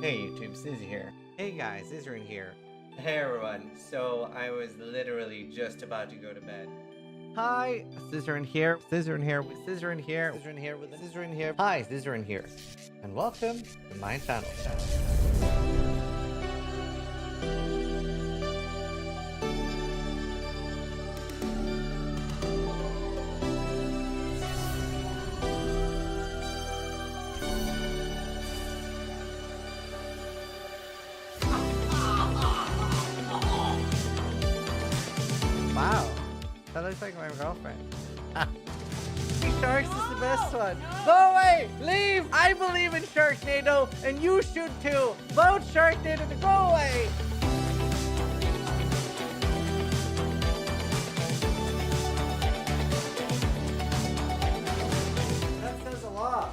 Hey YouTube, Sizzy here. Hey guys, Zizaran here. Hey everyone, so I was literally just about to go to bed. Hi, Zizaran here. Zizaran here with Zizaran here. Zizaran here with Zizaran here. Hi, Zizaran here. And welcome to my channel. Wow, that looks like my girlfriend. Sharks is the best one. Go away! Leave! I believe in Sharknado, and you should too. Vote Sharknado to go away! That says a lot.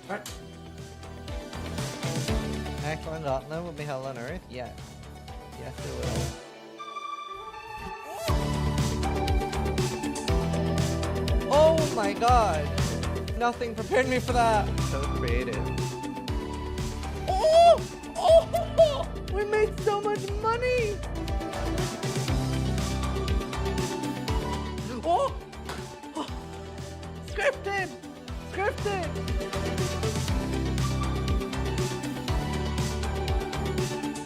What? Excellent Gauntlet will be hell on Earth? Yes. Yes, it will. Oh my god! Nothing prepared me for that! So creative. Oh! Oh! We made so much money! Oh! Oh. Scripted! Scripted!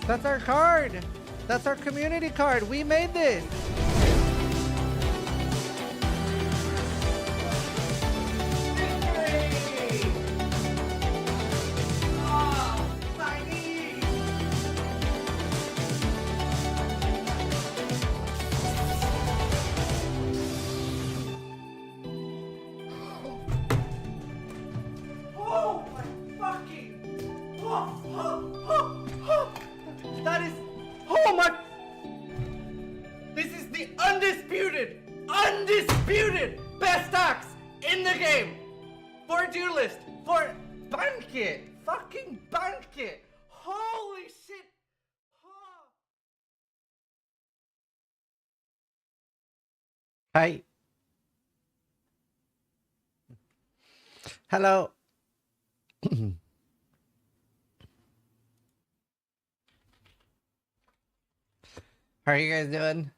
That's our card! That's our community card! We made this! That is... Oh my... This is the undisputed best axe in the game! For duelist! For banquet! Fucking banquet! Holy shit! Oh. Hi. Hello. How are you guys doing?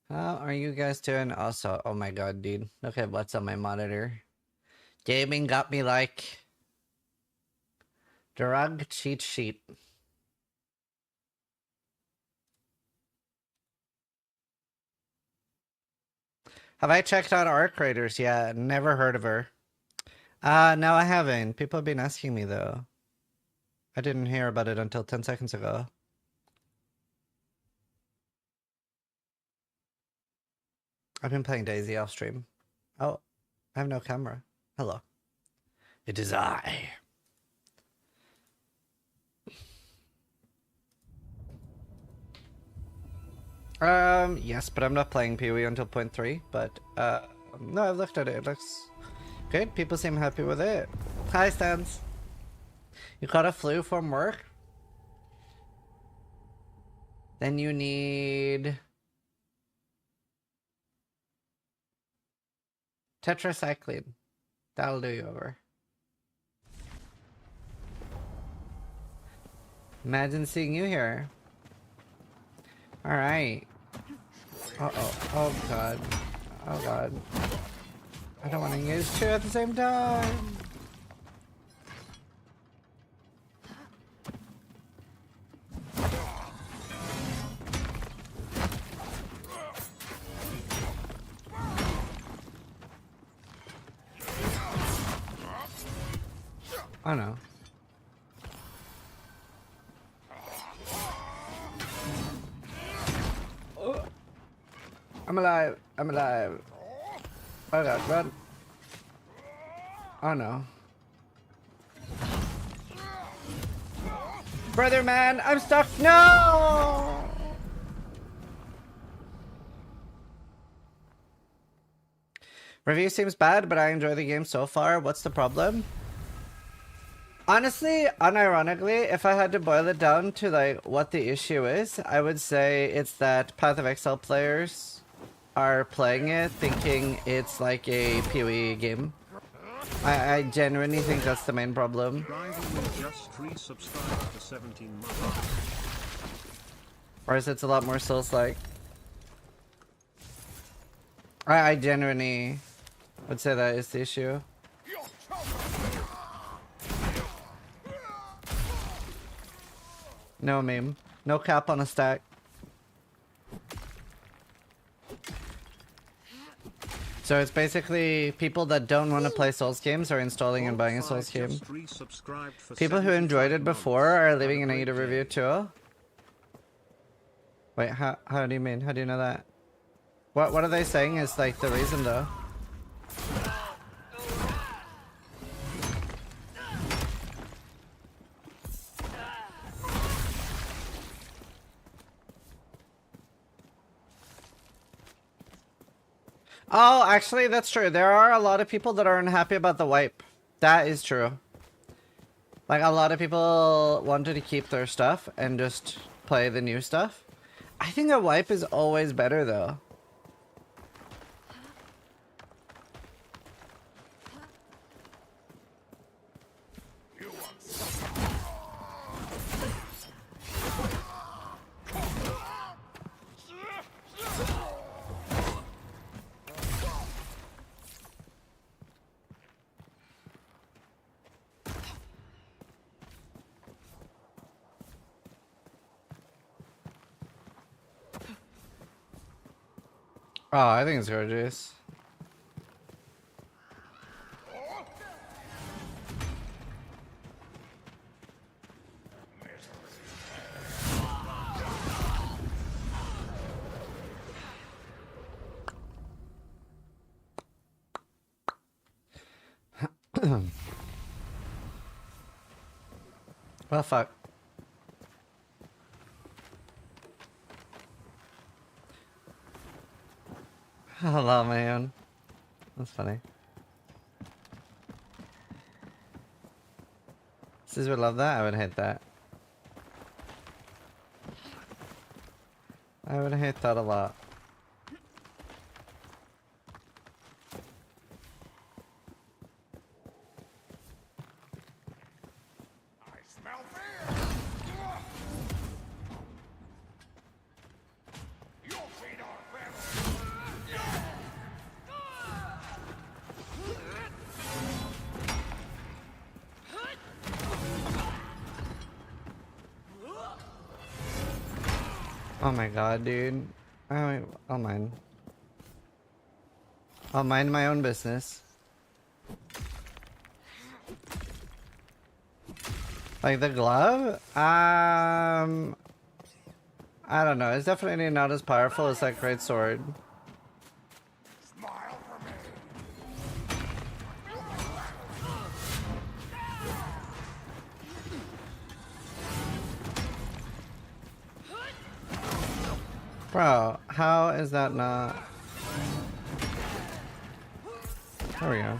How are you guys doing? Also, oh my god, dude. Look at what's on my monitor. Gaming got me like... drug cheat sheet. Have I checked out Arc Raiders yet? Never heard of her. No, I haven't. People have been asking me though. I didn't hear about it until 10 seconds ago. I've been playing Daisy off stream. Oh, I have no camera. Hello. It is I. Yes, but I'm not playing PoE until 0.3, but, no, I've looked at it. It looks good. People seem happy with it. Hi, Stans. You caught a flu from work? Then you need... tetracycline. That'll do you over. Imagine seeing you here. Alright. Uh-oh. Oh god. Oh god. I don't want to use two at the same time. Oh no. Oh. I'm alive. I'm alive. Oh god, run. Oh no. Brother man, I'm stuck. No! Review seems bad, but I enjoy the game so far. What's the problem? Honestly, unironically, if I had to boil it down to like what the issue is, I would say it's that Path of Exile players are playing it thinking it's like a PoE game. I genuinely think that's the main problem. Just resubscribed for 17 months. Whereas it's a lot more Souls-like. I genuinely would say that is the issue. No meme. No cap on a stack. So it's basically people that don't want to play Souls games are installing and buying a Souls game. People who enjoyed it before are leaving a negative review too. Wait, how do you mean? How do you know that? What are they saying is like the reason though? Oh, actually, that's true. There are a lot of people that are unhappy about the wipe. That is true. Like, a lot of people wanted to keep their stuff and just play the new stuff. I think a wipe is always better, though. Oh, I think it's gorgeous. Well, fuck. Hello, man. That's funny. Sis would love that. I would hate that. I would hate that a lot. Oh my god, dude. I'll mind. I'll mind my own business. Like the glove? I don't know. It's definitely not as powerful as that great sword. Bro, how is that not? There we go.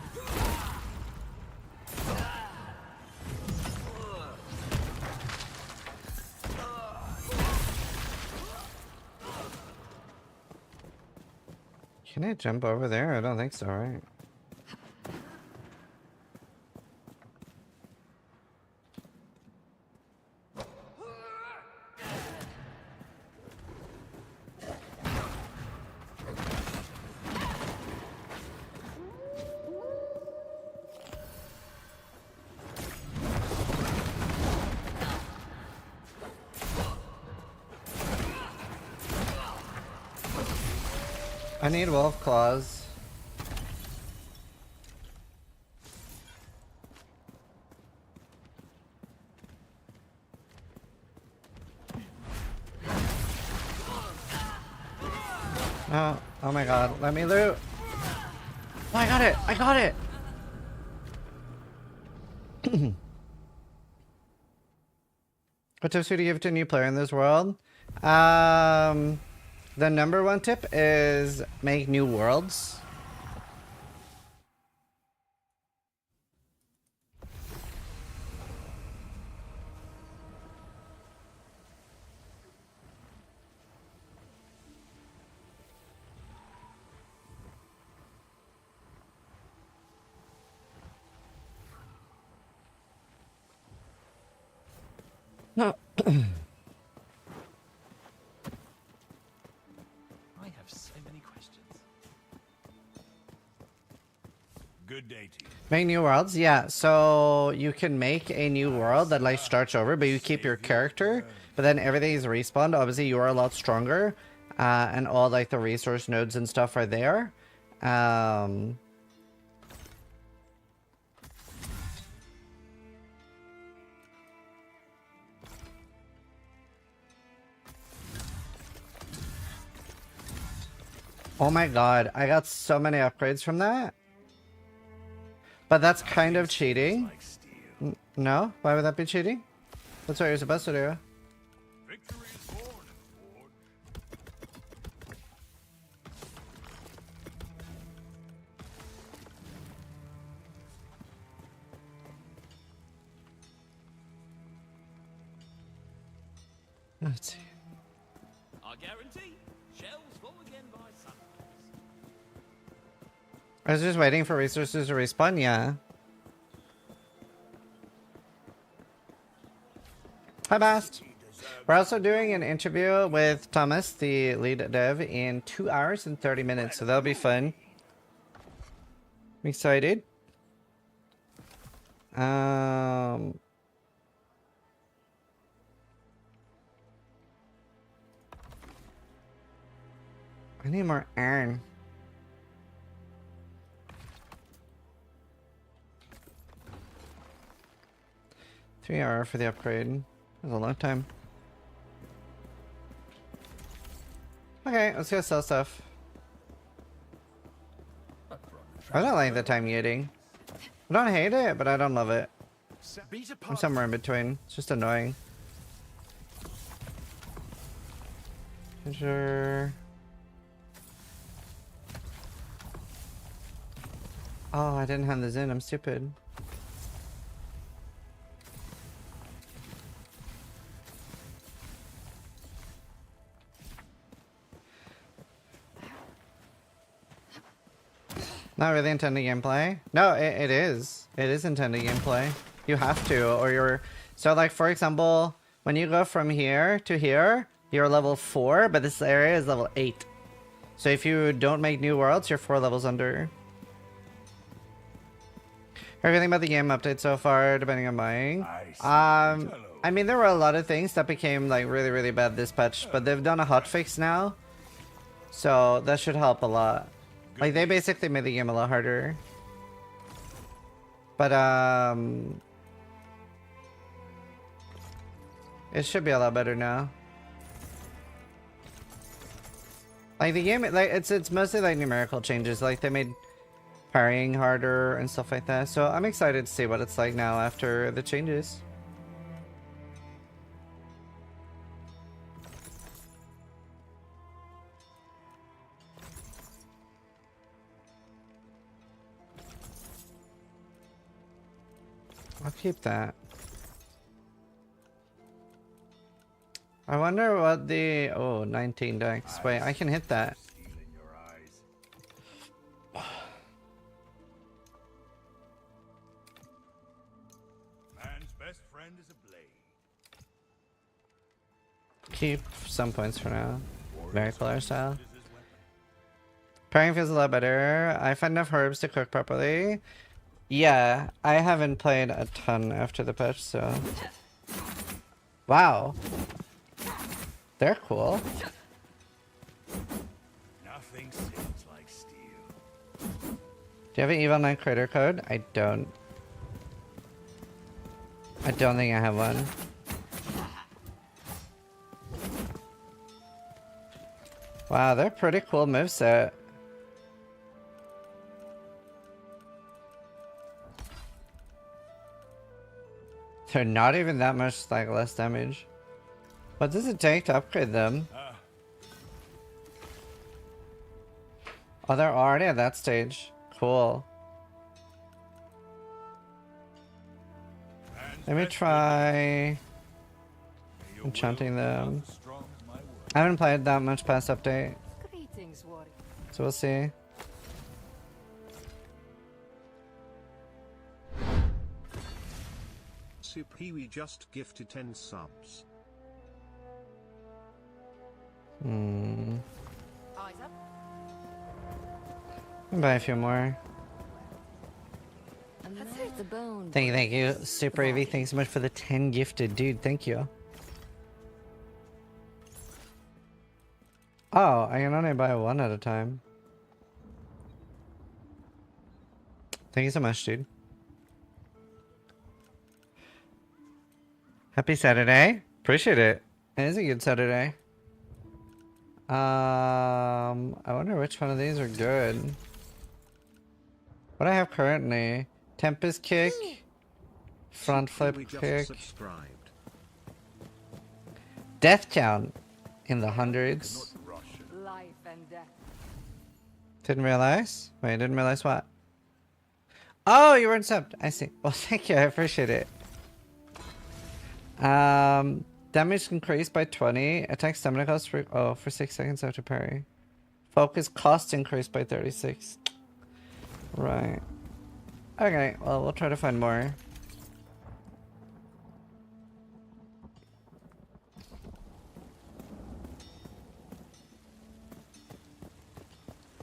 Can I jump over there? I don't think so, right? I need wolf claws. Oh, oh my god, let me loot. Oh, I got it! I got it! What tips would you give to a new player in this world? The number one tip is make new worlds. I have so many questions. Good day to you. Make new worlds? Yeah, so you can make a new world that like starts over, but you keep your character, but then everything is respawned. Obviously, you are a lot stronger, and all like the resource nodes and stuff are there. Oh my god, I got so many upgrades from that. But that's kind of cheating. No? Why would that be cheating? That's what you're supposed to do. Victory is born in the forge. Let's see. I guarantee shells full again by sunrise. I was just waiting for resources to respawn, yeah. Hi, Bast. We're also doing an interview with Thomas, the lead dev, in 2 hours and 30 minutes, so that'll be fun. I'm excited. I need more iron. 3 hours for the upgrade. That was a long time. Okay, let's go sell stuff. I don't like the time gating. I don't hate it, but I don't love it. I'm somewhere in between. It's just annoying. Sure. Oh, I didn't hand this in. I'm stupid. Not really intended gameplay. No, it is. It is intended gameplay. You have to, or you're... So, like, for example, when you go from here to here, you're level 4, but this area is level 8. So if you don't make new worlds, you're 4 levels under. Everything about the game update so far, depending on buying. I mean, there were a lot of things that became, like, really, really bad this patch, but they've done a hotfix now. So that should help a lot. Like, they basically made the game a lot harder. But, it should be a lot better now. Like, the game, like, it's mostly, like, numerical changes. Like, they made parrying harder and stuff like that. So, I'm excited to see what it's like now after the changes. I'll keep that. I wonder what the... Oh, 19 decks. Wait, I can hit that. Man's best friend is a blade. Keep some points for now. Very player style. Pairing feels a lot better. I find enough herbs to cook properly. Yeah, I haven't played a ton after the patch, so... Wow. They're cool. Nothing seems like steel. Do you have an Evil Knight creator code? I don't. I don't think I have one. Wow, they're pretty cool moveset. They're not even that much, like, less damage. What does it take to upgrade them? Oh, they're already at that stage. Cool. Let me try enchanting them. I haven't played that much past update, Greetings, warrior. so we'll see. Spicy Peewee just gifted 10 subs. Hmm. Eyes up. I'll buy a few more. The bone. Thank you. Super Evie, thanks so much for the 10 gifted. Dude, thank you. Oh, I can only buy one at a time. Thank you so much, dude. Happy Saturday. Appreciate it. It is a good Saturday. I wonder which one of these are good. What I have currently. Tempest kick. Front flip kick. Death count in the hundreds. Life and death. Didn't realize? Wait, didn't realize what? Oh, you weren't subbed. I see. Well, thank you. I appreciate it. Damage increased by 20. Attack stamina cost for 6 seconds after parry. Focus cost increased by 36. Right. Okay, well, we'll try to find more.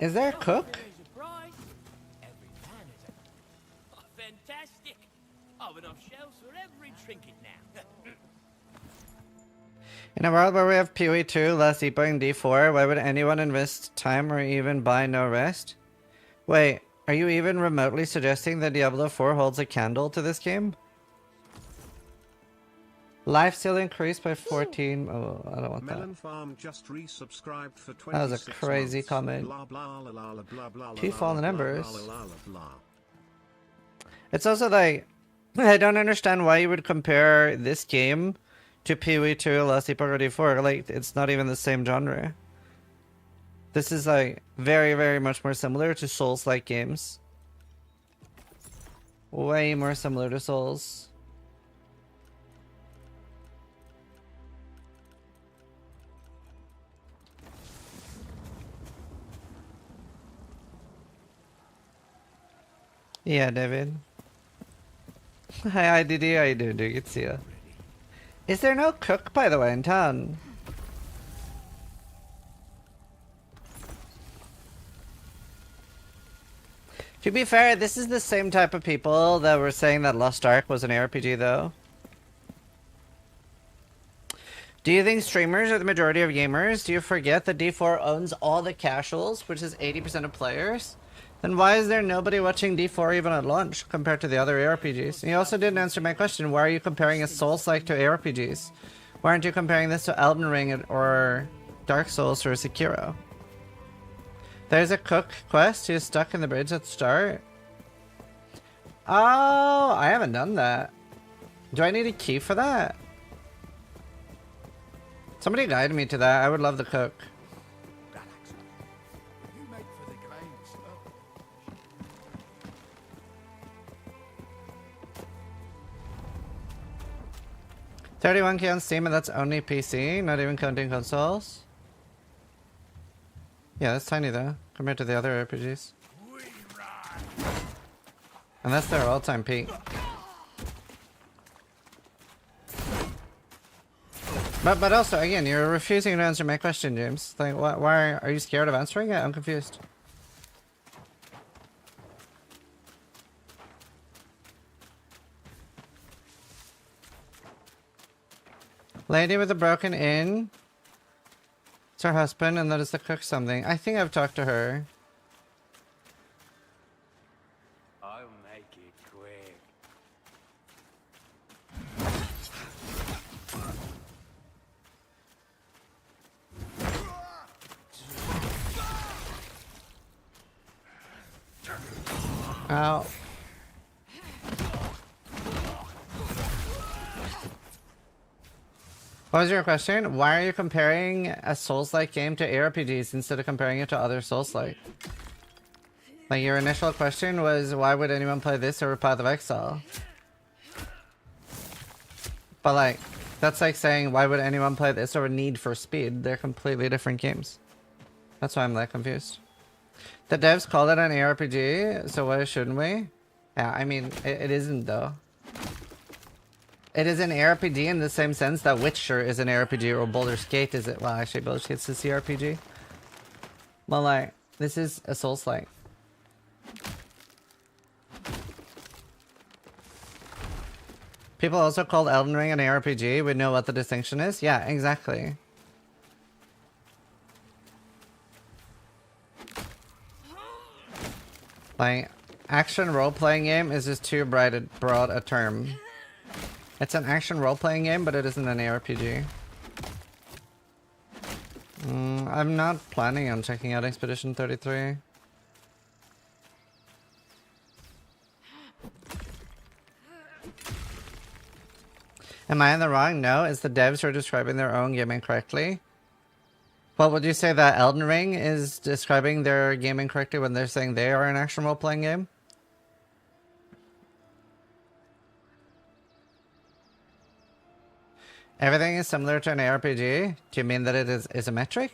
Is there a cook? There's a prize. Every man is a... Oh, fantastic. I've enough shells for every trinket now. In a world where we have PoE 2, less Epo and D4, why would anyone invest time or even buy no rest? Wait, are you even remotely suggesting that Diablo 4 holds a candle to this game? Life still increased by 14. Oh, I don't want that. Melon Farm just resubscribed for 26 That was a crazy months. comment. Blah, blah, la, la, la, blah, blah, Two la, fallen la, embers. blah, blah, blah, blah. It's also like, I don't understand why you would compare this game to PoE 2 Last Epoch D4. Like, it's not even the same genre. This is like very, very much more similar to Souls-like games. Way more similar to Souls. Yeah, David. Hi, IDD. How you doing, dude? Good to see ya. Is there no cook, by the way, in town? To be fair, this is the same type of people that were saying that Lost Ark was an ARPG, though. Do you think streamers are the majority of gamers? Do you forget that D4 owns all the casuals, which is 80% of players? Then why is there nobody watching D4 even at launch compared to the other ARPGs? And you also didn't answer my question. Why are you comparing a Souls-like to ARPGs? Why aren't you comparing this to Elden Ring or Dark Souls or Sekiro? There's a cook quest. He is stuck in the bridge at the start. Oh, I haven't done that. Do I need a key for that? Somebody guide me to that. I would love the cook. You make for the grains. 31k on Steam, and that's only PC, not even counting consoles. Yeah, that's tiny though, compared to the other RPGs. And that's their all-time peak. But also, again, you're refusing to answer my question, James. Like, why are you scared of answering it? I'm confused. Lady with a broken inn. It's her husband, and that is to cook something. I think I've talked to her. I'll make it quick. Ow. What was your question? Why are you comparing a Souls-like game to ARPGs instead of comparing it to other Souls-like? Like, your initial question was, why would anyone play this over Path of Exile? But like, that's like saying, why would anyone play this over Need for Speed? They're completely different games. That's why I'm like confused. The devs call it an ARPG, so why shouldn't we? Yeah, I mean, it isn't though. It is an ARPG in the same sense that Witcher is an ARPG or Baldur's Gate is it? Well, actually, Baldur's Gate's a CRPG. Well, like, this is a Souls-like. People also call Elden Ring an ARPG. We know what the distinction is. Yeah, exactly. Like, action role-playing game is just too broad a term. It's an action role-playing game, but it isn't an ARPG. I'm not planning on checking out Expedition 33. Am I in the wrong? No, it's the devs who are describing their own game incorrectly. Well, would you say that Elden Ring is describing their game incorrectly when they're saying they are an action role-playing game? Everything is similar to an ARPG? Do you mean that it is isometric?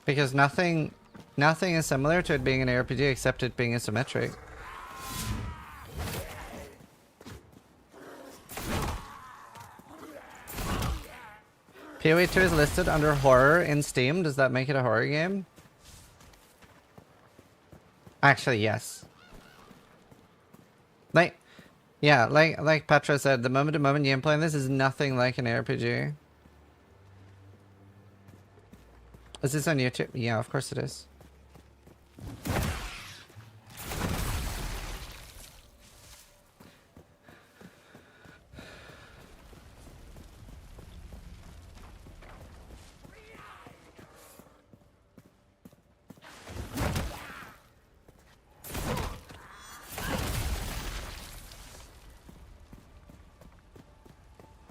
Because nothing is similar to it being an ARPG except it being isometric. PoE 2 is listed under horror in Steam. Does that make it a horror game? Actually, yes. Like, yeah, like Petra said, the moment-to-moment gameplay in this is nothing like an RPG. Is this on YouTube? Yeah, of course it is.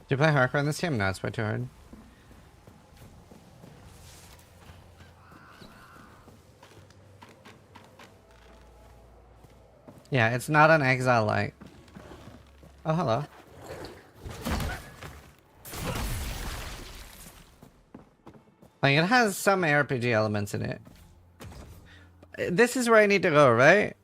Do you play hardcore in this game? No, it's way too hard. Yeah, it's not an Exile like. Oh, hello. Like, it has some RPG elements in it. This is where I need to go, right?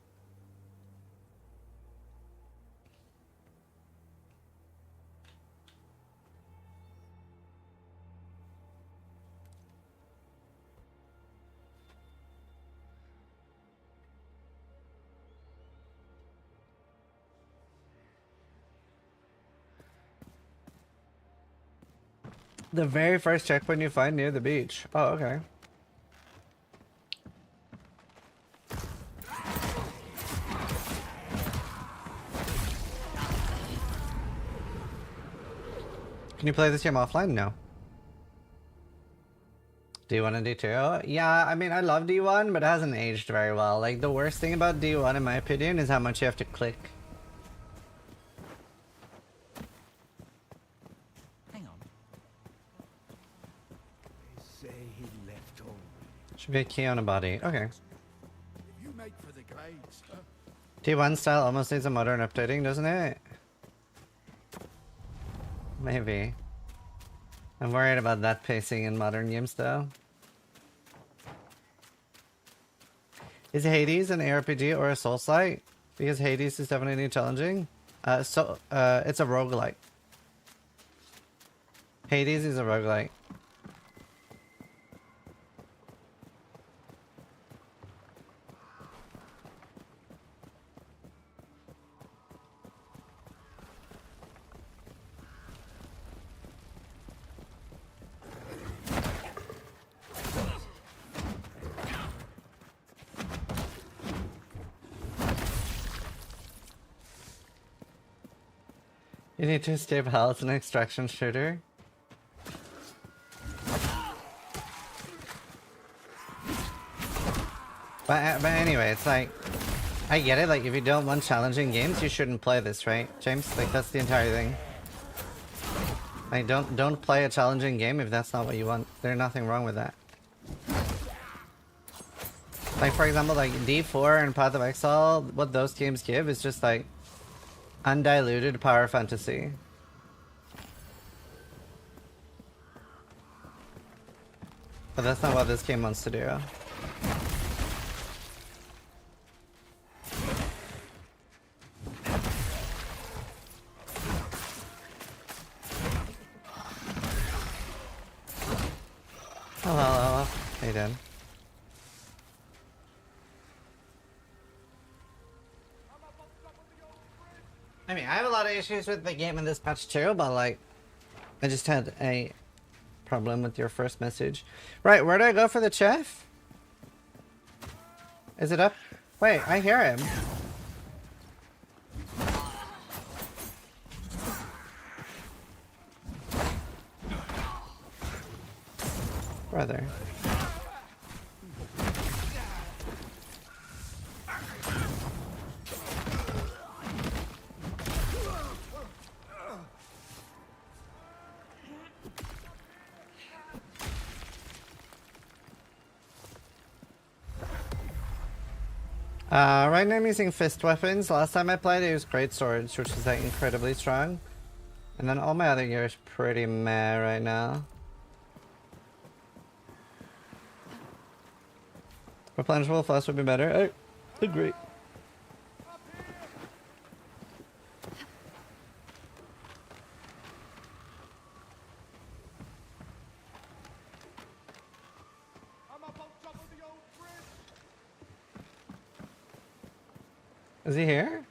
The very first checkpoint you find near the beach. Oh, okay. Can you play this game offline? No. D1 and D2? Yeah, I mean, I love D1, but it hasn't aged very well. Like, the worst thing about D1, in my opinion, is how much you have to click. Should be a key on a body. Okay. You make for the glades, huh? T1 style almost needs a modern updating, doesn't it? Maybe. I'm worried about that pacing in modern games though. Is Hades an ARPG or a Souls-like? Because Hades is definitely challenging. It's a roguelike. Hades is a roguelike. You need to escape hell. It's an extraction shooter. But anyway, it's like, I get it. Like, if you don't want challenging games, you shouldn't play this, right, James? Like, that's the entire thing. Like, don't play a challenging game if that's not what you want. There's nothing wrong with that. Like, for example, like D4 and Path of Exile, what those games give is just like undiluted power fantasy. But that's not what this game wants to do. Hello. Hey, Dan. I mean, I have a lot of issues with the game in this patch too, but like, I just had a problem with your first message. Right, where do I go for the chef? Is it up? Wait, I hear him. Brother. Right now I'm using fist weapons. Last time I played I used great swords, which is like incredibly strong. And then all my other gear is pretty meh right now. Replenishable flask would be better. I agree. Is he here?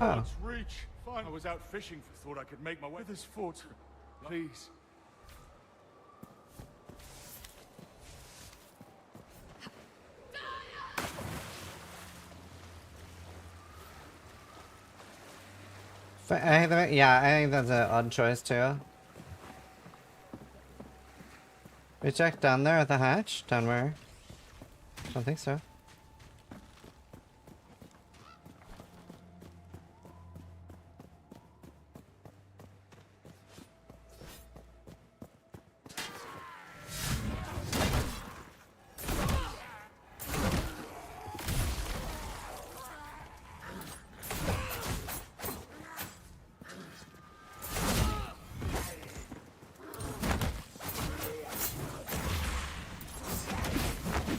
Oh. Let's reach. Fine. I was out fishing. Thought I could make my way. This fort, please. Yeah, I think that's an odd choice too. We checked down there at the hatch? Down where? Don't think so.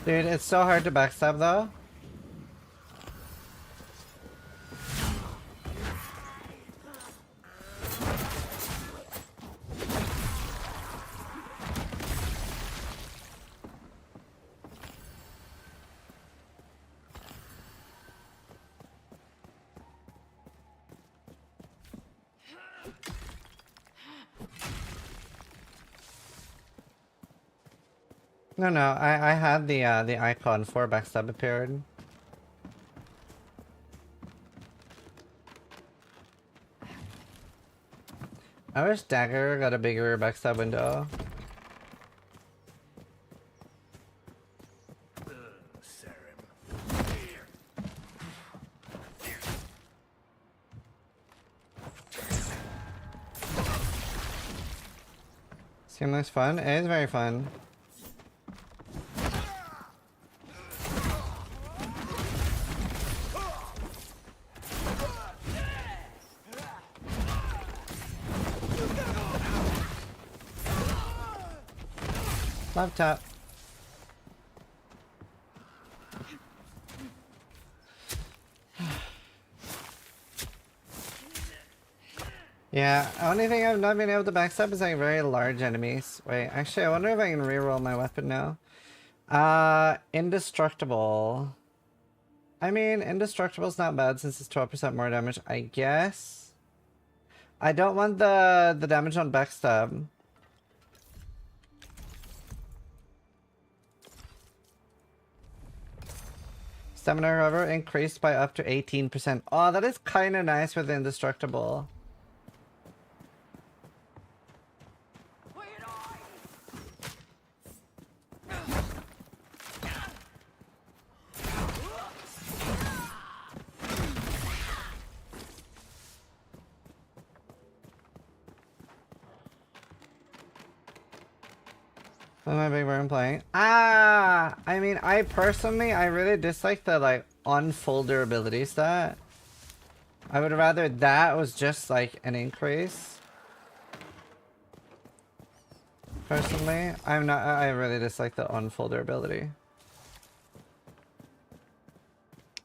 Dude, it's so hard to backstab though. No, I had the icon for backstab appeared. I wish Dagger got a bigger backstab window. Seems like fun. It is very fun. Laptop. Yeah, only thing I've not been able to backstab is like very large enemies. Wait, actually I wonder if I can reroll my weapon now. Indestructible. I mean, indestructible's not bad since it's 12% more damage, I guess. I don't want the damage on backstab. Stamina, however, increased by up to 18%. Oh, that is kind of nice with indestructible. What am I big burn playing? I mean, I really dislike the like unfull durability stat. I would rather that was just like an increase. Personally, I really dislike the unfull durability.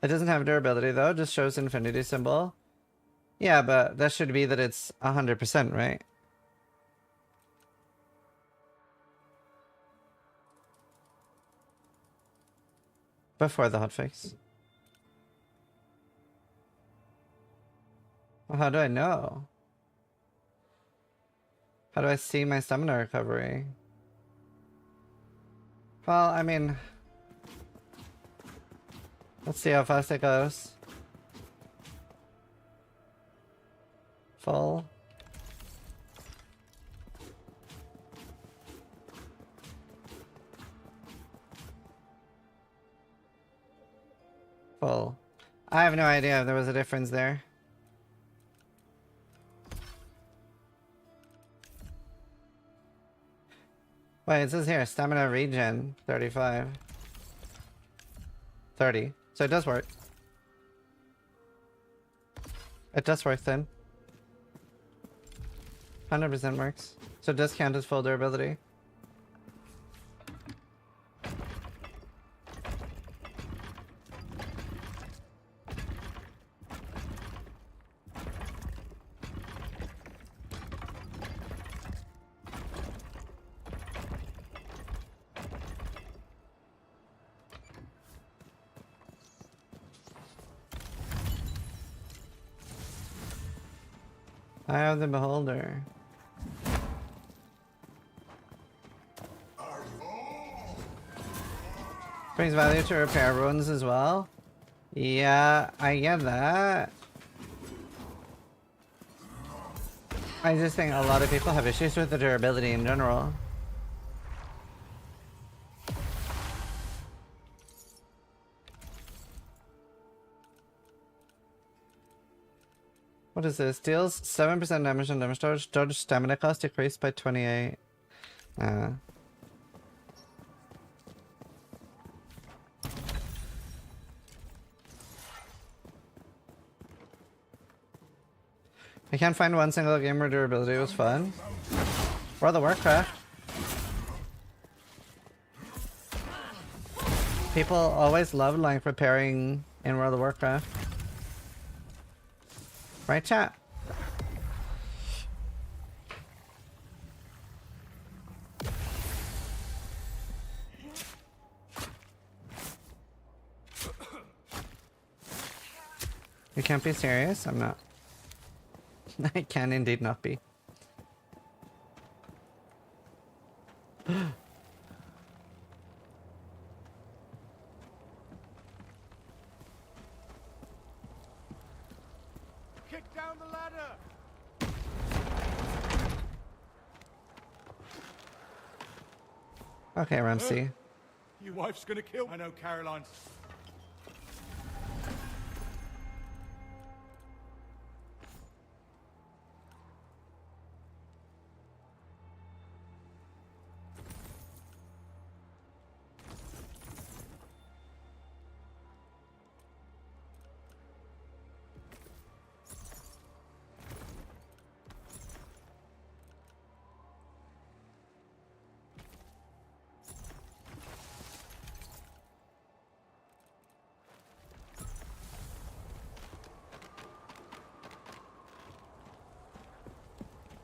It doesn't have durability though, just shows infinity symbol. Yeah, but that should be that it's 100%, right? Before the hotfix. Well, how do I know? How do I see my stamina recovery? Well, I mean... Let's see how fast it goes. Full. Full. I have no idea if there was a difference there. Wait, it says here, stamina regen, 35. 30. So it does work. It does work then. 100% works. So it does count as full durability. Eye of the Beholder. Brings value to repair wounds as well. Yeah, I get that. I just think a lot of people have issues with the durability in general. What is this? Deals 7% damage on damage charge. Dodge stamina cost decreased by 28. I can't find one single game where durability was fun. World of Warcraft. People always love like repairing in World of Warcraft. Right, chat? You can't be serious? I'm not. I can indeed not be. Kick down the ladder! Okay, Ramsey. Your wife's gonna kill. I know, Caroline.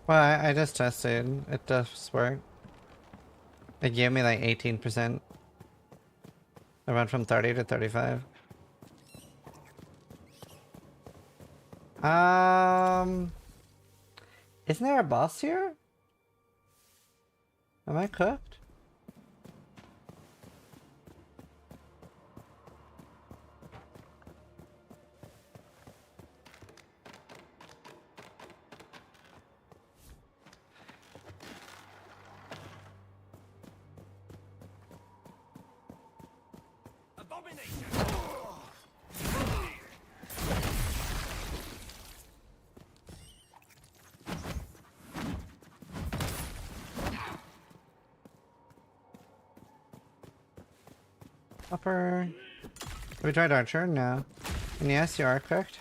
Well, I just tested. It does work. It gave me like 18%. I went from 30 to 35. Isn't there a boss here? Am I cooked? Upper. Have we tried Archer? No. And yes, you are correct.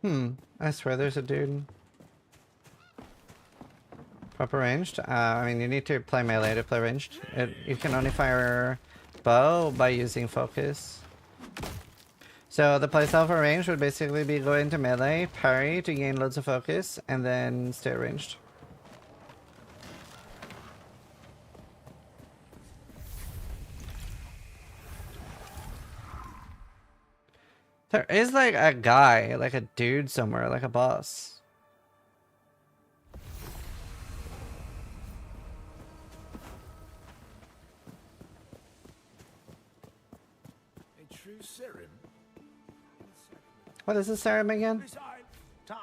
I swear there's a dude. Proper ranged? I mean, you need to play melee to play ranged. You can only fire bow by using focus. So the playstyle for range would basically be go into melee, parry to gain loads of focus, and then stay ranged. There is like a guy, like a dude somewhere, like a boss. A true serum. What is this serum again? Timed.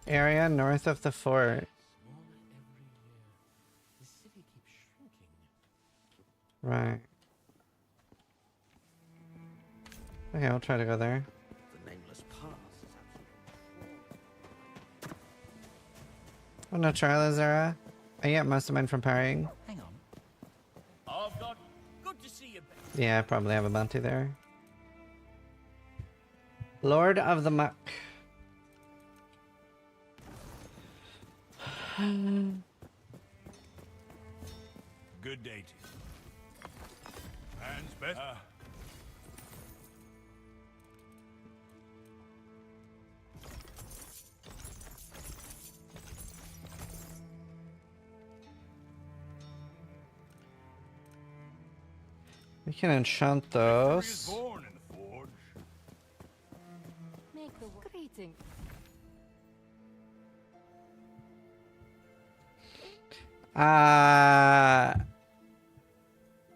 Area north of the fort. The city keeps shrinking. Right. Okay, I'll try to go there. The nameless path is Oh no, Charlie Zara. I get most of mine from parrying. Hang on. I've got. Good to see you back. Yeah, I probably have a bounty there. Lord of the Muck. good day to you. Hands best. We can enchant Victory is those. born in the forge. Make the greeting.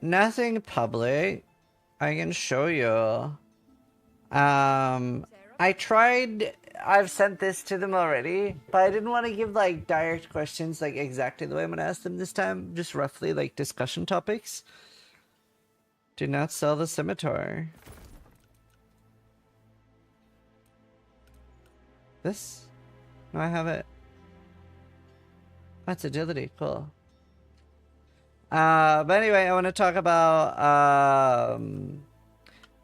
Nothing public. I can show you. I tried. I've sent this to them already, but I didn't want to give like direct questions like exactly the way I'm gonna ask them this time. Just roughly like discussion topics. Do not sell the scimitar. This? No, I have it. That's agility. Cool. But anyway, I want to talk about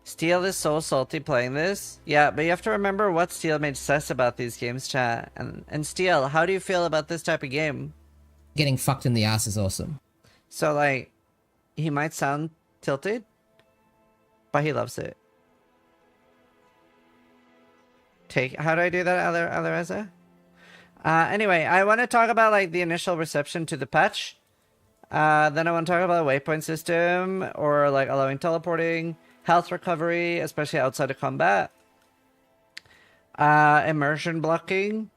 Steel is so salty playing this. Yeah, but you have to remember what Steel made sus about these games, chat. And Steel, how do you feel about this type of game? Getting fucked in the ass is awesome. So like, he might sound tilted, but he loves it. How do I do that, Alareza? Anyway, I want to talk about like the initial reception to the patch. Then I want to talk about the waypoint system, or like allowing teleporting, health recovery, especially outside of combat. Immersion blocking.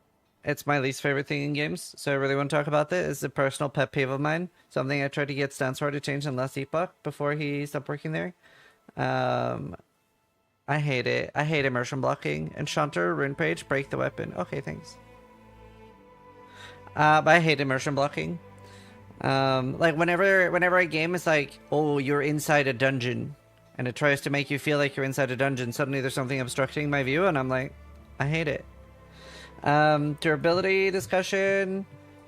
It's my least favorite thing in games, so I really want to talk about this. It's a personal pet peeve of mine. Something I tried to get Stansor to change in last epoch before he stopped working there. I hate it. I hate immersion blocking. Enchanter, rune page, break the weapon. Okay, thanks. But I hate immersion blocking. Like whenever a game is like, oh, you're inside a dungeon, and it tries to make you feel like you're inside a dungeon, suddenly there's something obstructing my view, and I'm like, I hate it. Durability discussion.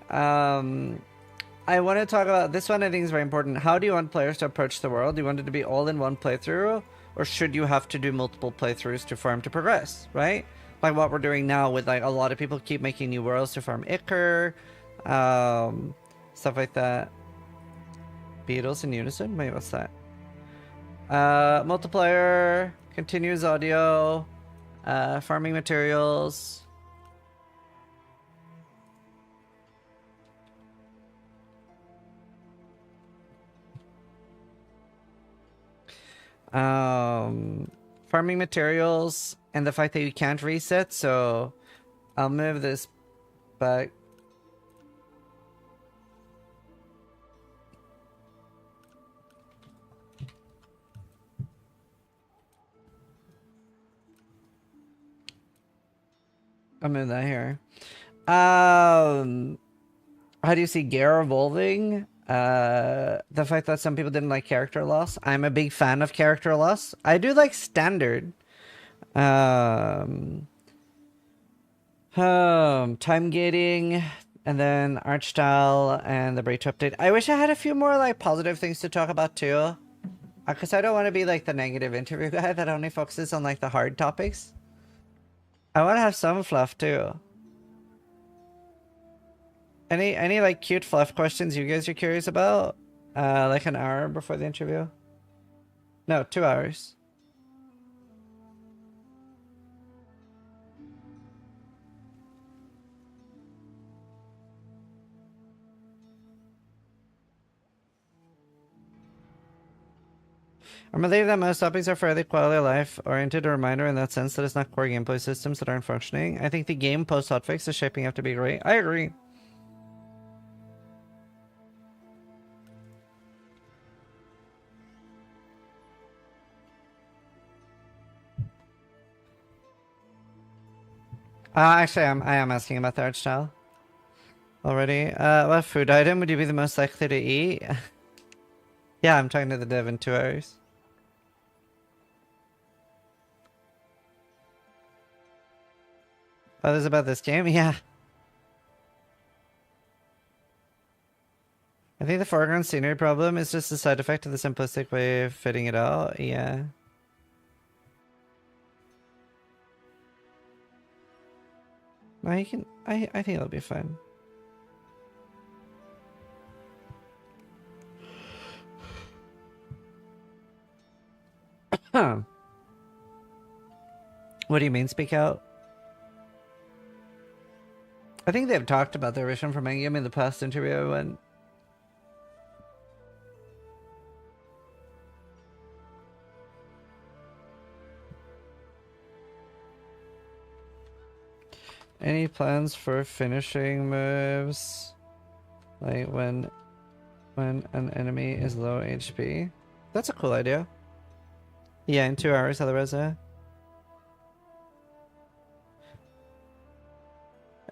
I want to talk about this one. I think is very important. How do you want players to approach the world? Do you want it to be all in one playthrough, or should you have to do multiple playthroughs to farm to progress, right? Like what we're doing now with like a lot of people keep making new worlds to farm Ichor, stuff like that. Beatles in unison? Wait, what's that? Multiplayer, continuous audio, farming materials. Farming materials and the fact that you can't reset, so I'll move this back. I'll move that here. How do you see Gare evolving? The fact that some people didn't like character loss. I'm a big fan of character loss. I do like standard. Time gating. And then art style and the breach update. I wish I had a few more like positive things to talk about too. Because I don't want to be like the negative interview guy that only focuses on like the hard topics. I want to have some fluff too. Any like cute fluff questions you guys are curious about? Like an hour before the interview? No, 2 hours. I believe that most topics are fairly quality of life oriented, a reminder in that sense that it's not core gameplay systems that aren't functioning. I think the game post hotfix is shaping up to be great. I agree. Actually, I am asking about the art style already. What food item would you be the most likely to eat? Yeah, I'm talking to the dev in 2 hours. Oh, this is about this game? Yeah. I think the foreground scenery problem is just a side effect of the simplistic way of fitting it out. Yeah. No, you can... I think it'll be fine. What do you mean, speak out? I think they've talked about their vision for Endgame in the past interview I went. Any plans for finishing moves? Like when an enemy is low HP? That's a cool idea. Yeah, in 2 hours, Alvarez.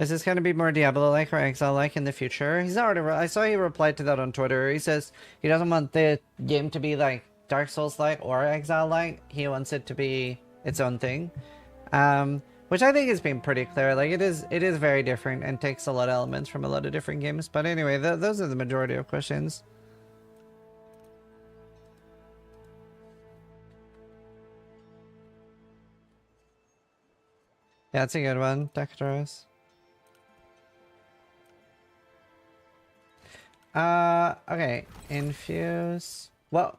Is this going to be more Diablo-like or Exile-like in the future? He's already... I saw he replied to that on Twitter. He says he doesn't want the game to be like Dark Souls-like or Exile-like. He wants it to be its own thing. Which I think has been pretty clear. Like, it is very different and takes a lot of elements from a lot of different games. But anyway, those are the majority of questions. Yeah, it's a good one, Dactylus. Okay, infuse. Whoa.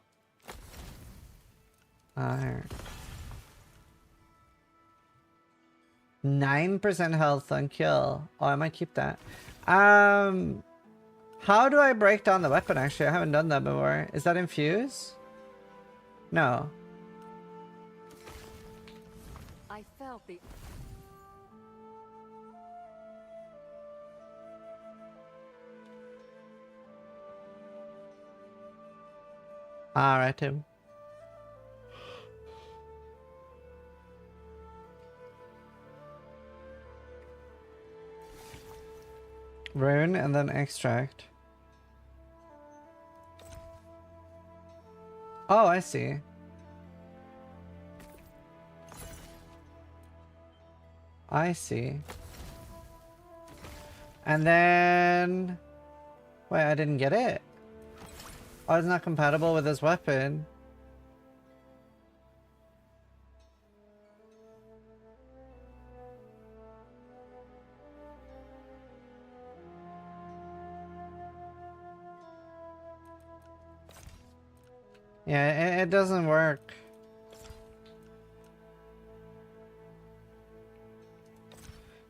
9% health on kill. Oh, I might keep that. How do I break down the weapon actually? I haven't done that before. Is that infuse? No. I felt the... Alright, Tim. Rune and then extract. Oh, I see. I see. And then... Wait, I didn't get it. Oh, it's not compatible with this weapon. Yeah, it doesn't work.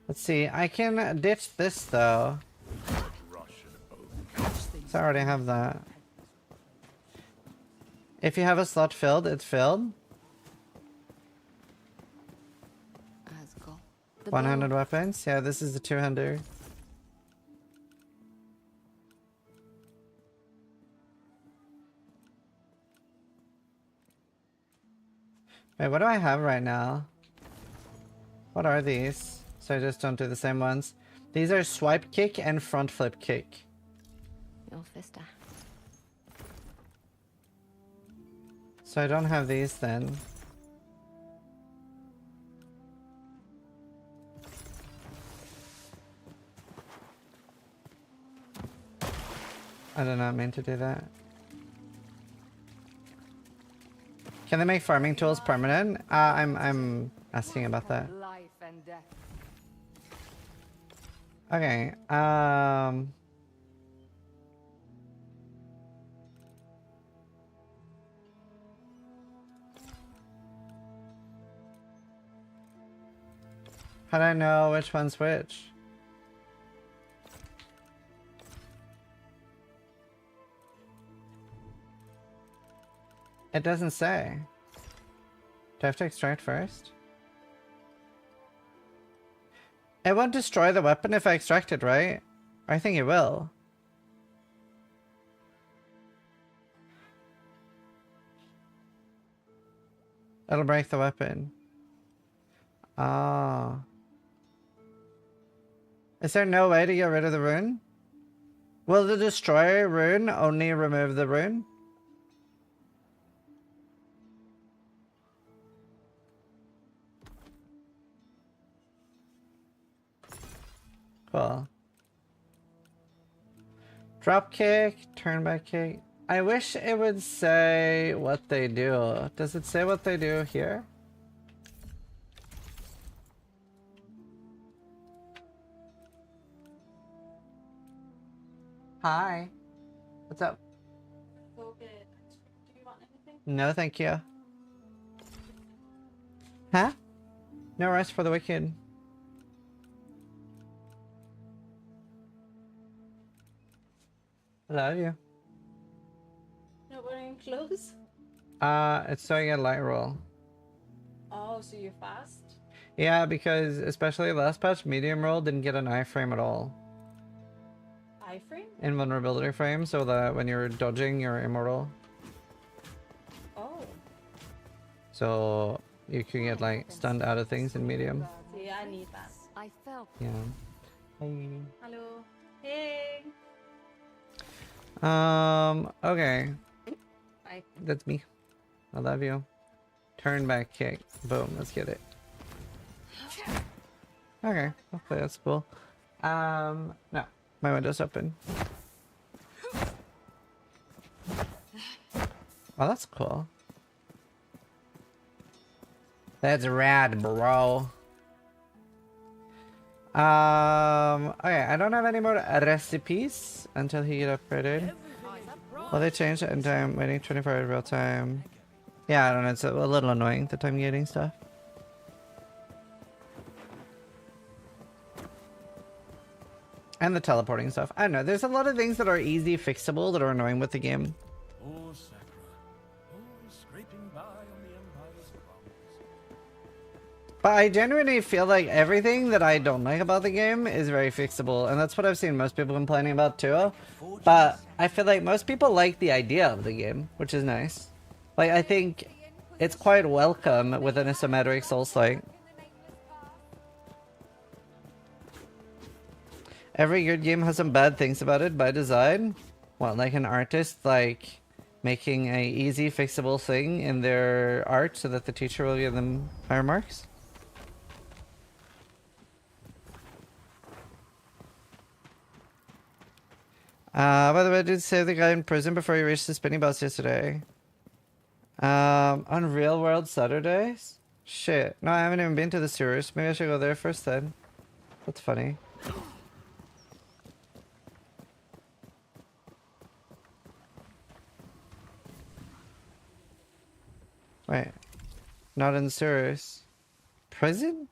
Let's see, I can ditch this though. So I already have that. If you have a slot filled, it's filled. 100 weapons? Yeah, this is the 200. Wait, what do I have right now? What are these? So I just don't do the same ones. These are swipe kick and front flip kick. Your fister. So I don't have these then. I did not mean to do that. Can they make farming tools permanent? I'm asking about that. Life and death. Okay. How do I know which one's which? It doesn't say. Do I have to extract first? It won't destroy the weapon if I extract it, right? I think it will. It'll break the weapon. Ah. Is there no way to get rid of the rune? Will the destroy rune only remove the rune? Cool. Drop kick, turn back kick. I wish it would say what they do. Does it say what they do here? Hi. What's up? Go get ice cream. Do you want anything? No, thank you. Huh? No rest for the wicked. I love you. Not wearing clothes? It's so I get light roll. Oh, so you're fast? Yeah, because especially last patch, medium roll didn't get an iframe at all. Iframe? Invulnerability frame, so that when you're dodging, you're immortal. Oh. So you can get like stunned out of things in medium. See, I need that. I felt Yeah. Hey. Hello. Hey. Okay. Hi. That's me. I love you. Turn back kick. Boom, let's get it. Okay, hopefully that's cool. No. My window's open. Oh, that's cool. That's rad, bro. Okay, I don't have any more recipes until he get upgraded. Well, they changed the end time, waiting 24 hours real time. Yeah, I don't know, it's a little annoying, the time getting stuff. And the teleporting stuff. I don't know, there's a lot of things that are easy fixable that are annoying with the game. Oh, Sakura. Oh, scraping by on the Empire's crumbs. But I genuinely feel like everything that I don't like about the game is very fixable, and that's what I've seen most people complaining about too. But I feel like most people like the idea of the game, which is nice. Like, I think it's quite welcome with an isometric Souls-like. Every good game has some bad things about it by design. What, like an artist, like, making a easy fixable thing in their art so that the teacher will give them higher marks? By the way, I did save the guy in prison before he reached the spinning boss yesterday. On Real World Saturdays? Shit. No, I haven't even been to the sewers. Maybe I should go there first then. That's funny. Wait. Not in the sewers. Prison?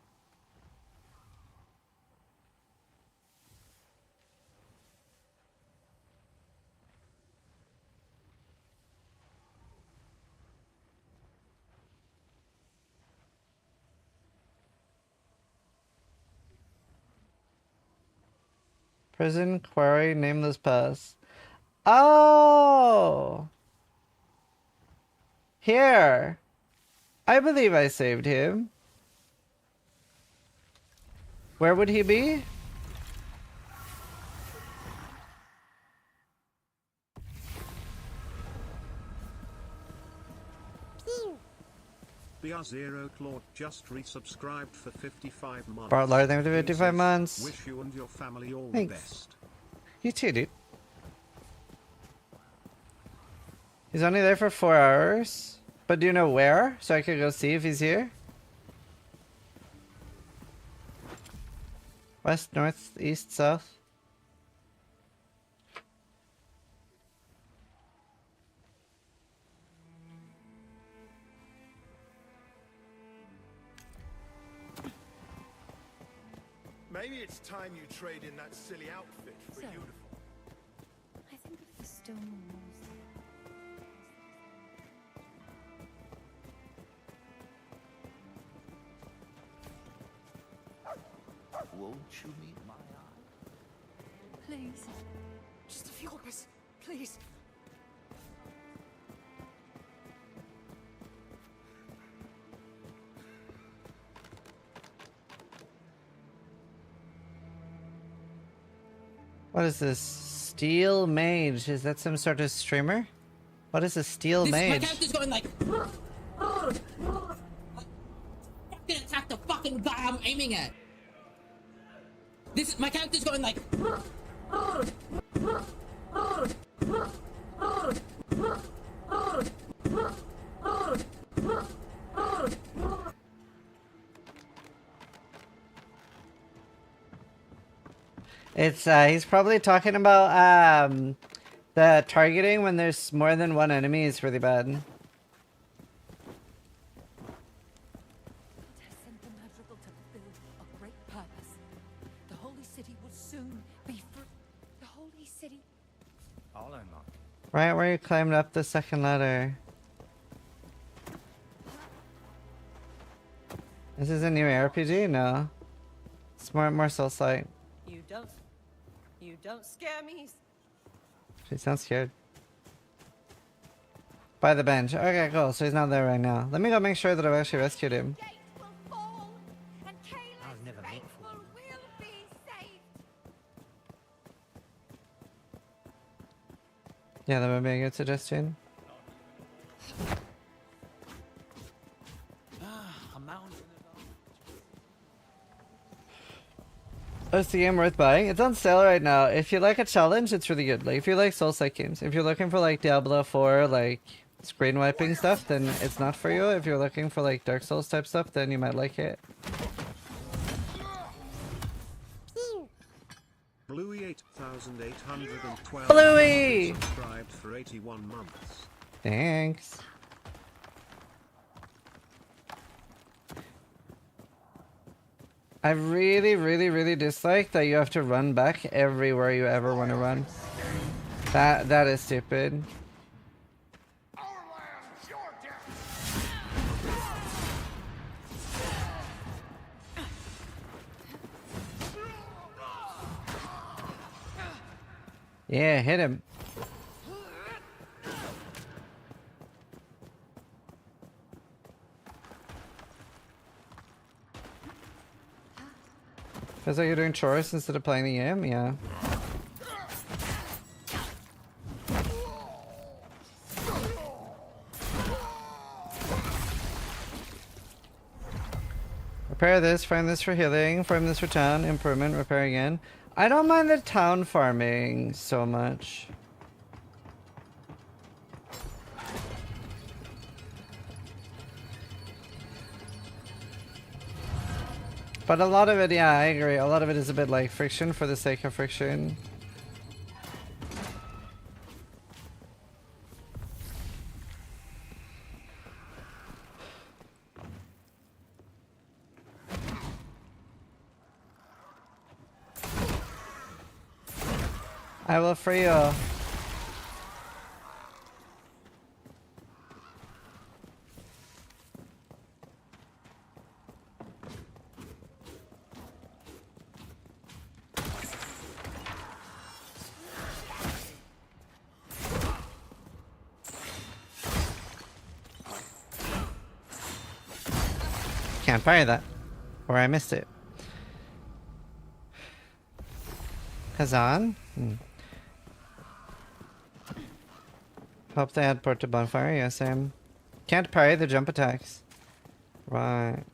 Prison, quarry, nameless pass. Oh! Here! I believe I saved him. Where would he be? BR0 Claude just resubscribed for 55 months. Bartlar, thank you for He 55 says, months. Wish you and your family all Thanks. the best. You too, dude. He's only there for 4 hours. But do you know where? So I could go see if he's here? West, north, east, south? Maybe it's time you trade in that silly outfit for So, a uniform. I think of the stone walls. Won't you meet my eye? Please. Just a few hours, please. What is this? Steel Mage. Is that some sort of streamer? What is a Steel My Mage? character's going like. Fucking attack the fucking guy I'm aiming at. My character's going like. It's he's probably talking about the targeting when there's more than one enemy is really bad. It has sent the Madrigal to fulfill a great purpose. The holy city will soon be free. The holy city. I'll unlock. Right where you climbed up the second ladder. This is a new RPG? No. It's more Soulslike. You don't scare me. She sounds scared. By the bench. Okay, cool. So he's not there right now. Let me go make sure that I've actually rescued him. Gate will fall, and Kayla's never meant faithful will be saved. Yeah, that would be a good suggestion. Oh, is the game worth buying? It's on sale right now. If you like a challenge, it's really good. Like, if you like Soulslike games, if you're looking for like Diablo 4, like screen wiping stuff, then it's not for you. If you're looking for like Dark Souls type stuff, then you might like it. Bluey 8812 Bluey! subscribed for 81 months. Thanks. I really dislike that you have to run back everywhere you ever want to run. That is stupid. Yeah, hit him. Feels like you're doing chores instead of playing the game? Yeah. Repair this, farm this for healing, farm this for town, improvement, repair again. I don't mind the town farming so much. But a lot of it, yeah, I agree. A lot of it is a bit like friction for the sake of friction. I will free you. Can't fire that. Or I missed it. Kazan? Hope they had port to bonfire. Yes, I am. Can't parry the jump attacks. Right.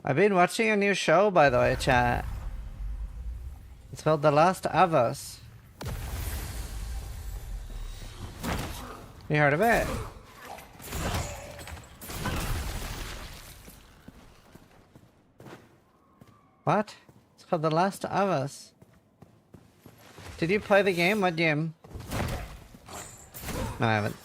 I've been watching a new show, by the way, chat. It's called The Last of Us. You heard of it? What? It's called The Last of Us. Did you play the game? What game? No, I haven't.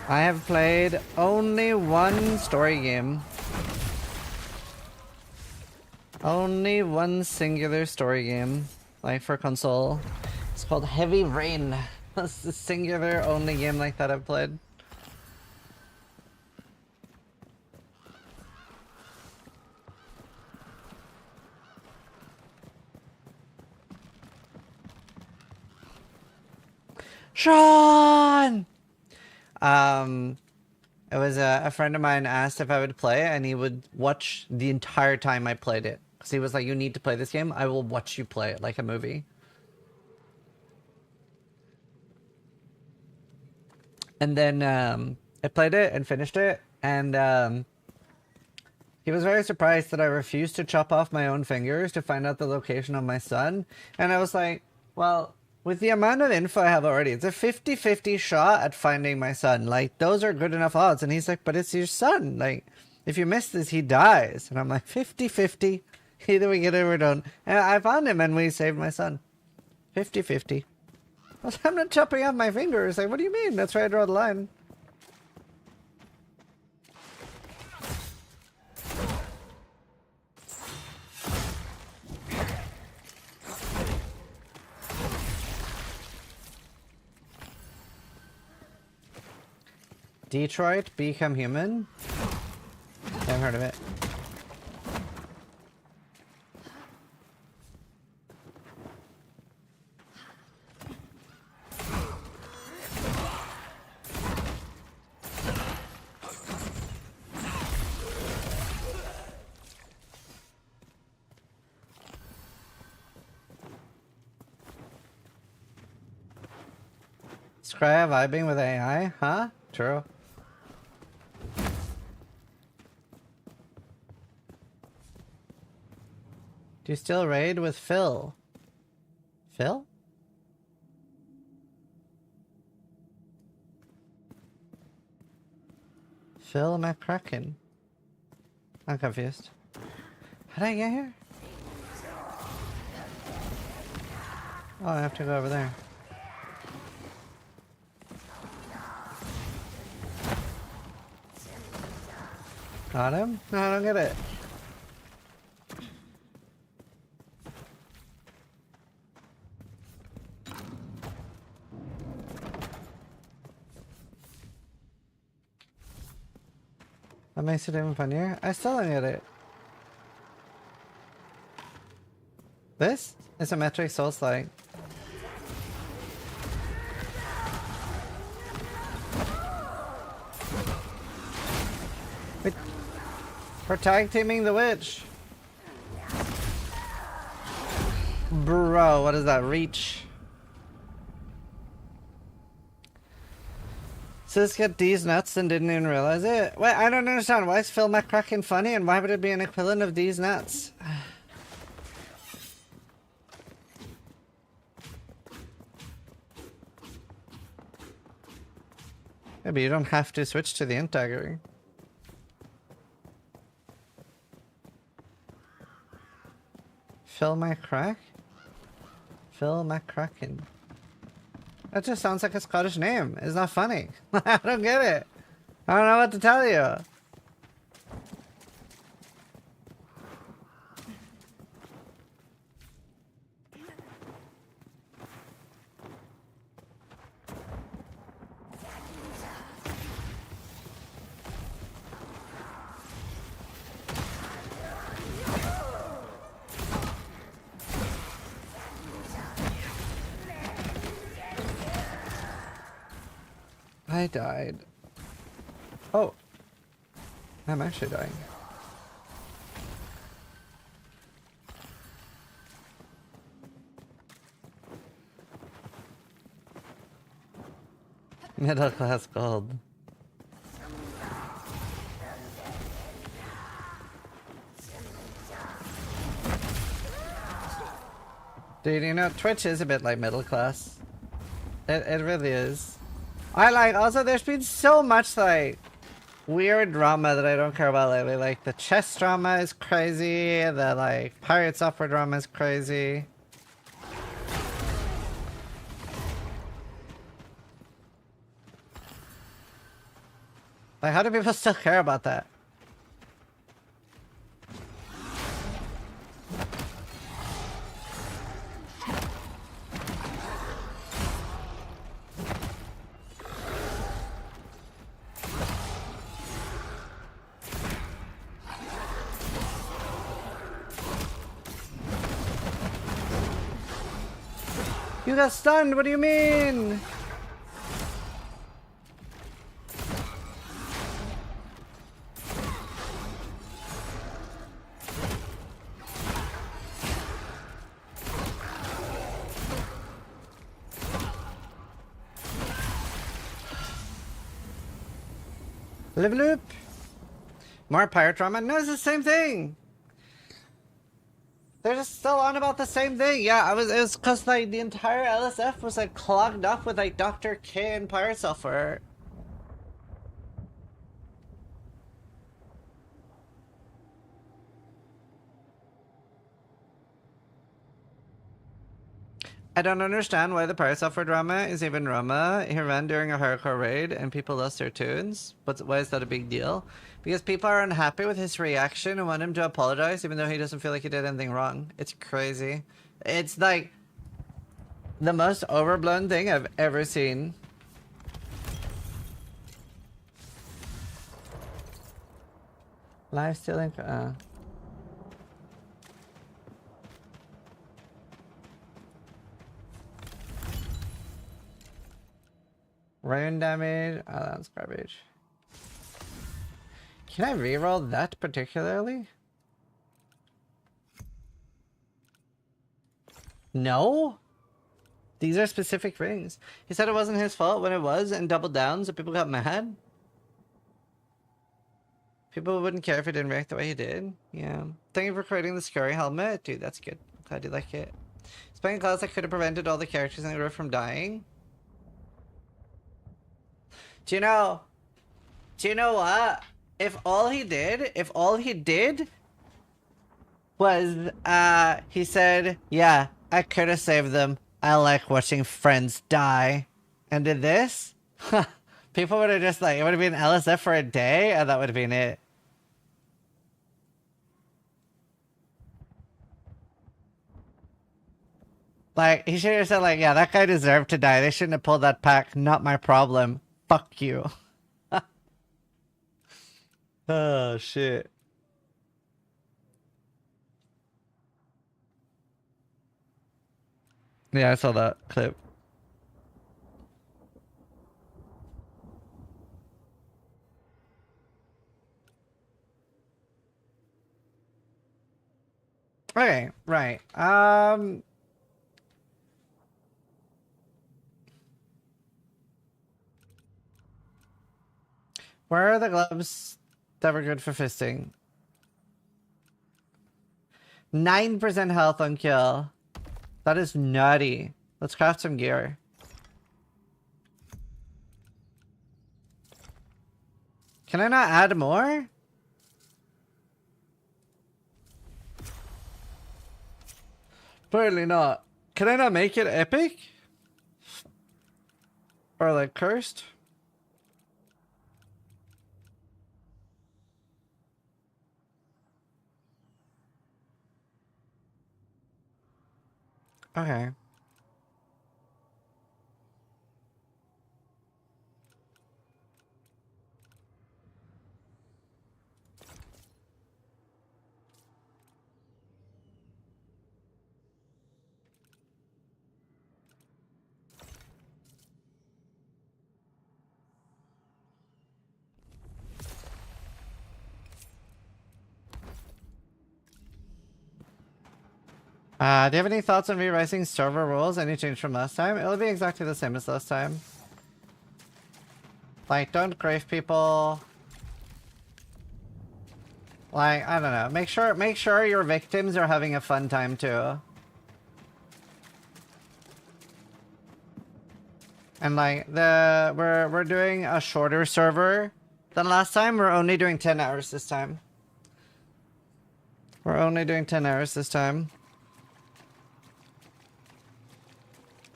I have played only one story game. Only one singular story game, like for console. It's called Heavy Rain. That's the singular only game like that I've played. Sean! It was a friend of mine asked if I would play it, and he would watch the entire time I played it. Because he was like, you need to play this game. I will watch you play it like a movie. And then I played it and finished it, and he was very surprised that I refused to chop off my own fingers to find out the location of my son. And I was like, well, with the amount of info I have already, it's a 50-50 shot at finding my son. Like, those are good enough odds. And he's like, but it's your son. Like, if you miss this, he dies. And I'm like, 50-50. Either we get it or we don't. And I found him and we saved my son. 50-50. I was like, I'm not chopping off my fingers. Like, what do you mean? That's where I draw the line. Detroit Become Human? I've heard of it. Scrya vibing with AI? Huh? True. Do you still raid with Phil? Phil? Phil McCracken. I'm confused. How did I get here? Oh, I have to go over there. Got him? No, I don't get it. That makes it even funnier. I still don't get it. This is a metric Souls-like. We're tag teaming the witch. Bro, what is that? Reach. Sis get D's nuts and didn't even realize it? Wait, I don't understand. Why is Phil McCracken funny and why would it be an equivalent of D's nuts? Maybe you don't have to switch to the integrity. Phil McCrack? Phil McCracken. That just sounds like a Scottish name. It's not funny. I don't get it. I don't know what to tell you. I died. Oh. I'm actually dying. Middle class gold. Dude, you know, Twitch is a bit like middle class. It really is. Also, there's been so much, like, weird drama that I don't care about lately. Like, the chess drama is crazy, the, like, pirate software drama is crazy. Like, how do people still care about that? You got stunned, what do you mean? Live loop. More pirate drama? No, it's the same thing. They're just still on about the same thing. Yeah, it was cause like the entire LSF was like clogged up with like Dr. K and pirate software. I don't understand why the pirate software drama is even drama. He ran during a hardcore raid and people lost their tunes. But why is that a big deal? Because people are unhappy with his reaction and want him to apologize even though he doesn't feel like he did anything wrong. It's crazy. It's like the most overblown thing I've ever seen. Live stealing. Rain damage. Oh, that's garbage. Can I reroll that particularly? No? These are specific rings. He said it wasn't his fault when it was and doubled down, so people got mad. People wouldn't care if he didn't react the way he did. Yeah. Thank you for creating the scary helmet. Dude, that's good. Glad you like it. Spending class that could have prevented all the characters in the group from dying. Do you know what? If all he did was, he said, yeah, I could have saved them. I like watching friends die. And did this? People would have just like, it would have been LSF for a day, and that would have been it. Like, he should have said like, yeah, that guy deserved to die. They shouldn't have pulled that pack. Not my problem. Fuck you. Oh, shit. Yeah, I saw that clip. Okay, right. Where are the gloves that were good for fisting? 9% health on kill. That is nutty. Let's craft some gear. Can I not add more? Apparently not. Can I not make it epic? Or like cursed? Okay. Do you have any thoughts on rewriting server rules? Any change from last time? It'll be exactly the same as last time. Like, don't grief people. Like, I don't know. Make sure your victims are having a fun time too. And like we're doing a shorter server than last time. We're only doing 10 hours this time. We're only doing 10 hours this time.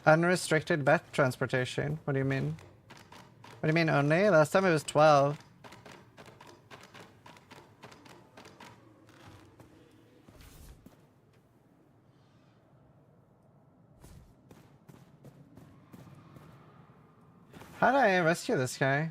Unrestricted bet transportation. What do you mean? What do you mean only? Last time it was 12. How do I rescue this guy?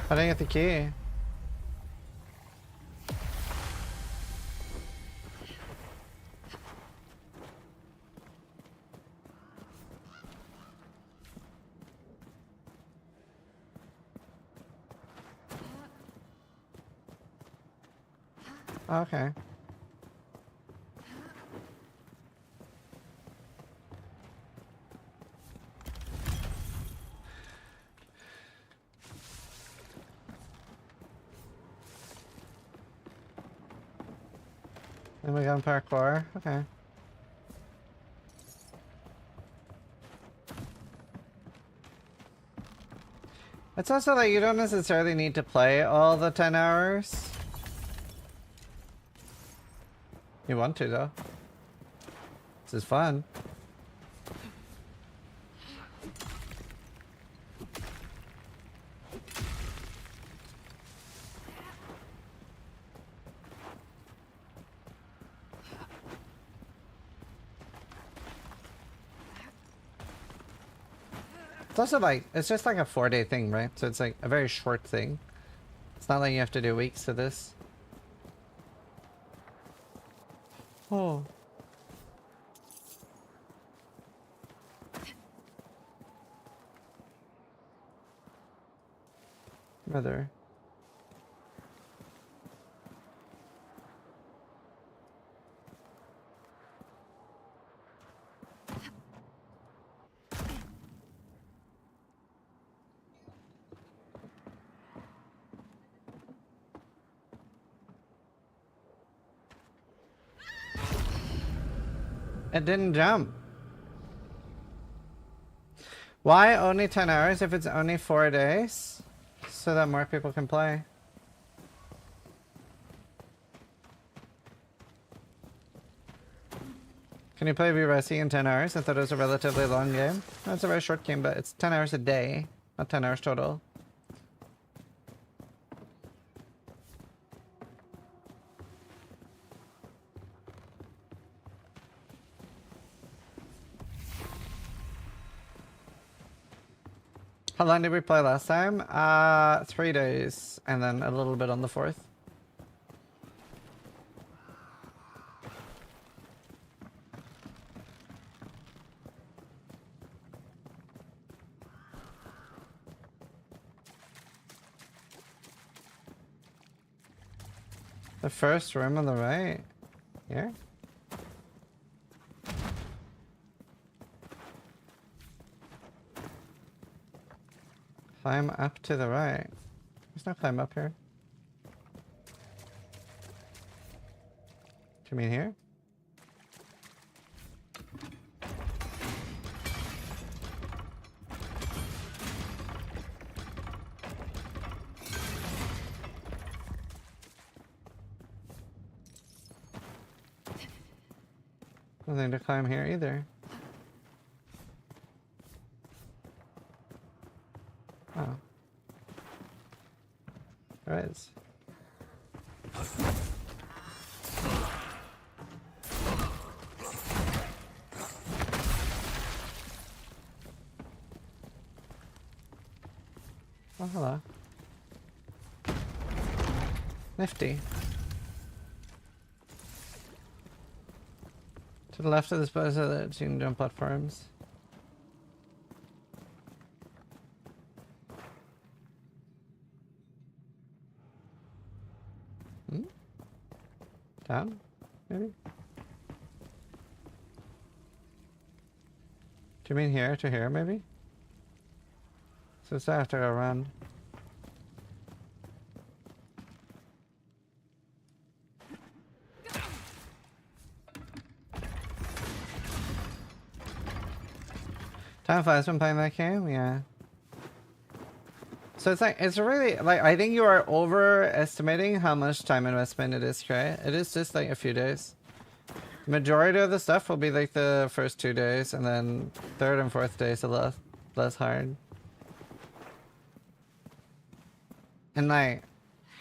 I didn't get the key. Okay. Then we got parkour. Okay. It's also like you don't necessarily need to play all the 10 hours. You want to though. This is fun. It's also like, it's just like a 4-day thing, right? So it's like a very short thing. It's not like you have to do weeks of this. Oh. Mother. It didn't jump. Why only 10 hours if it's only 4 days? So that more people can play. Can you play VRC in 10 hours? I thought it was a relatively long game. No, it's a very short game, but it's 10 hours a day, not 10 hours total. How long did we play last time? 3 days, and then a little bit on the 4th. The first room on the right. Here? Climb up to the right. There's no climb up here. Do you mean here? Nothing to climb here either. Oh. There is. Oh, hello. Nifty. To the left of this boat so that you can jump platforms. Down? Maybe? Do you mean here to here, maybe? So it's after a run. Time flies when playing that game, yeah. So it's like, it's really, like, I think you are overestimating how much time investment it is, right? It is just like a few days. Majority of the stuff will be like the first 2 days, and then third and fourth days a less hard. And like,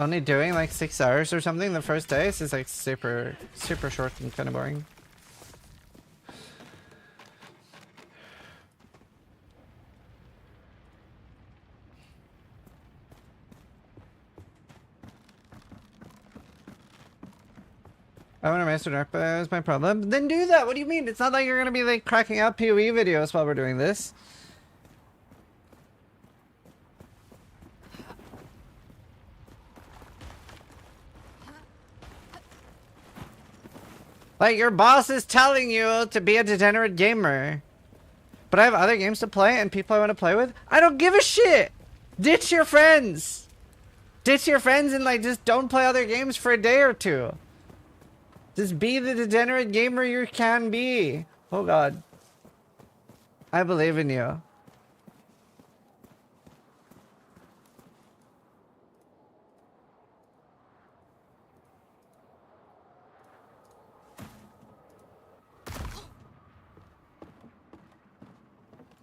only doing like 6 hours or something the first days is like super short and kind of boring. I want to master dark, but that was my problem. Then do that! What do you mean? It's not like you're gonna be like cracking out PoE videos while we're doing this. Like, your boss is telling you to be a degenerate gamer. But I have other games to play and people I want to play with. I don't give a shit! Ditch your friends! Ditch your friends and like just don't play other games for a day or two. Just be the degenerate gamer you can be. Oh god. I believe in you.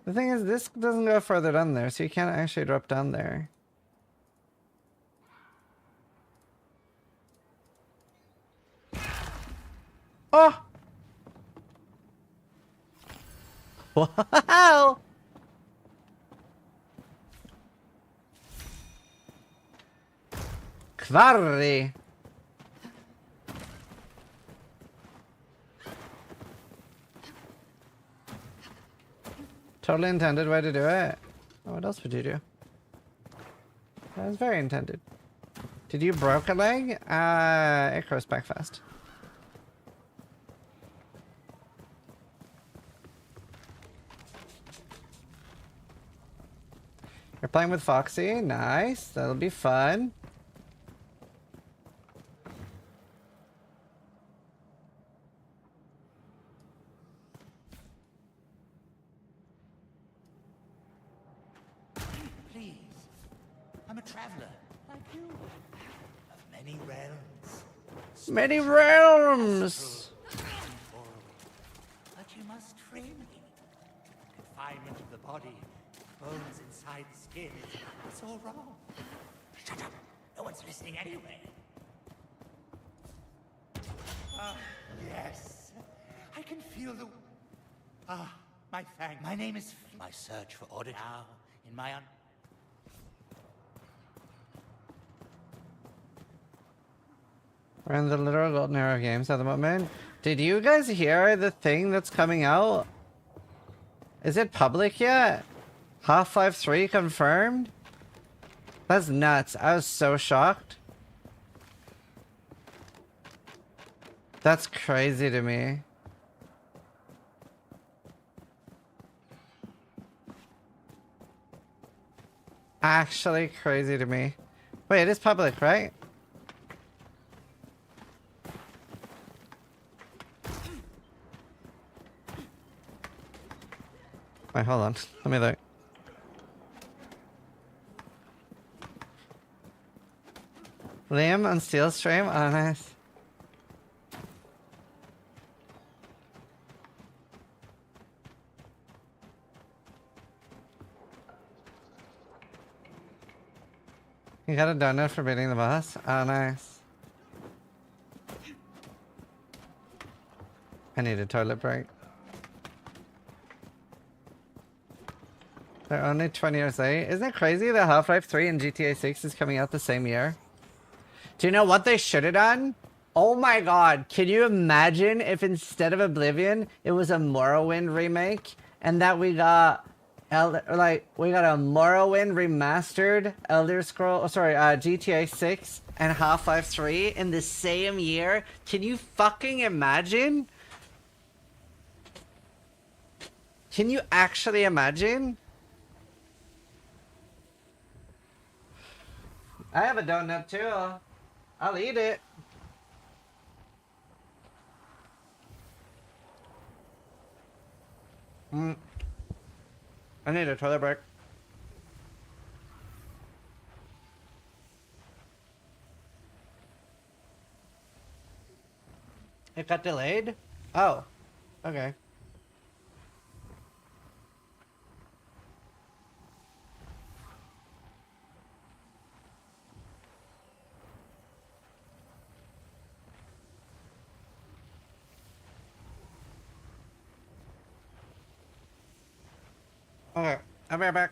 The thing is, this doesn't go further down there, so you can't actually drop down there. Oh! Wow! Kvarri! Totally intended way to do it. Oh, what else would you do? That was very intended. Did you broke a leg? It grows back fast. You're playing with Foxy? Nice. That'll be fun. Please. I'm a traveler, like you. Of many realms. Many realms! But you must free me. Confinement of the body. Bones inside the skin. It's all wrong. Shut up. No one's listening anyway. Ah, yes. I can feel the... Ah, my thanks. My name is... My search for order now. In my We're in the literal golden era of games at the moment. Did you guys hear the thing that's coming out? Is it public yet? Half-Life 3 confirmed? That's nuts. I was so shocked. That's crazy to me. Actually crazy to me. Wait, it is public, right? Wait, hold on. Let me look. Liam on Steel stream? Oh, nice. You got a donut for beating the boss? Oh, nice. I need a toilet break. They're only 20 years late. Isn't it crazy that Half-Life 3 and GTA 6 is coming out the same year? Do you know what they should have done? Oh my god, can you imagine if instead of Oblivion, it was a Morrowind remake? And that we got... we got a Morrowind remastered GTA 6 and Half-Life 3 in the same year? Can you fucking imagine? Can you actually imagine? I have a donut too. I'll eat it. I need a toilet break. It got delayed? Oh. Okay. Okay, I'll be right back.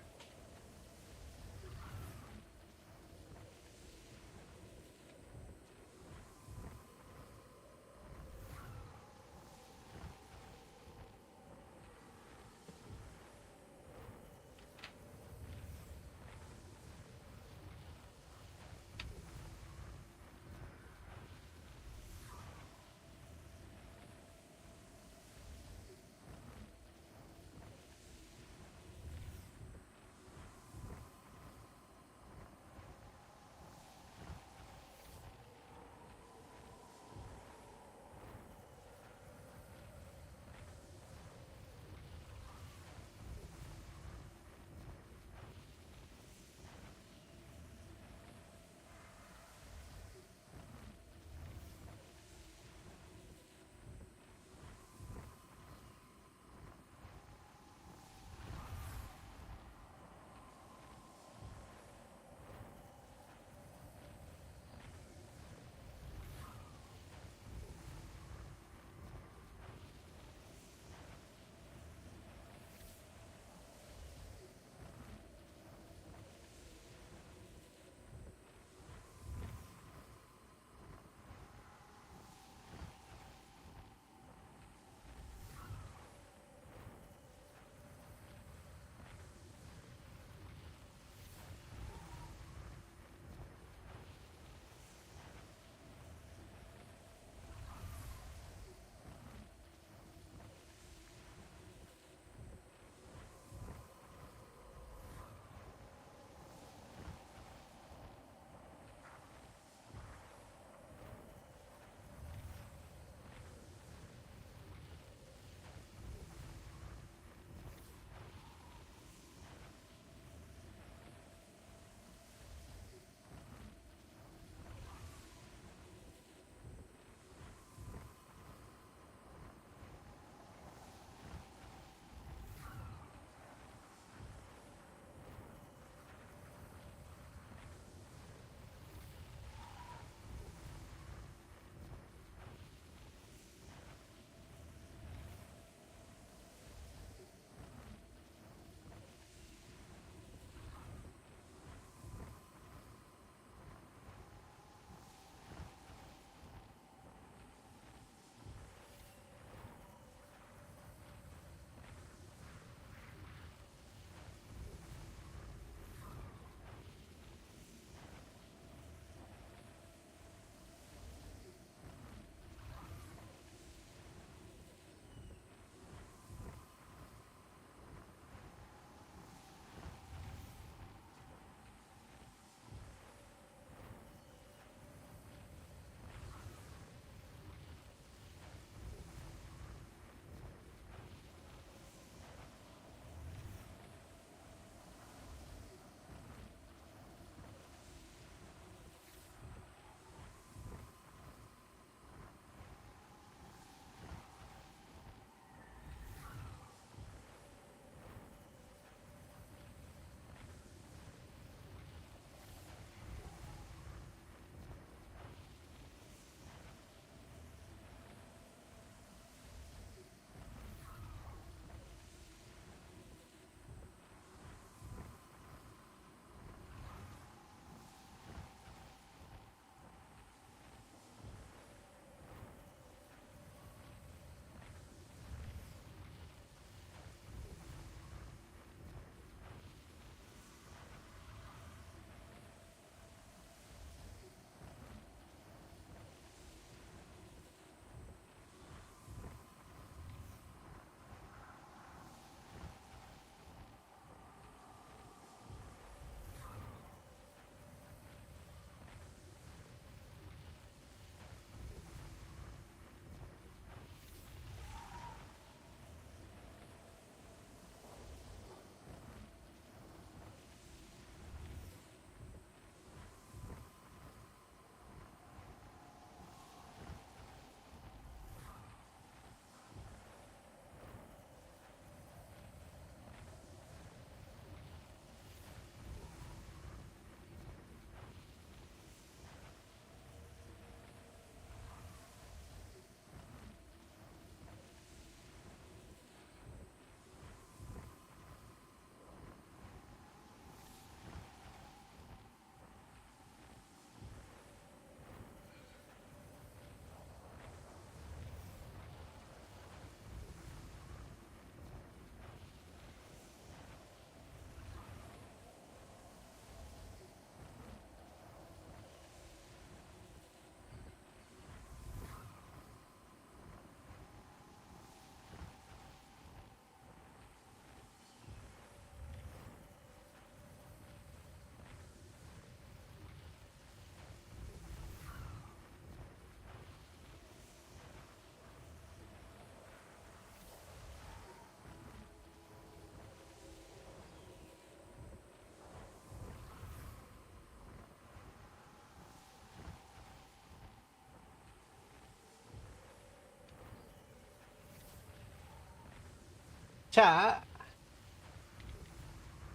Chat.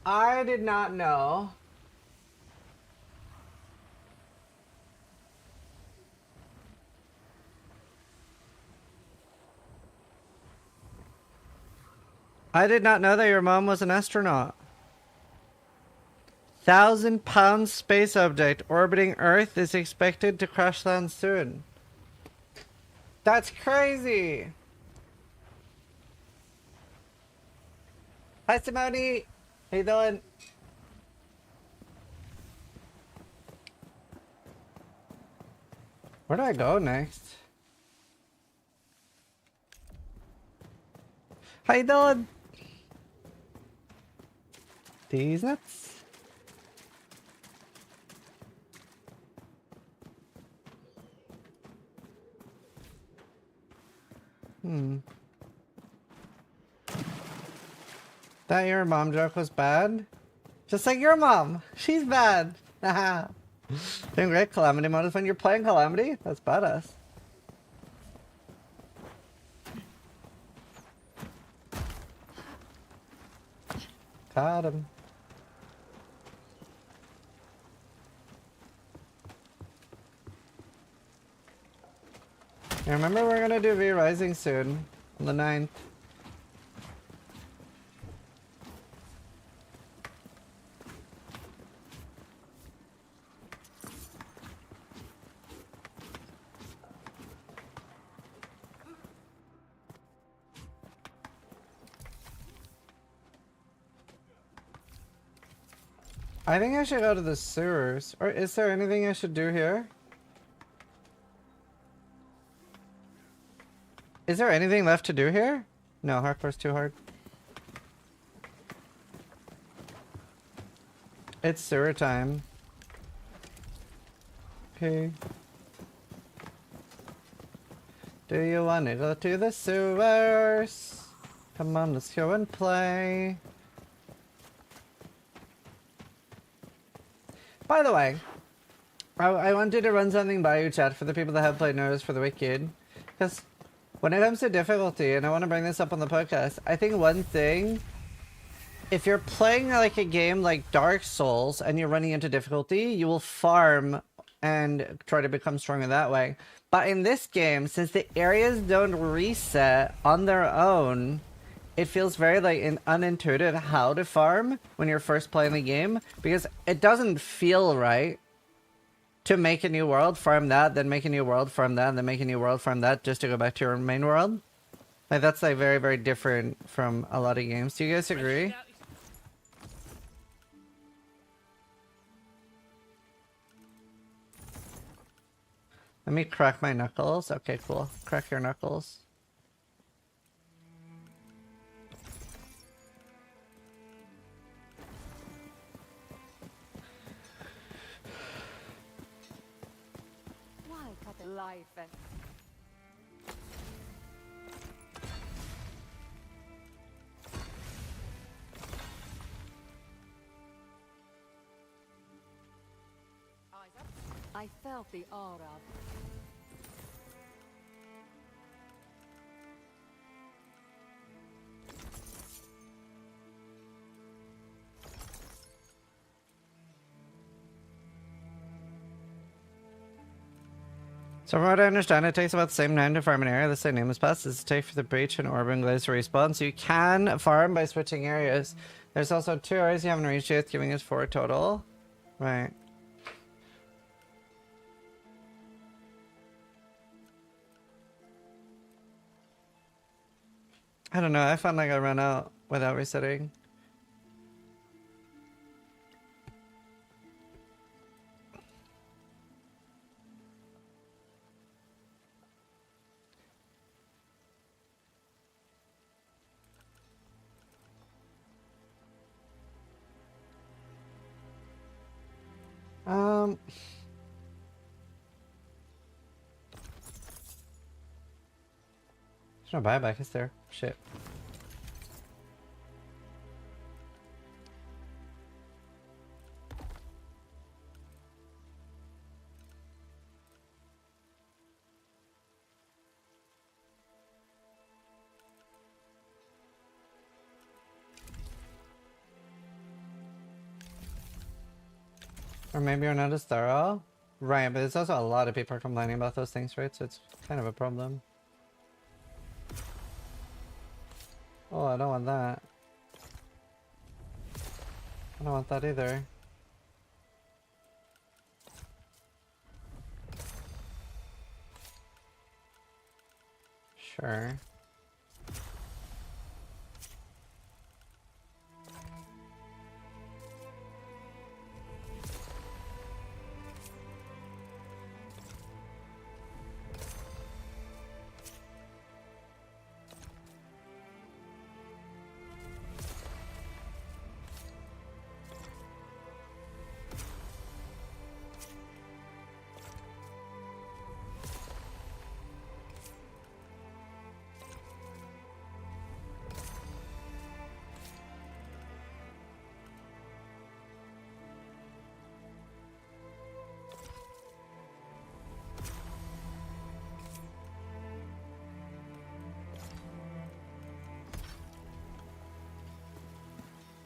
I did not know. I did not know that your mom was an astronaut. 1,000-pound space object orbiting Earth is expected to crash land soon. That's crazy! Hi, Simone! How you doing? Where do I go next? How you doing? These nuts? That your mom joke was bad? Just like your mom. She's bad. Haha. Doing great. Calamity mode is when you're playing Calamity? That's badass. Caught him. Yeah, remember we're gonna do V-Rising soon. On the 9th. I think I should go to the sewers. Or is there anything I should do here? Is there anything left to do here? No, hardcore's too hard. It's sewer time. Okay. Do you want to go to the sewers? Come on, let's go and play. By the way, I wanted to run something by you, chat, for the people that have played Notice for the Wicked. Because when it comes to difficulty, and I want to bring this up on the podcast, I think one thing, if you're playing like a game like Dark Souls and you're running into difficulty, you will farm and try to become stronger that way. But in this game, since the areas don't reset on their own, it feels very like unintuitive how to farm when you're first playing the game, because it doesn't feel right to make a new world, farm that, then make a new world, farm that, and then make a new world, farm that, just to go back to your main world. Like, that's like very, very different from a lot of games. Do you guys agree? Let me crack my knuckles. Okay, cool. Crack your knuckles. Life and I felt the aura. So from what I understand, it takes about the same time to farm an area the same name as past as it takes for the breach and orb and glaze to respawn. So you can farm by switching areas. There's also 2 areas you haven't reached yet, giving us 4 total. Right. I don't know, I found like I ran out without resetting. There's no buyback, is there? Shit. Or maybe you're not as thorough. Right, but there's also a lot of people complaining about those things, right? So it's kind of a problem. Oh, I don't want that. I don't want that either. Sure.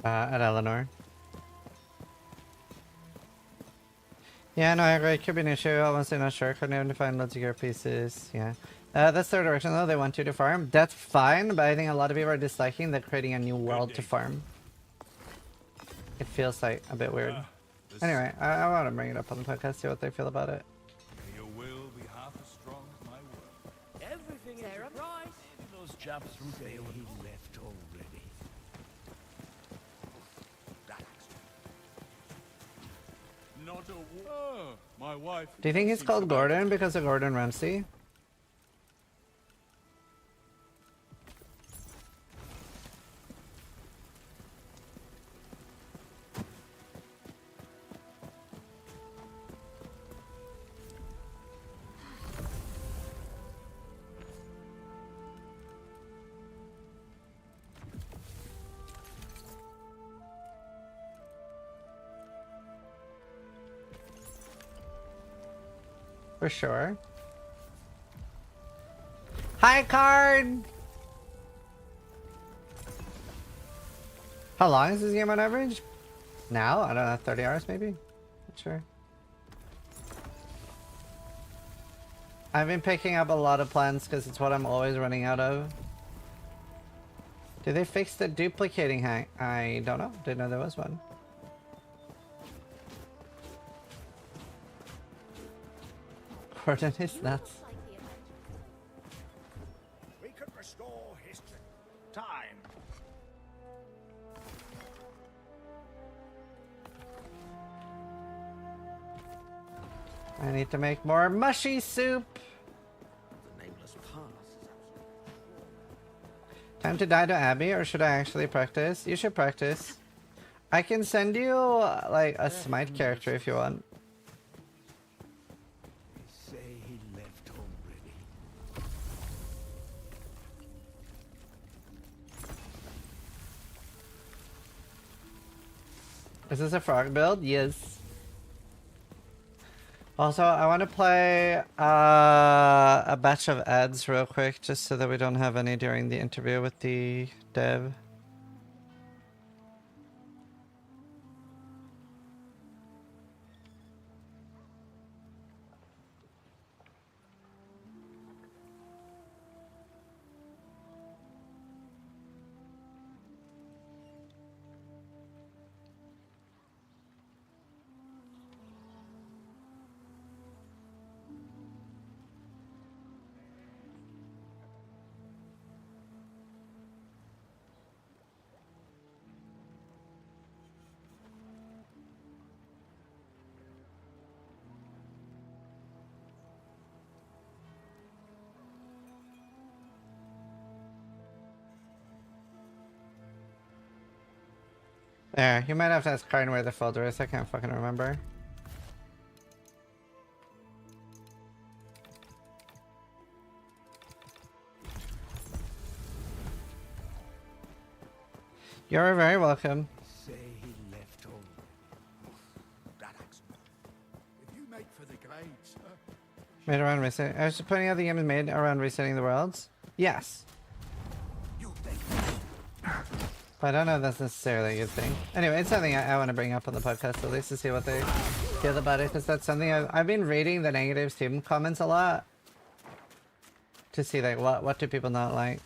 At Eleanor. Yeah, no, I agree. It could be an issue. Honestly, not sure. Couldn't even find loads of gear pieces. Yeah. That's their direction, though. They want you to farm. That's fine, but I think a lot of people are disliking that creating a new world to farm. It feels like a bit weird. Anyway, I want to bring it up on the podcast, see what they feel about it. Your will be half as strong as my word. Everything is right. Those chaps from Dale he left already. Not a war. My wife. Do you think he's called Gordon because of Gordon Ramsay? For sure. Hi, Card! How long is this game on average? Now? I don't know, 30 hours maybe? Not sure. I've been picking up a lot of plants because it's what I'm always running out of. Did they fix the duplicating hack? I don't know. Didn't know there was one. Gordon is nuts. We could restore history. Time. I need to make more mushy soup. The nameless past. Time to die to Abby, or should I actually practice? You should practice. I can send you like a smite character if you want. Is this a frog build? Yes. Also, I want to play a batch of ads real quick, just so that we don't have any during the interview with the dev. There, you might have to ask Karn where the folder is, I can't fucking remember. You're very welcome. Say he left home. That accident. If you make for the glades, Made around resetting. I was just pointing out the game is made around resetting the worlds. Yes. you think. But I don't know if that's necessarily a good thing. Anyway, it's something I want to bring up on the podcast at least to see what they feel about it, because that's something I've been reading the negative Steam comments a lot to see like what do people not like.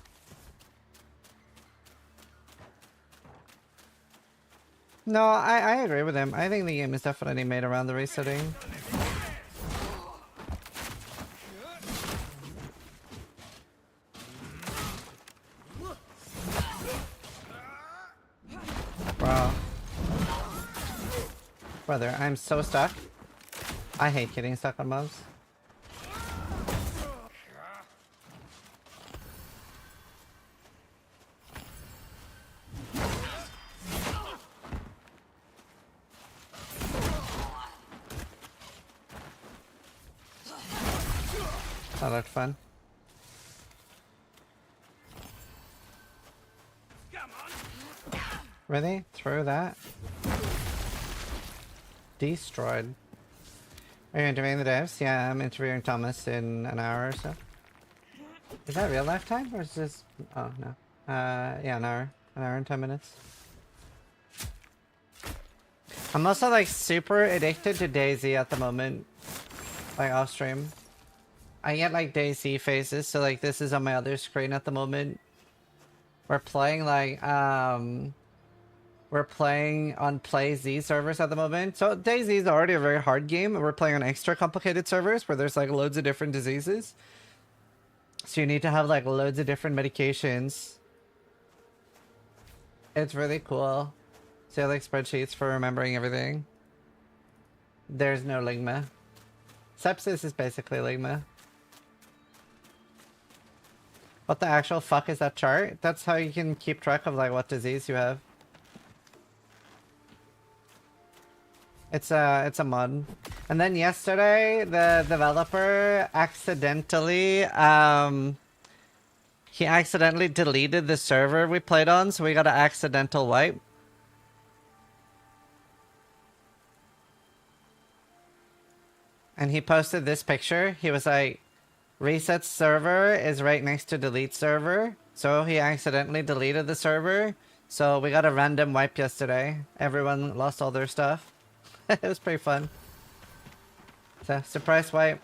No, I agree with him. I think the game is definitely made around the resetting. Wow. Brother, I'm so stuck. I hate getting stuck on mobs. That looked fun. Really? Through that? Destroyed. Are you interviewing the devs? Yeah, I'm interviewing Thomas in an hour or so. Is that real life time? Or is this... Oh, no. Yeah, an hour. An hour and 10 minutes. I'm also like super addicted to DayZ at the moment. Like off stream. I get like DayZ phases, so like this is on my other screen at the moment. We're playing like we're playing on PlayZ servers at the moment. So DayZ is already a very hard game, and we're playing on extra complicated servers where there's like loads of different diseases. So you need to have like loads of different medications. It's really cool. So like spreadsheets for remembering everything. There's no Ligma. Sepsis is basically Ligma. What the actual fuck is that chart? That's how you can keep track of like what disease you have. It's a mod. And then yesterday the developer accidentally he accidentally deleted the server we played on, so we got an accidental wipe. And he posted this picture. He was like, reset server is right next to delete server. So he accidentally deleted the server. So we got a random wipe yesterday. Everyone lost all their stuff. It was pretty fun. So, surprise wipe.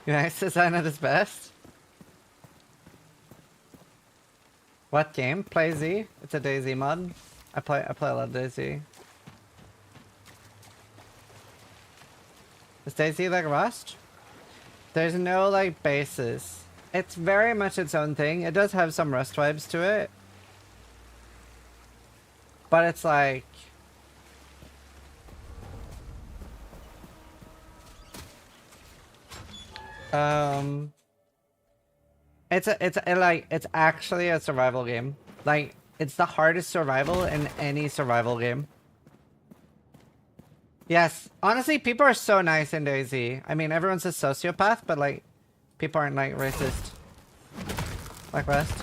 UX design at its best. What game? PlayZ? It's a DayZ mod. I play a lot of DayZ. Is DayZ like Rust? There's no like basis. It's very much its own thing. It does have some Rust vibes to it. But it's like... It's actually a survival game. Like, it's the hardest survival in any survival game. Yes, honestly, people are so nice in DayZ. I mean, everyone's a sociopath, but like, people aren't like racist. Like Rust.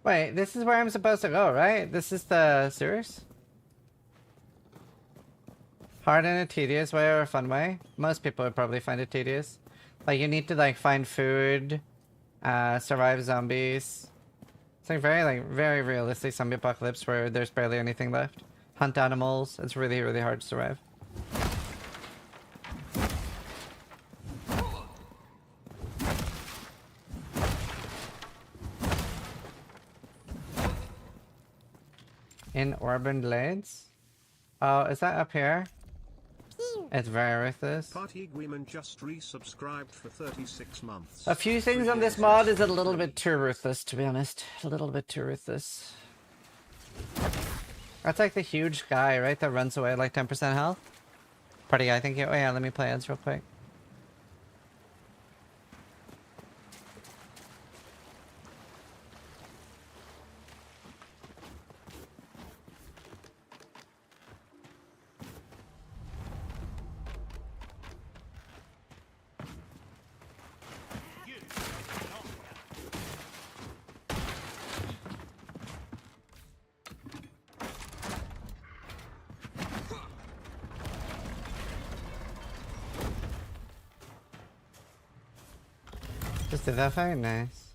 Wait, this is where I'm supposed to go, right? This is the sewers? Hard in a tedious way or a fun way? Most people would probably find it tedious. Like, you need to, like, find food, survive zombies. It's like very realistic zombie apocalypse where there's barely anything left. Hunt animals. It's really, really hard to survive. In urban glades? Oh, is that up here? It's very ruthless. Party agreement just resubscribed for 36 months. A few things on this mod is a little bit too ruthless, to be honest. A little bit too ruthless. That's like the huge guy, right? That runs away at like 10% health. Party guy, thank you. Oh yeah, let me play ads real quick. Just did that fight? Nice.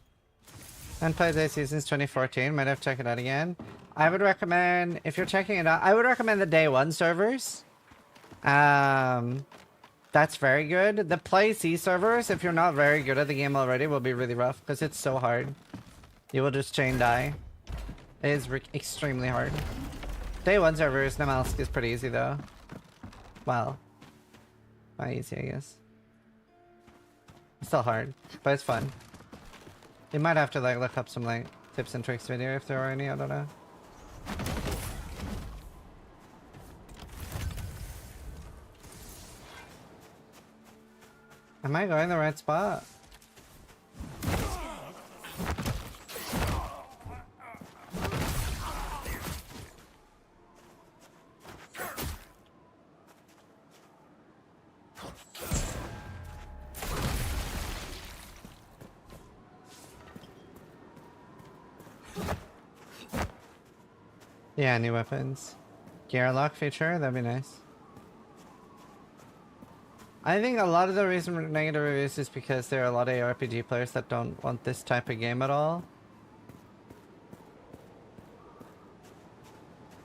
And played this since 2014. Might have to check it out again. I would recommend, if you're checking it out, I would recommend the day one servers. That's very good. The Play C servers, if you're not very good at the game already, will be really rough because it's so hard. You will just chain die. It is extremely hard. Day one servers, Namalsk is pretty easy though. Well, not easy, I guess. It's still hard, but it's fun. You might have to like look up some like tips and tricks video if there are any, I don't know. Am I going the right spot? Yeah, new weapons. Gear lock feature, that'd be nice. I think a lot of the reason for negative reviews is because there are a lot of RPG players that don't want this type of game at all.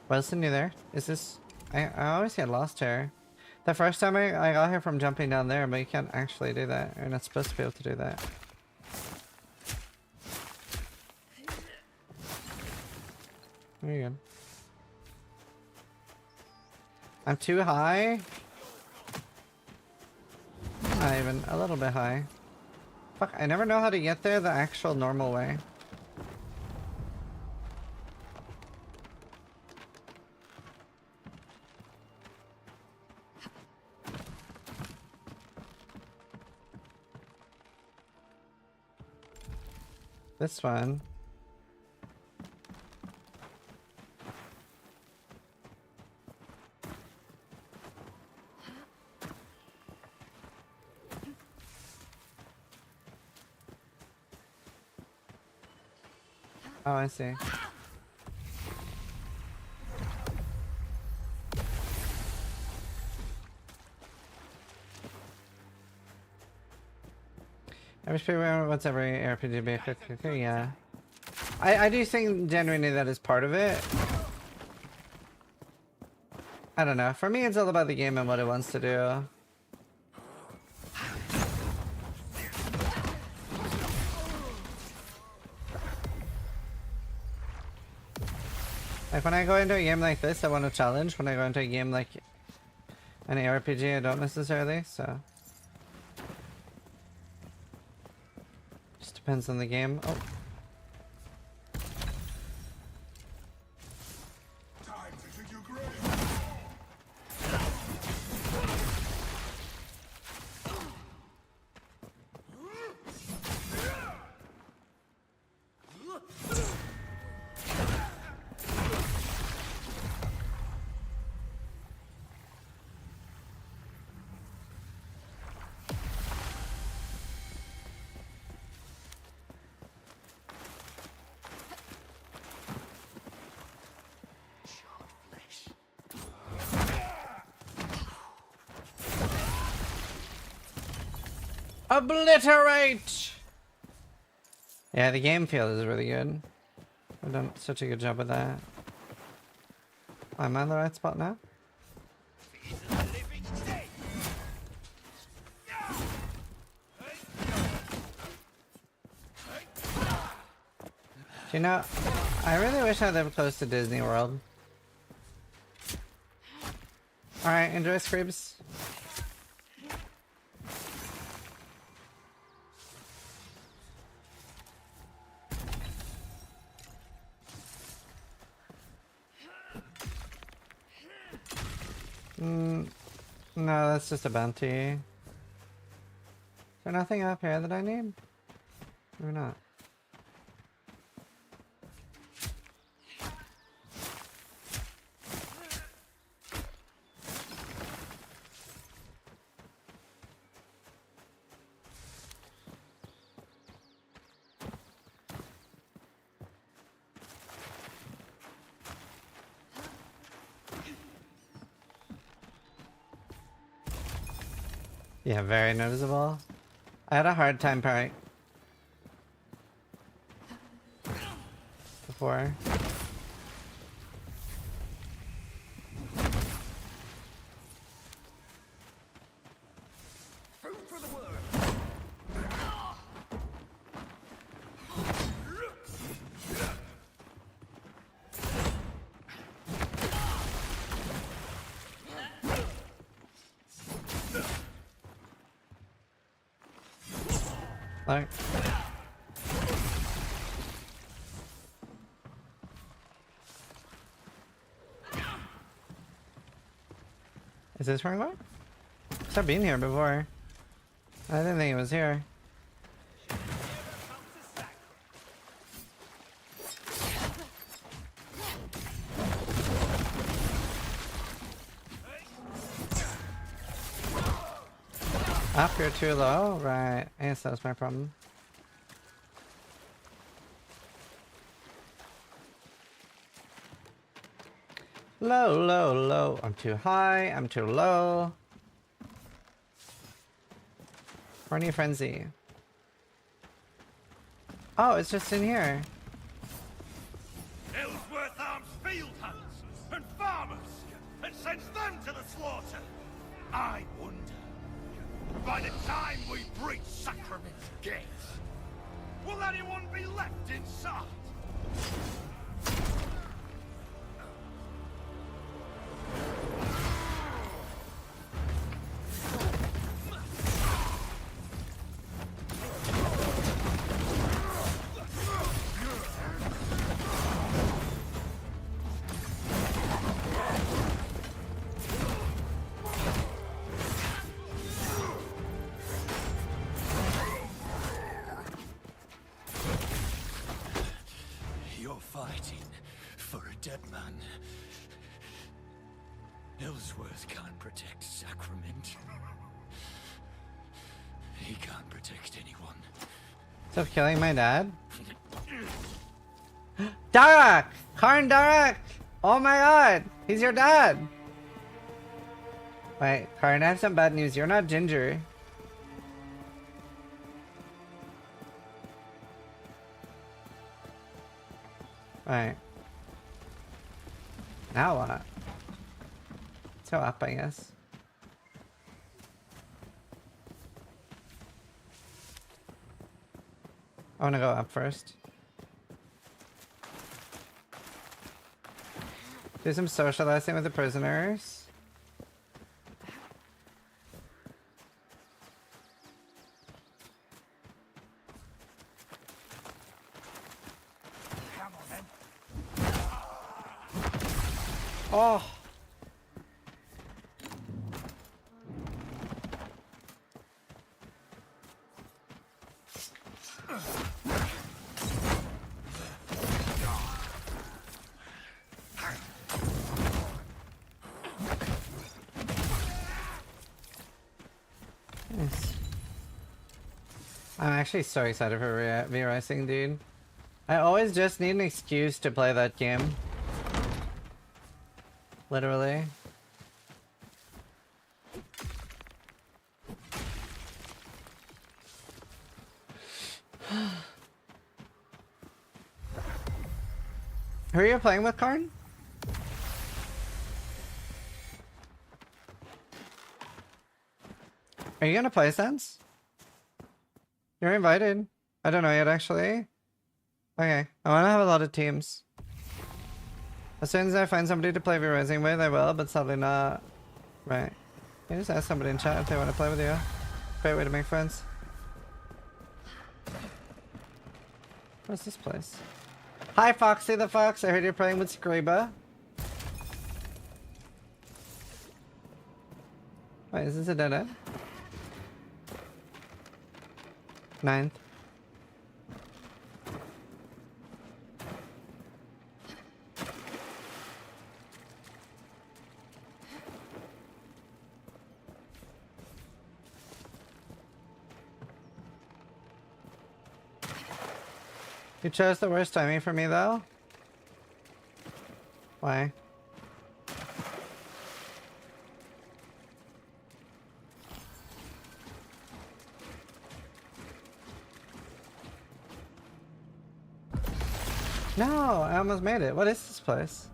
Wilson, you there? Is this... I always get lost here. The first time I got here from jumping down there, but you can't actually do that. You're not supposed to be able to do that. There you go. I'm too high? Not even a little bit high. Fuck, I never know how to get there the actual normal way. This one. Oh, I see. I wish people what's every RPG be a quick clicker, yeah. I do think genuinely that is part of it. I don't know. For me, it's all about the game and what it wants to do. Like when I go into a game like this, I want a challenge. When I go into a game like an ARPG, I don't necessarily, so. Just depends on the game. Oh. Obliterate! Yeah, the game feel is really good. I've done such a good job with that. Am I in the right spot now? You know, I really wish I lived close to Disney World. Alright, enjoy Scribs. No, that's just a bounty. Is there nothing up here that I need? Or not? Yeah, very noticeable. I had a hard time before. Like, is this wrong one? I've been here before. I didn't think it was here. Up, you're too low? Right. I guess that was my problem. Low, low, low. I'm too high. I'm too low. Horny Frenzy. Oh, it's just in here. Ellsworth arms field hands and farmers and sends them to the slaughter. I wonder, by the time we breach Sacrament's gates, will anyone be left inside? Dead man. Ellsworth can't protect Sacrament. He can't protect anyone. Stop killing my dad. Darak! Karn Darak! Oh my god! He's your dad! Wait, Karn, I have some bad news. You're not Ginger. Right. Now what? Let's go up, I guess. I want to go up first. Do some socializing with the prisoners. Oh! Nice. I'm actually so excited for V-Rising, dude. I always just need an excuse to play that game. Literally. Who are you playing with, Karn? Are you gonna play Sense? You're invited. I don't know yet, actually. Okay, I wanna have a lot of teams. As soon as I find somebody to play V-Rising with, I will, but sadly not. Right. You just ask somebody in chat if they want to play with you. Great way to make friends. What's this place? Hi, Foxy the Fox. I heard you're playing with Scriba. Wait, is this a dead end? 9th. You chose the worst timing for me, though? Why? No, I almost made it. What is this place?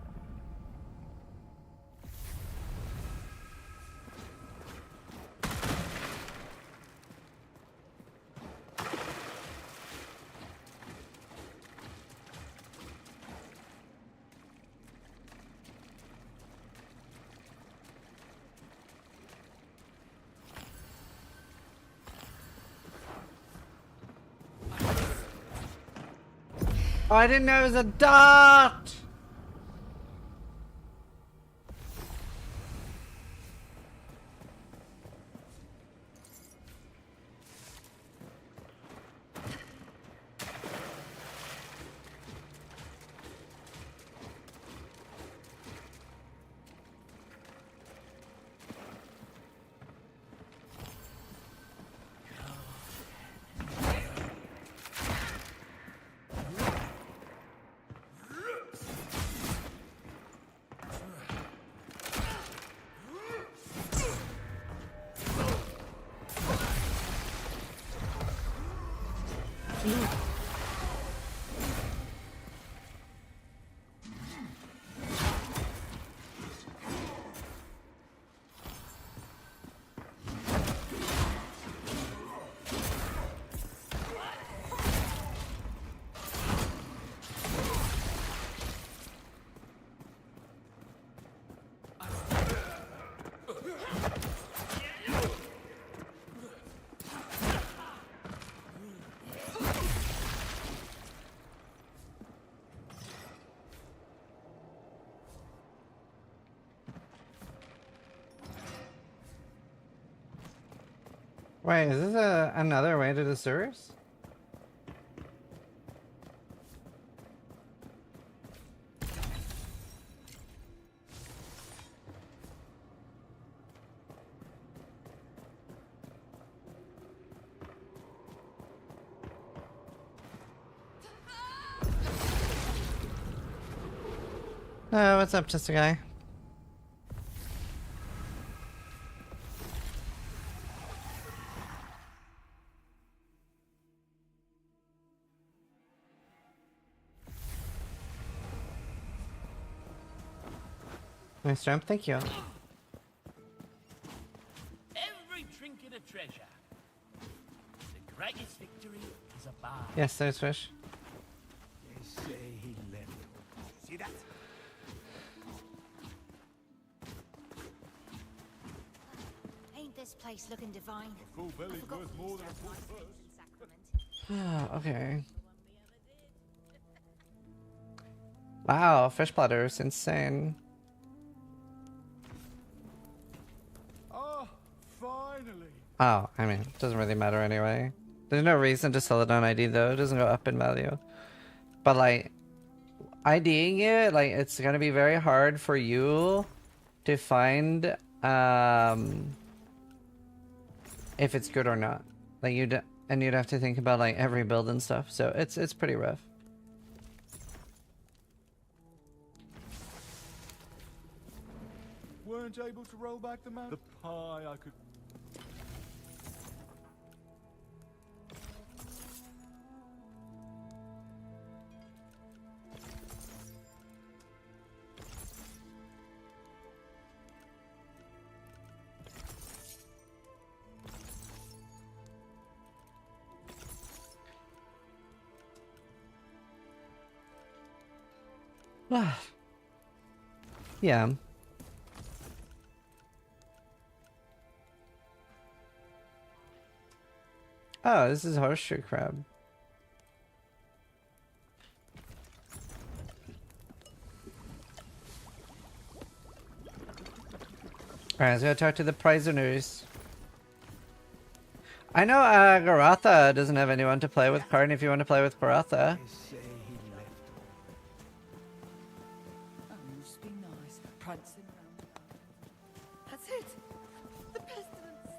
Oh, I didn't know it was a dart! Wait, is this another way to the sewers? Oh, what's up, just a guy? Nice jump, thank you. Every trinket a treasure. The greatest victory is a bar. Yes, there's fish. They say he left. See that? Ain't this place looking divine? A full belly's worth more than a full purse. Okay. Wow, fish platters, insane. Oh, finally. Oh, I mean, it doesn't really matter anyway. There's no reason to sell it on ID though, it doesn't go up in value. But like, IDing it, like, it's gonna be very hard for you to find, if it's good or not. Like, you'd have to think about like every build and stuff, so it's pretty rough. Weren't able to roll back the mountain. The pie I could. Yeah. Oh, this is horseshoe crab. Alright, let's go talk to the prisoners. I know Garatha doesn't have anyone to play with. Karn, if you want to play with Garatha. They say he left. Oh, must be nice. Prancing around. That's it. The pestilence.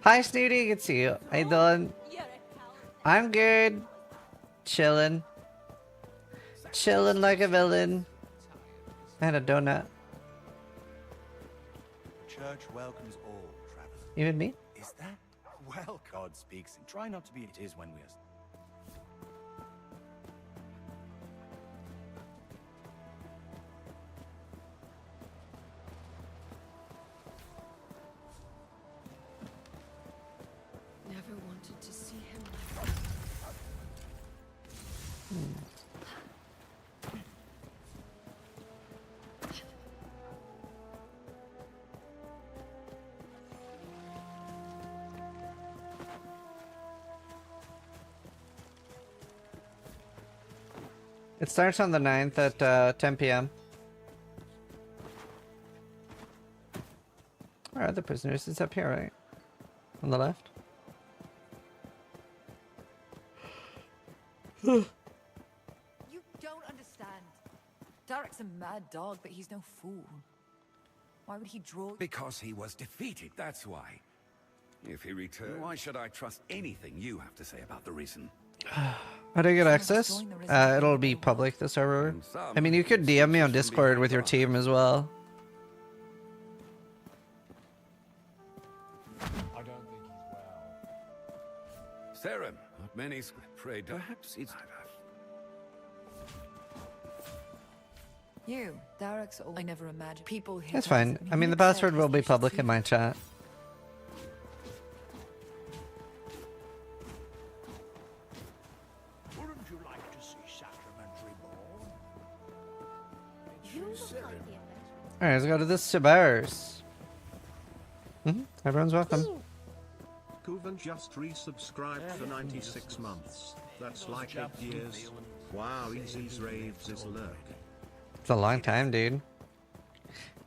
Hi Snooty, good to see you. How you doing? You're a coward. I'm good. Chilling. Chilling like a villain. And a donut. Church welcomes all, traveler. Even me? Is that? Well, God speaks, and try not to be. It is when we are. It starts on the 9th at 10 p.m. Where are the prisoners? It's up here, right? On the left? You don't understand. Derek's a mad dog, but he's no fool. Why would he draw? Because he was defeated, that's why. If he returned, why should I trust anything you have to say about the reason? How do I get access? It'll be public, the server. I mean, you could DM me on Discord with your team as well. I don't think he's well. Saren, not many prayed. Perhaps it's... You, Derek's all I never imagined. People here. That's fine. I mean, the password will be public in my chat. Wouldn't you like to see sacramentary ball? Alright, let's go to the Sibars. Everyone's welcome. Kuvan just resubscribed for 96 months. That's like 8 years. Wow, Easy's raves is lurk. It's a long time, dude.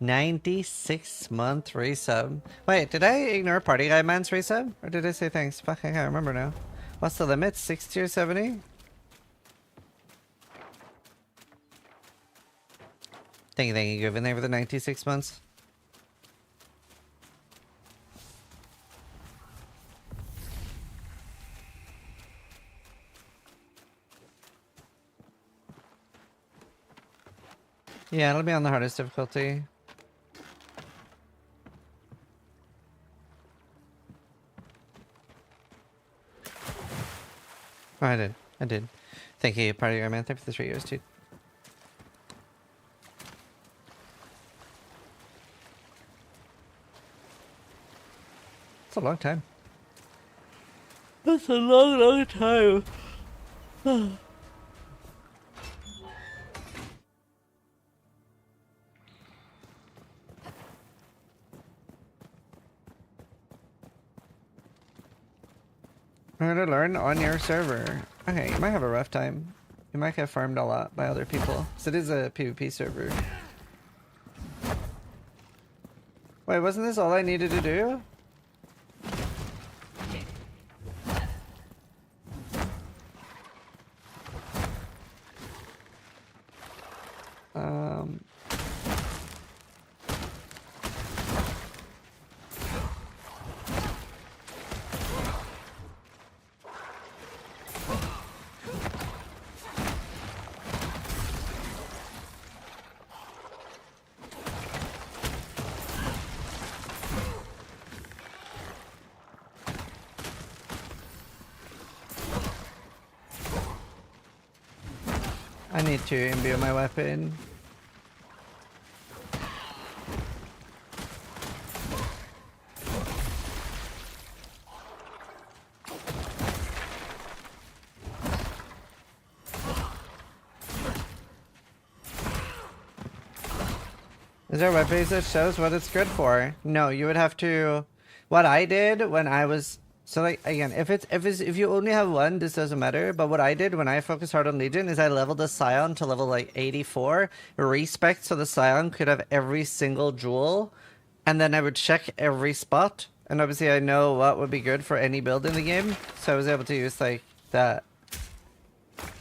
96-month resub. Wait, did I ignore Party Guy Man's resub? Or did I say thanks? Fuck, I can't remember now. What's the limit? 60 or 70? Thank you, Given there for the 96 months. Yeah, it'll be on the hardest difficulty. Oh, I did. Thank you, Party Guy Man. Thank you for the 3 years, dude. It's a long time. That's a long time. I'm gonna learn on your server. Okay, you might have a rough time. You might get farmed a lot by other people. So it is a PvP server. Wait, wasn't this all I needed to do? I need to imbue my weapon. Is there a webpage that shows what it's good for? No, you would have to... What I did when I was... So like, again, if you only have one, this doesn't matter. But what I did when I focused hard on Legion is I leveled the Scion to level like 84. Respect, so the Scion could have every single jewel. And then I would check every spot. And obviously I know what would be good for any build in the game. So I was able to use like that.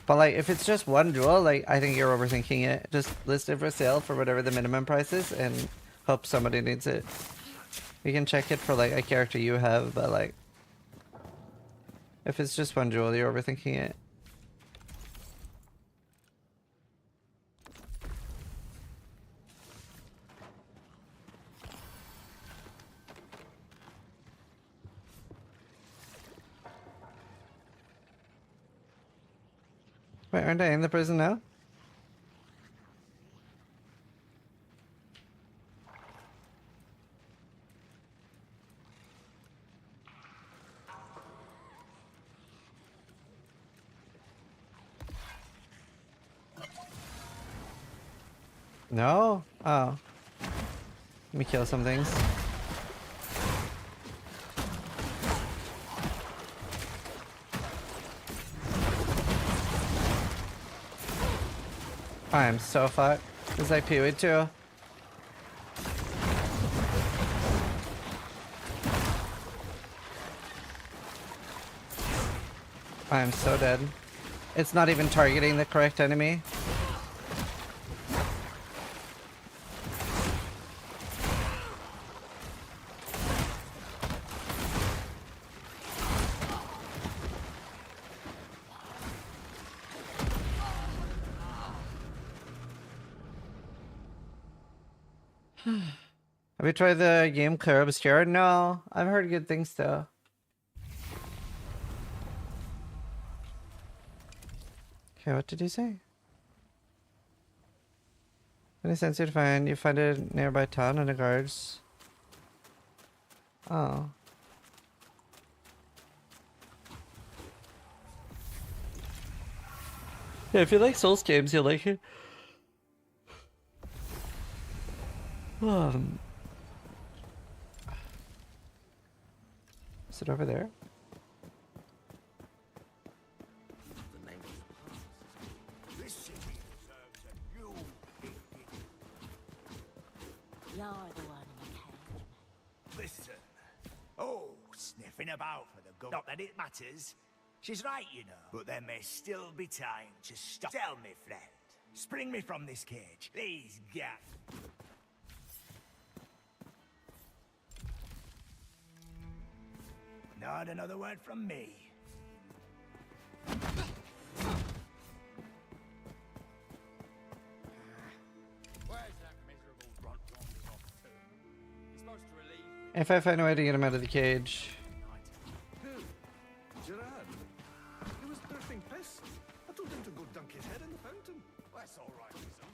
But like, if it's just one jewel, like, I think you're overthinking it. Just list it for sale for whatever the minimum price is and hope somebody needs it. You can check it for like a character you have, but like, if it's just one jewel, you're overthinking it. Wait, aren't I in the prison now? No? Oh. Let me kill some things. I am so fucked. It's like Pee-wee too. I am so dead. It's not even targeting the correct enemy. Have you tried the game Clear Obscure? No, I've heard good things though. Okay, what did you say? Any sense you'd find? You find a nearby town and the guards. Oh. Yeah, if you like Souls games, you'll like it. Is it over there? This city deserves a new beginning. You're the one in the cage. Listen. Oh, sniffing about for the gold. Not that it matters. She's right, you know. But there may still be time to stop. Tell me, friend. Spring me from this cage. Please, Gaff. Not another word from me. Where's that miserable runt wandering off to? He's supposed to relieve me. If I find a way to get him out of the cage. Who? Zizaran. He was dripping piss. I told him to go dunk his head in the fountain. That's all right, son.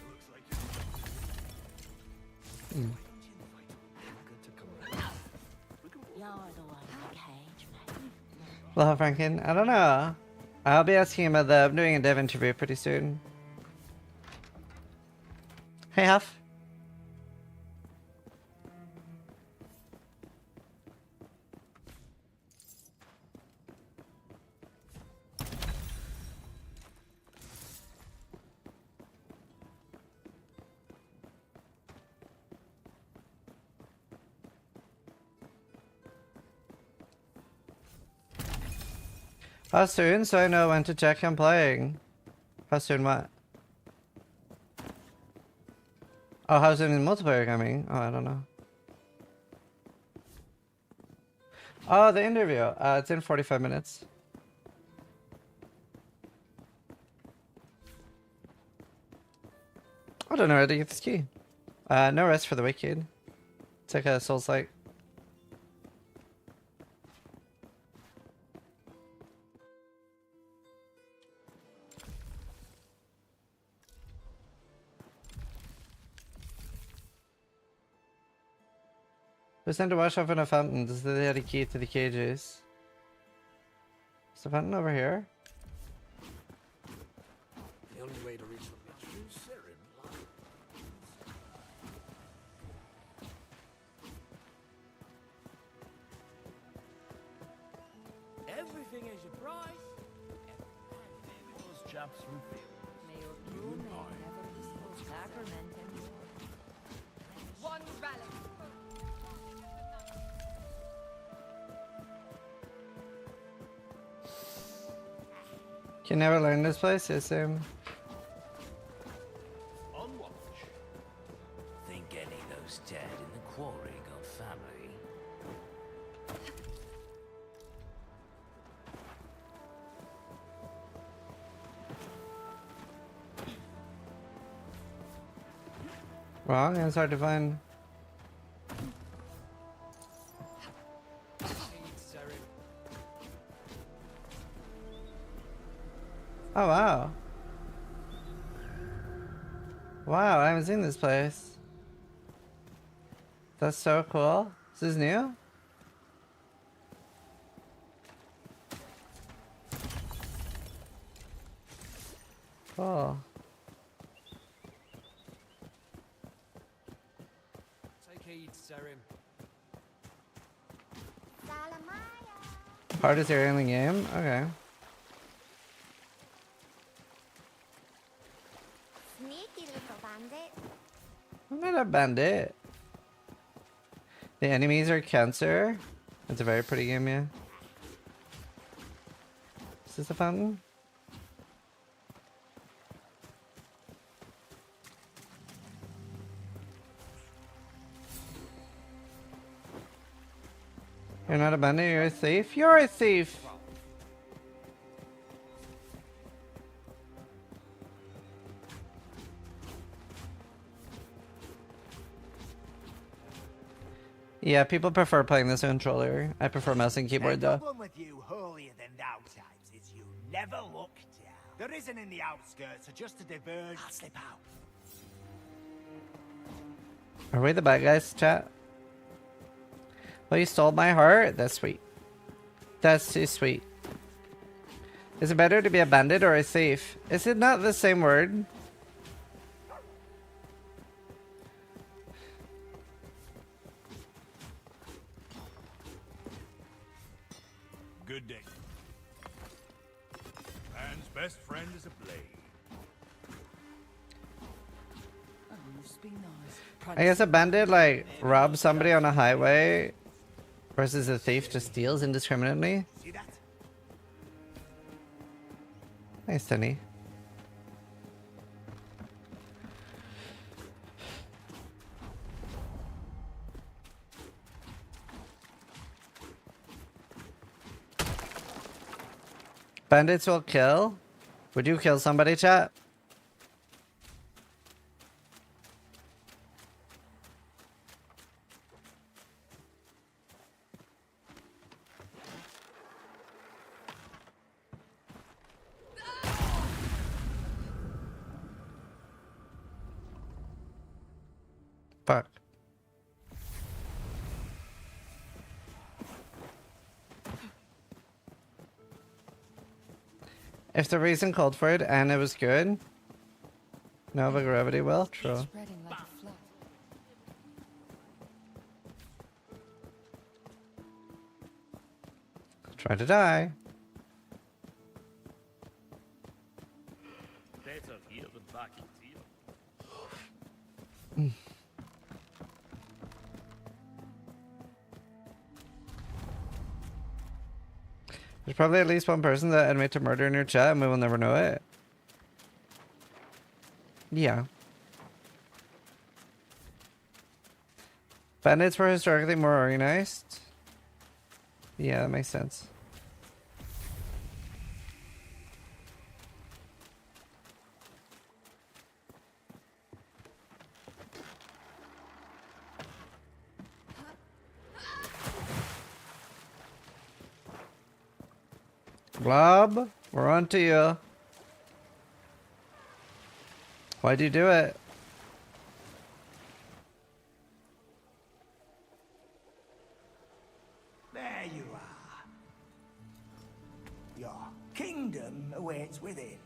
Looks like you. You're the one in the cage, mate. Well, Franklin, I don't know. I'll be asking him about the. I'm doing a dev interview pretty soon. Hey, Huff. How soon? So I know when to check I'm playing. How soon what? Oh, how soon is multiplayer coming? Oh, I don't know. Oh, the interview. It's in 45 minutes. I don't know where to get this key. No rest for the wicked. It's like a Souls-like. We sent to wash off in a fountain. Does they had a key to the cages? Is the fountain over here? The only way to reach the true serum lies. Everything is a price. Those chaps from field. May your pure name never be so sacrament anymore. One relic. Can never learn this place, yes, On watch. Think any of those dead in the quarry got family? Wrong, it's hard to find. Oh wow. Wow, I haven't seen this place. That's so cool. This is new? Cool. Take heed, Serim. Hardest area in the game? Okay. Sneaky little bandit. I'm not a bandit. The enemies are cancer. It's a very pretty game, yeah. Is this a fountain? You're not a bandit, you're a thief? You're a thief! Yeah, people prefer playing this controller. I prefer mouse and keyboard The though. problem with you holier than thou types is you never look down. There isn't in the outskirts, so just to diverge, I'll slip out. Are we the bad guys, chat? Well, you stole my heart? That's sweet. That's too sweet. Is it better to be a bandit or a thief? Is it not the same word? Good day. Man's best friend is a blade. I guess a bandit like robs somebody on a highway versus a thief just steals indiscriminately. See that? Nice, Tenny. Bandits will kill? Would you kill somebody, chat? Fuck. If the reason called for it and it was good, Nova Gravity will, true. Spreading like a flood. Try to die. Better here than back in here. There's probably at least one person that admit to murder in your chat and we will never know it. Yeah. Bandits were historically more organized. Yeah, that makes sense. Blob, we're on to you. Why'd you do it? There you are. Your kingdom awaits within.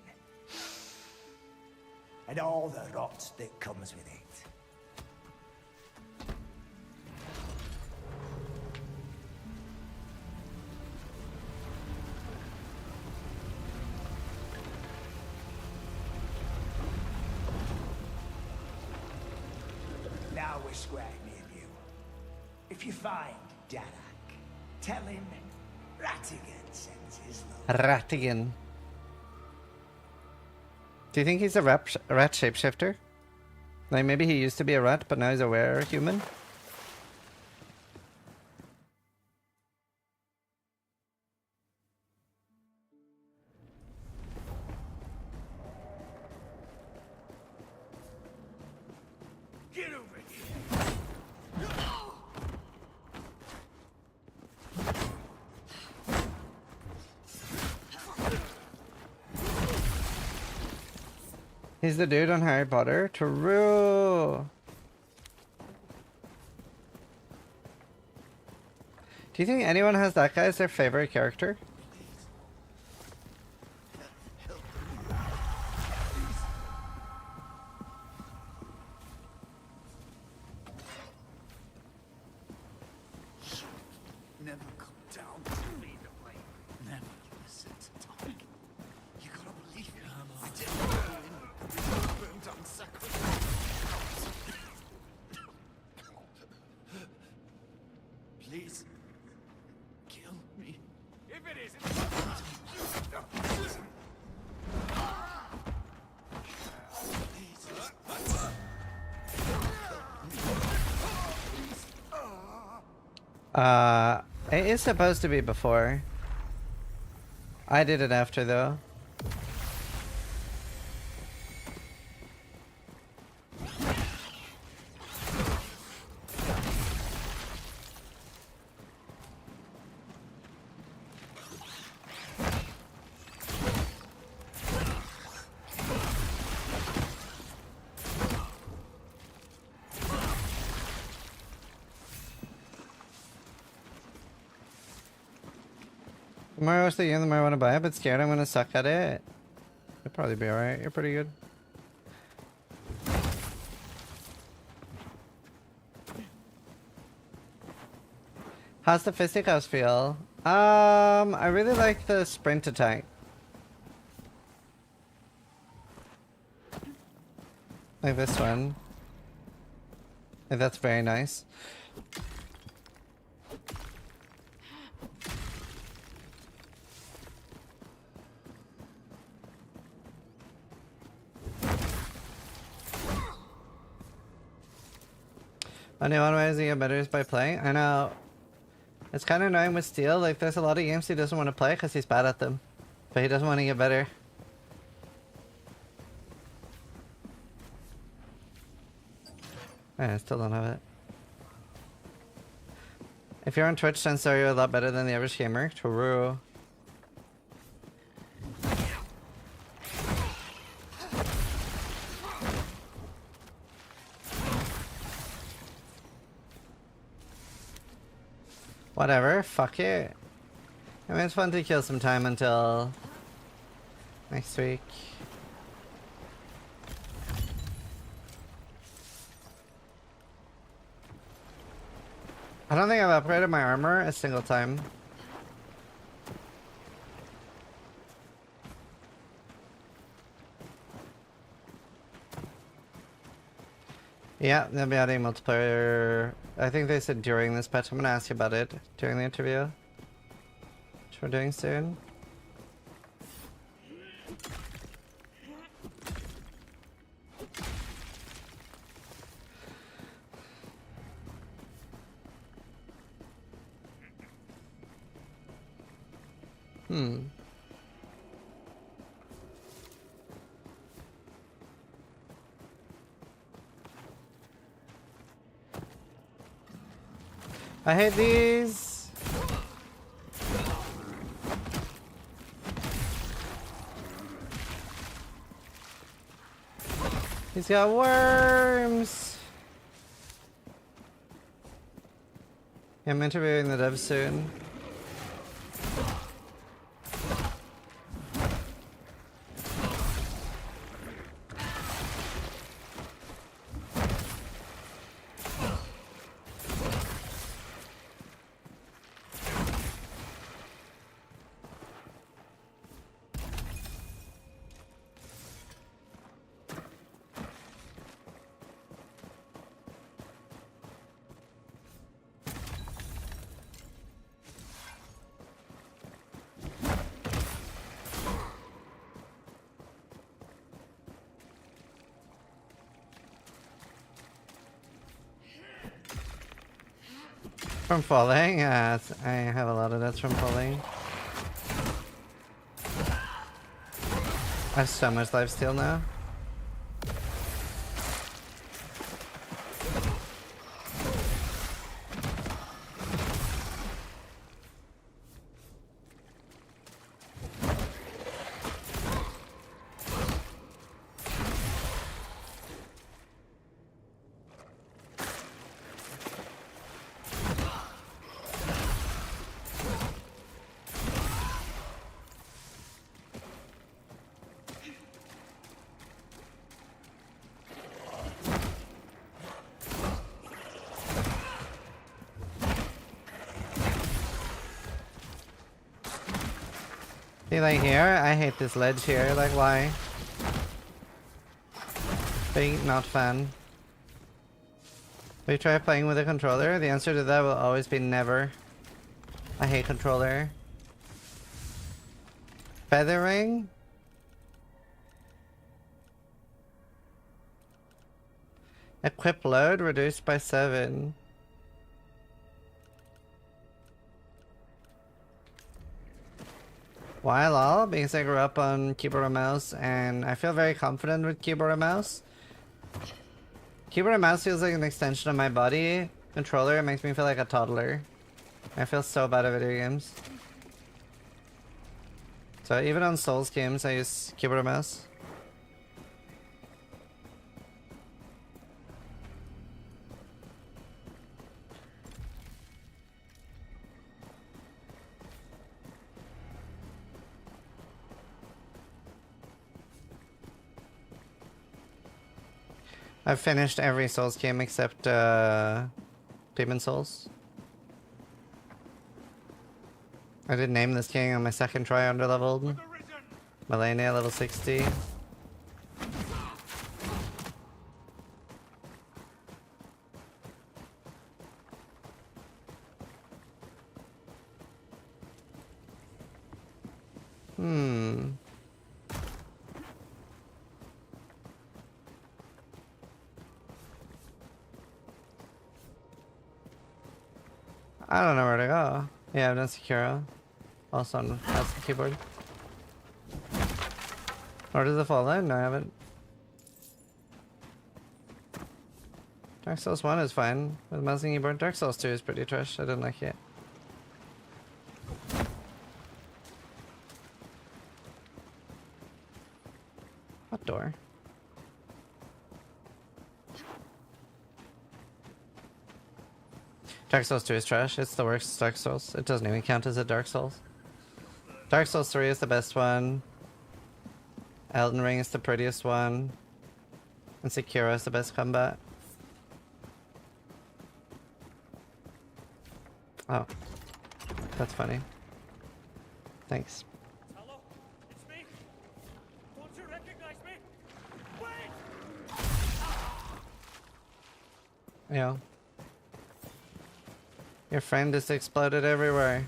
And all the rot that comes with it. Now we're square near you. If you find Darak, tell him Rattigan sends his love. Rattigan. Do you think he's a rat shapeshifter? Like maybe he used to be a rat, but now he's a were-human? Get over here. He's the dude on Harry Potter. True. Do you think anyone has that guy as their favorite character? Never come down to me to play Please. Kill me. If it isn't... It is supposed to be before. I did it after though. The more I watch the game, the more I want to buy it, but scared I'm gonna suck at it. You'll probably be alright, you're pretty good. How's the fisticuffs feel? I really like the sprint attack. Like this one. Like that's very nice. Only one way to get better is by playing. I know. It's kind of annoying with Steel. Like, there's a lot of games he doesn't want to play because he's bad at them. But he doesn't want to get better. I still don't have it. If you're on Twitch, then so you're a lot better than the average gamer. True. Whatever, fuck it. I mean, it's fun to kill some time until next week. I don't think I've upgraded my armor a single time. Yeah, they'll be adding multiplayer. I think they said during this patch. I'm gonna ask you about it during the interview, which we're doing soon. I hate these. He's got worms. Yeah, I'm interviewing the devs soon. From falling? I have a lot of that's from falling. I have so much lifesteal now. See, like here, I hate this ledge here, like why? Big not fan. We try playing with a controller? The answer to that will always be never. I hate controller. Feathering? Equip load reduced by 7. Why lol? Because I grew up on keyboard and mouse and I feel very confident with keyboard and mouse. Keyboard and mouse feels like an extension of my body. Controller, it makes me feel like a toddler. I feel so bad at video games. So even on Souls games I use keyboard and mouse. I've finished every Souls game except Demon Souls. I did name this king on my second try underleveled. Malenia level 60. I don't know where to go. Yeah, I've done Sekiro. Also on mouse and keyboard. Or does it fall in? No, I haven't. Dark Souls 1 is fine with mouse and keyboard. Dark Souls 2 is pretty trash. I didn't like it. What door? Dark Souls 2 is trash. It's the worst Dark Souls. It doesn't even count as a Dark Souls. Dark Souls 3 is the best one. Elden Ring is the prettiest one. And Sekiro is the best combat. Oh. That's funny. Thanks. Hello? It's me? Don't you recognize me? Wait! Yeah. Your friend just exploded everywhere.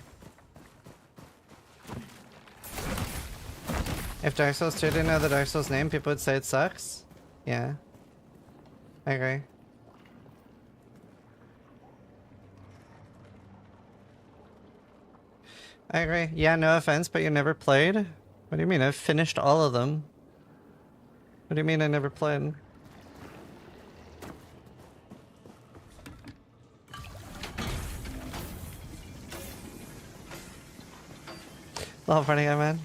If Dark Souls 2 didn't know the Dark Souls name, people would say it sucks. Yeah. I agree. I agree. Yeah, no offense, but you never played? What do you mean? I've finished all of them. What do you mean I never played? Love party guy, man.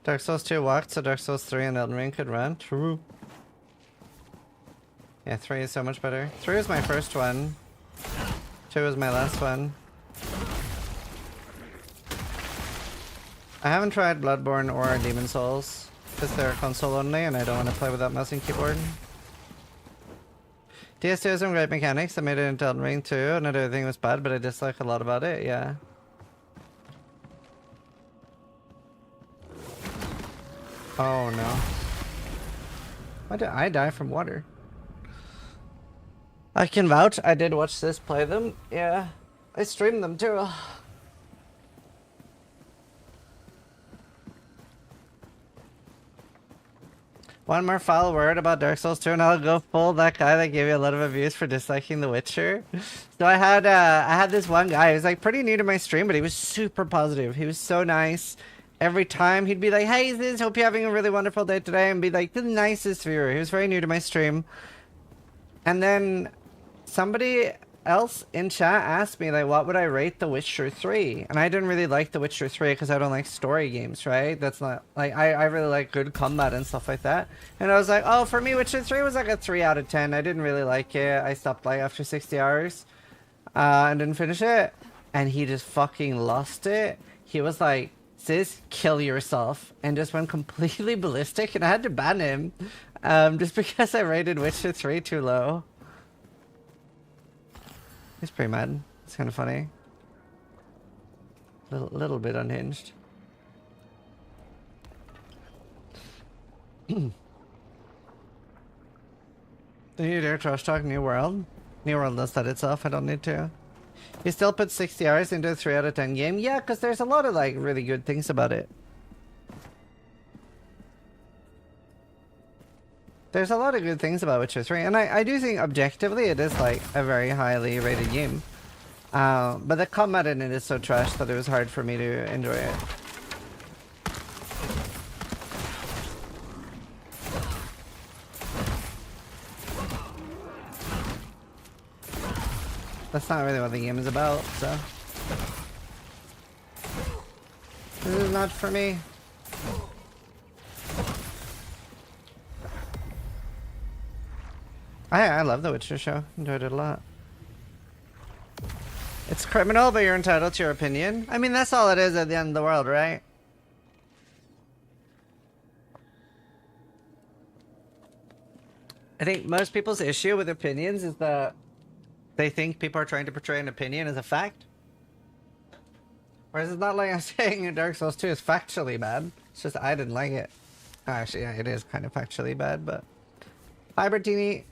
Dark Souls 2 walked, so Dark Souls 3 and Elden Ring could run. True. Yeah, 3 is so much better. 3 was my first one. 2 was my last one. I haven't tried Bloodborne or Demon Souls because they're console only and I don't want to play without mouse and keyboard. DS2 has some great mechanics. I made it into Elden Ring too, and everything was bad, but I dislike a lot about it, yeah. Oh no. Why did I die from water? I can vouch, I did watch this play them, yeah. I streamed them too. One more foul word about Dark Souls 2 and I'll go full that guy that gave you a lot of abuse for disliking The Witcher. So I had this one guy, he was like pretty new to my stream, but he was super positive. He was so nice. Every time he'd be like, hey Ziz, hope you're having a really wonderful day today, and be like the nicest viewer. He was very new to my stream. And then somebody else in chat asked me like, what would I rate The Witcher 3? And I didn't really like The Witcher 3 because I don't like story games, right? That's not like I really like good combat and stuff like that. And I was like, oh, for me Witcher 3 was like a 3 out of 10. I didn't really like it. I stopped like after 60 hours and didn't finish it. And he just fucking lost it. He was like, Sis, kill yourself, and just went completely ballistic, and I had to ban him just because I rated Witcher 3 too low. He's pretty mad. It's kind of funny. Little bit unhinged. Do you dare trash talk New World? New World does that itself, I don't need to. You still put 60 hours into a 3 out of 10 game? Yeah, because there's a lot of like really good things about it. There's a lot of good things about Witcher 3, and I do think objectively it is like a very highly rated game. But the combat in it is so trash that it was hard for me to enjoy it. That's not really what the game is about, so... This is not for me. I love the Witcher show. Enjoyed it a lot. It's criminal, but you're entitled to your opinion. I mean, that's all it is at the end of the world, right? I think most people's issue with opinions is that they think people are trying to portray an opinion as a fact. Whereas it's not like I'm saying Dark Souls 2 is factually bad. It's just I didn't like it. Actually, yeah, it is kind of factually bad, but... Hi, Bertini.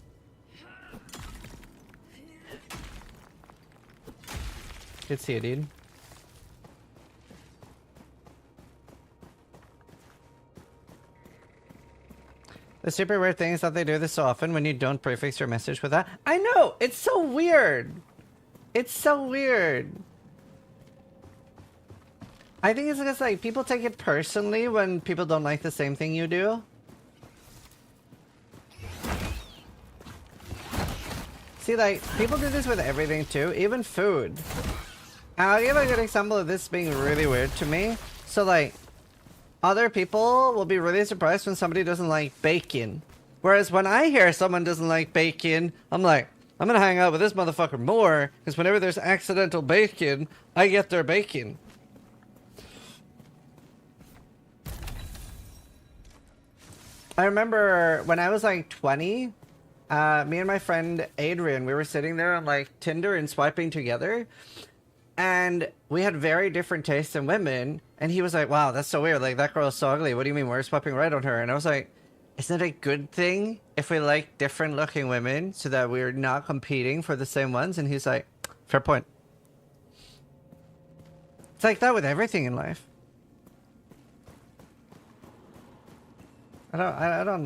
Good to see you, dude. The super weird thing is that they do this so often when you don't prefix your message with that. I know! It's so weird! It's so weird. I think it's just like people take it personally when people don't like the same thing you do. See, like, people do this with everything too, even food. And I'll give a good example of this being really weird to me. So, like, other people will be really surprised when somebody doesn't like bacon. Whereas when I hear someone doesn't like bacon, I'm like, I'm gonna hang out with this motherfucker more, because whenever there's accidental bacon, I get their bacon. I remember when I was like 20, me and my friend Adrian, we were sitting there on like Tinder and swiping together, and we had very different tastes in women, and he was like, wow, that's so weird, like that girl is so ugly, what do you mean we're swiping right on her? And I was like, isn't it a good thing if we like different looking women so that we're not competing for the same ones? And he's like, fair point. It's like that with everything in life. I don't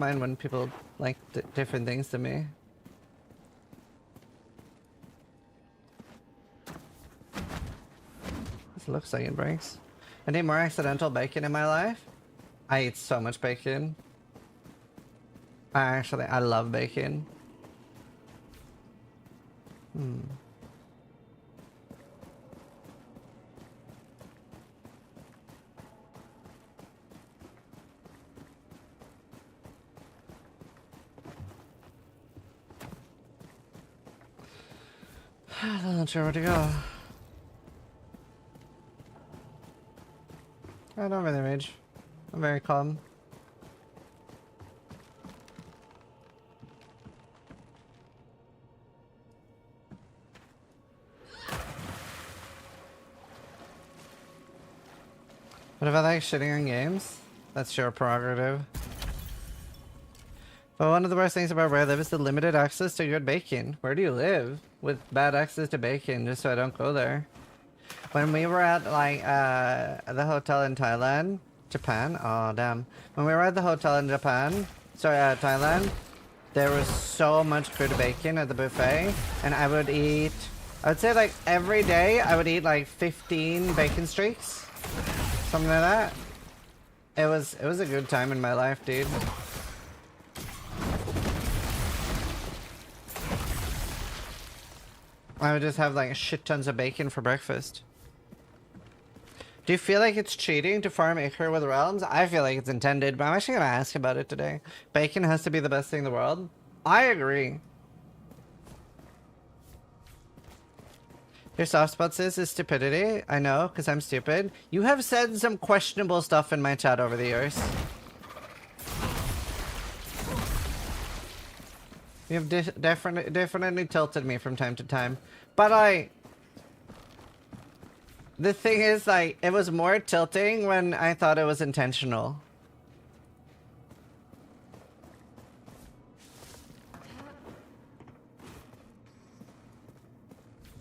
mind when people like different things to me. This looks like it breaks. I need more accidental bacon in my life. I eat so much bacon. I love bacon. I'm not sure where to go. I don't really rage. I'm very calm. But if I like shitting on games, that's your prerogative. But one of the worst things about where I live is the limited access to good bacon. Where do you live with bad access to bacon, just so I don't go there? When we were at like the hotel in Japan, oh damn. When we were at the hotel in Thailand, there was so much good bacon at the buffet, and I would say like every day I would eat like 15 bacon streaks, something like that. It was a good time in my life, dude. I would just have like shit tons of bacon for breakfast. Do you feel like it's cheating to farm Ichor with realms? I feel like it's intended, but I'm actually gonna ask about it today. Bacon has to be the best thing in the world? I agree. Your soft spot is stupidity. I know, because I'm stupid. You have said some questionable stuff in my chat over the years. You have definitely tilted me from time to time. But the thing is, like, it was more tilting when I thought it was intentional.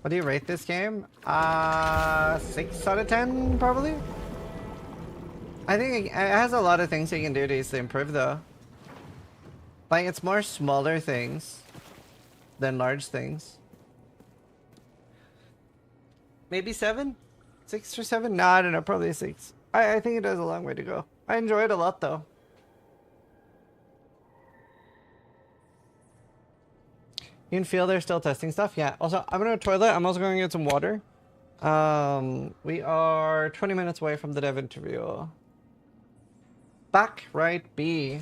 What do you rate this game? 6 out of 10, probably? I think it has a lot of things you can do to easily improve, though. Like, it's more smaller things than large things. Maybe 7? 6 or 7? No, I don't know, probably 6. I think it has a long way to go. I enjoy it a lot, though. You can feel they're still testing stuff? Yeah. Also, I'm gonna toilet. I'm also going to get some water. We are 20 minutes away from the dev interview. Back right B.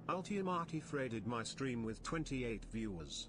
Ultiamati fraded my stream with 28 viewers.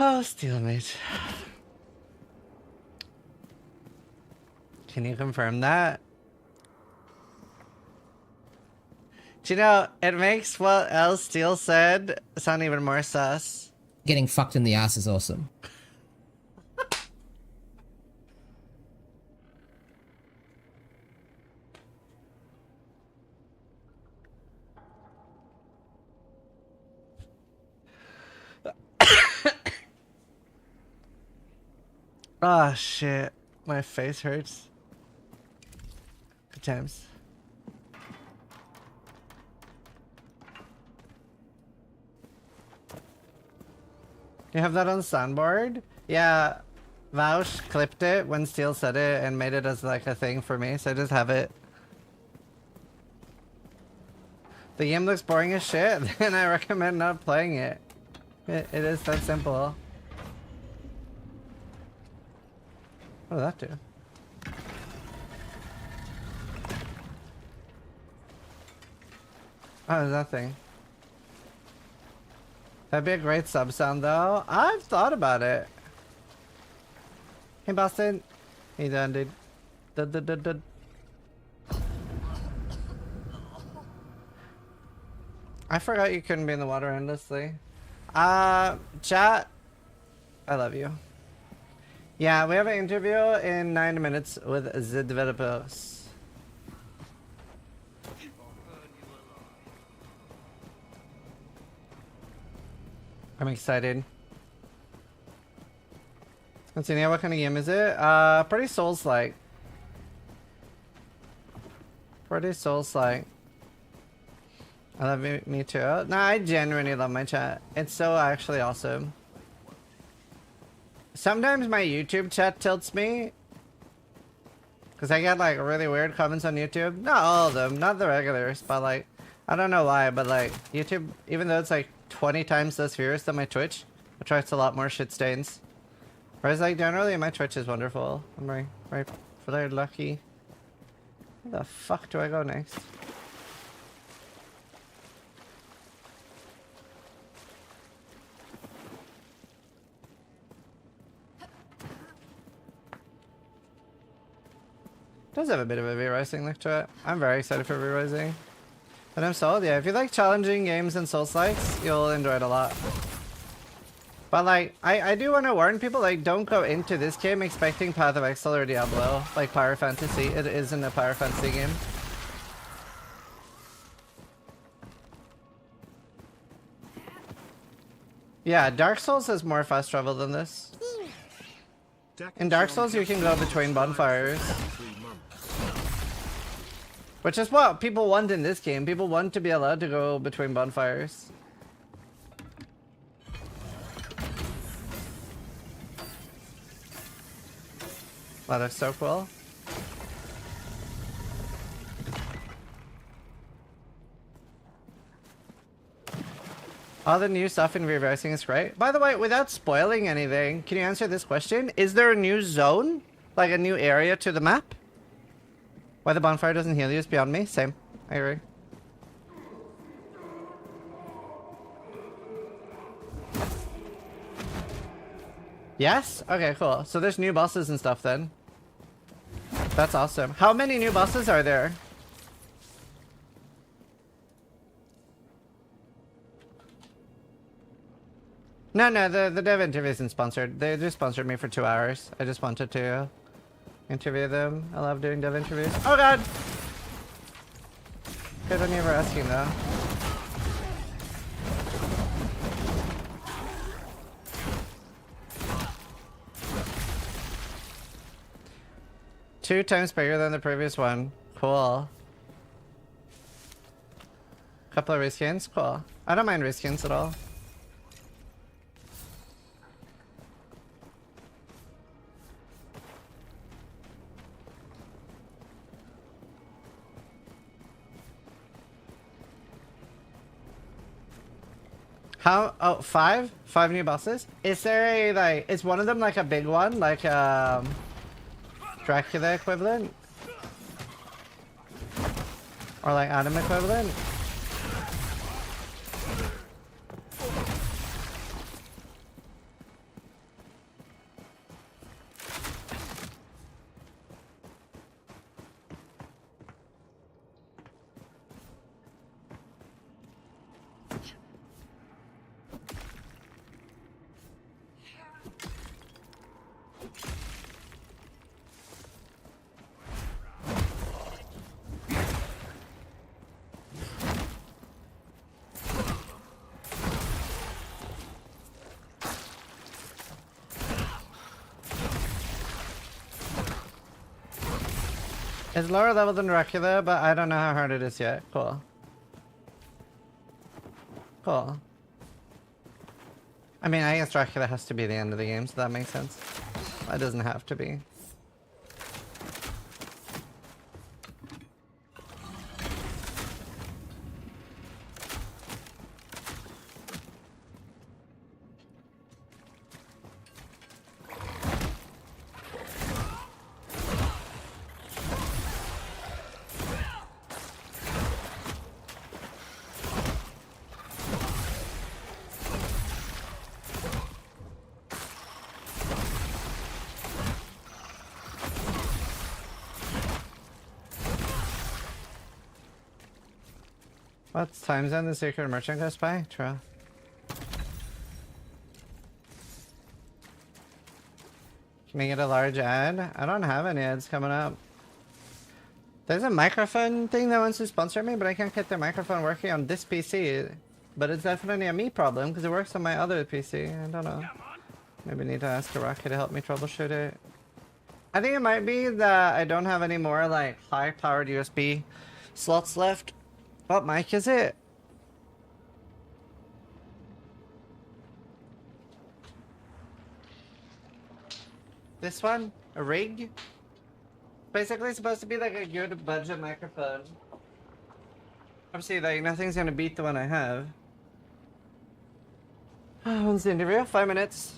Oh, Steelmate. Can you confirm that? Do you know, it makes what else Steel said sound even more sus. Getting fucked in the ass is awesome. Ah, shit. My face hurts. Good times. You have that on soundboard? Yeah, Vaush clipped it when Steel said it and made it as like a thing for me, so I just have it. The game looks boring as shit, then I recommend not playing it. It is that simple. What did that do? Oh, nothing. That'd be a great sub sound though. I've thought about it. Hey Boston. Hey done, dude. Dud. I forgot you couldn't be in the water endlessly. Chat. I love you. Yeah, we have an interview in 9 minutes with the developers. I'm excited. Let's see, what kind of game is it? Pretty Souls-like. Pretty Souls-like. I love me too. No, I genuinely love my chat. It's so actually awesome. Sometimes my YouTube chat tilts me. Because I get like really weird comments on YouTube. Not all of them, not the regulars, but like, I don't know why, but like YouTube, even though it's like 20 times less viewers than my Twitch, attracts a lot more shit stains. Whereas like generally my Twitch is wonderful. I'm very lucky. Where the fuck do I go next? Does have a bit of a V-Rising look to it. I'm very excited for V-Rising. But I'm sold, yeah. If you like challenging games and Souls-likes, you'll enjoy it a lot. But like, I do want to warn people, like, don't go into this game expecting Path of Exile or Diablo, like Power Fantasy. It isn't a Power Fantasy game. Yeah, Dark Souls has more fast travel than this. In Dark Souls, you can go between bonfires. Which is what people want in this game. People want to be allowed to go between bonfires. Wow, that's so cool. All the new stuff in reversing is great. By the way, without spoiling anything, can you answer this question? Is there a new zone? Like a new area to the map? Why the bonfire doesn't heal you is beyond me. Same. I agree. Yes? Okay, cool. So there's new bosses and stuff then. That's awesome. How many new bosses are there? No, the dev interview isn't sponsored. They just sponsored me for 2 hours. I just wanted to interview them. I love doing dev interviews. Oh god! Good on you for asking though. Two times bigger than the previous one. Cool. Couple of reskins? Cool. I don't mind reskins at all. How? Oh, 5? 5 new bosses? Is there a, like, is one of them like a big one? Like, Dracula equivalent? Or like Adam equivalent? It's lower level than Dracula, but I don't know how hard it is yet. Cool. Cool. I mean, I guess Dracula has to be the end of the game, so that makes sense. It doesn't have to be. What's time zone the secret merchant goes by? True. Can we get a large ad? I don't have any ads coming up. There's a microphone thing that wants to sponsor me, but I can't get their microphone working on this PC. But it's definitely a me problem because it works on my other PC. I don't know. Maybe need to ask a Rocket to help me troubleshoot it. I think it might be that I don't have any more like high-powered USB slots left. What mic is it? This one? A rig? Basically supposed to be like a good budget microphone. Obviously, like, nothing's gonna beat the one I have. When's the interview? 5 minutes.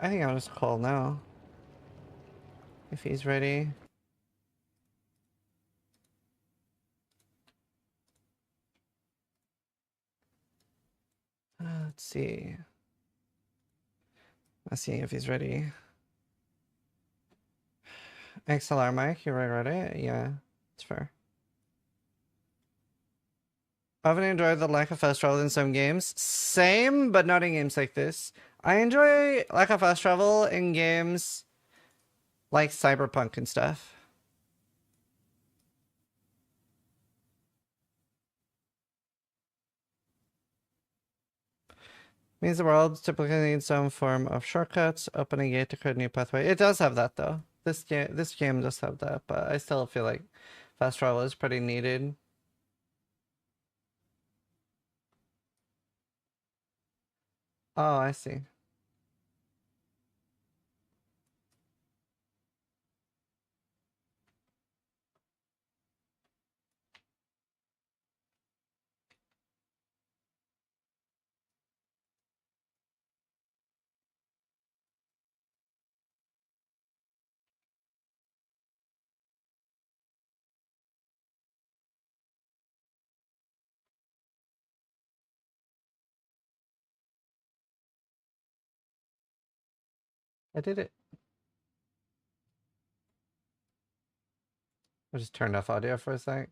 I think I'll just call now. If he's ready. Let's see. Let's see if he's ready. XLR mic, you read it? Yeah, it's fair. I haven't enjoyed the lack of fast travel in some games. Same, but not in games like this. I enjoy lack of fast travel in games like Cyberpunk and stuff. Means the world typically needs some form of shortcuts, open a gate to create a new pathway. It does have that though. This game does have that, but I still feel like fast travel is pretty needed. Oh, I see. I did it. I just turned off audio for a sec.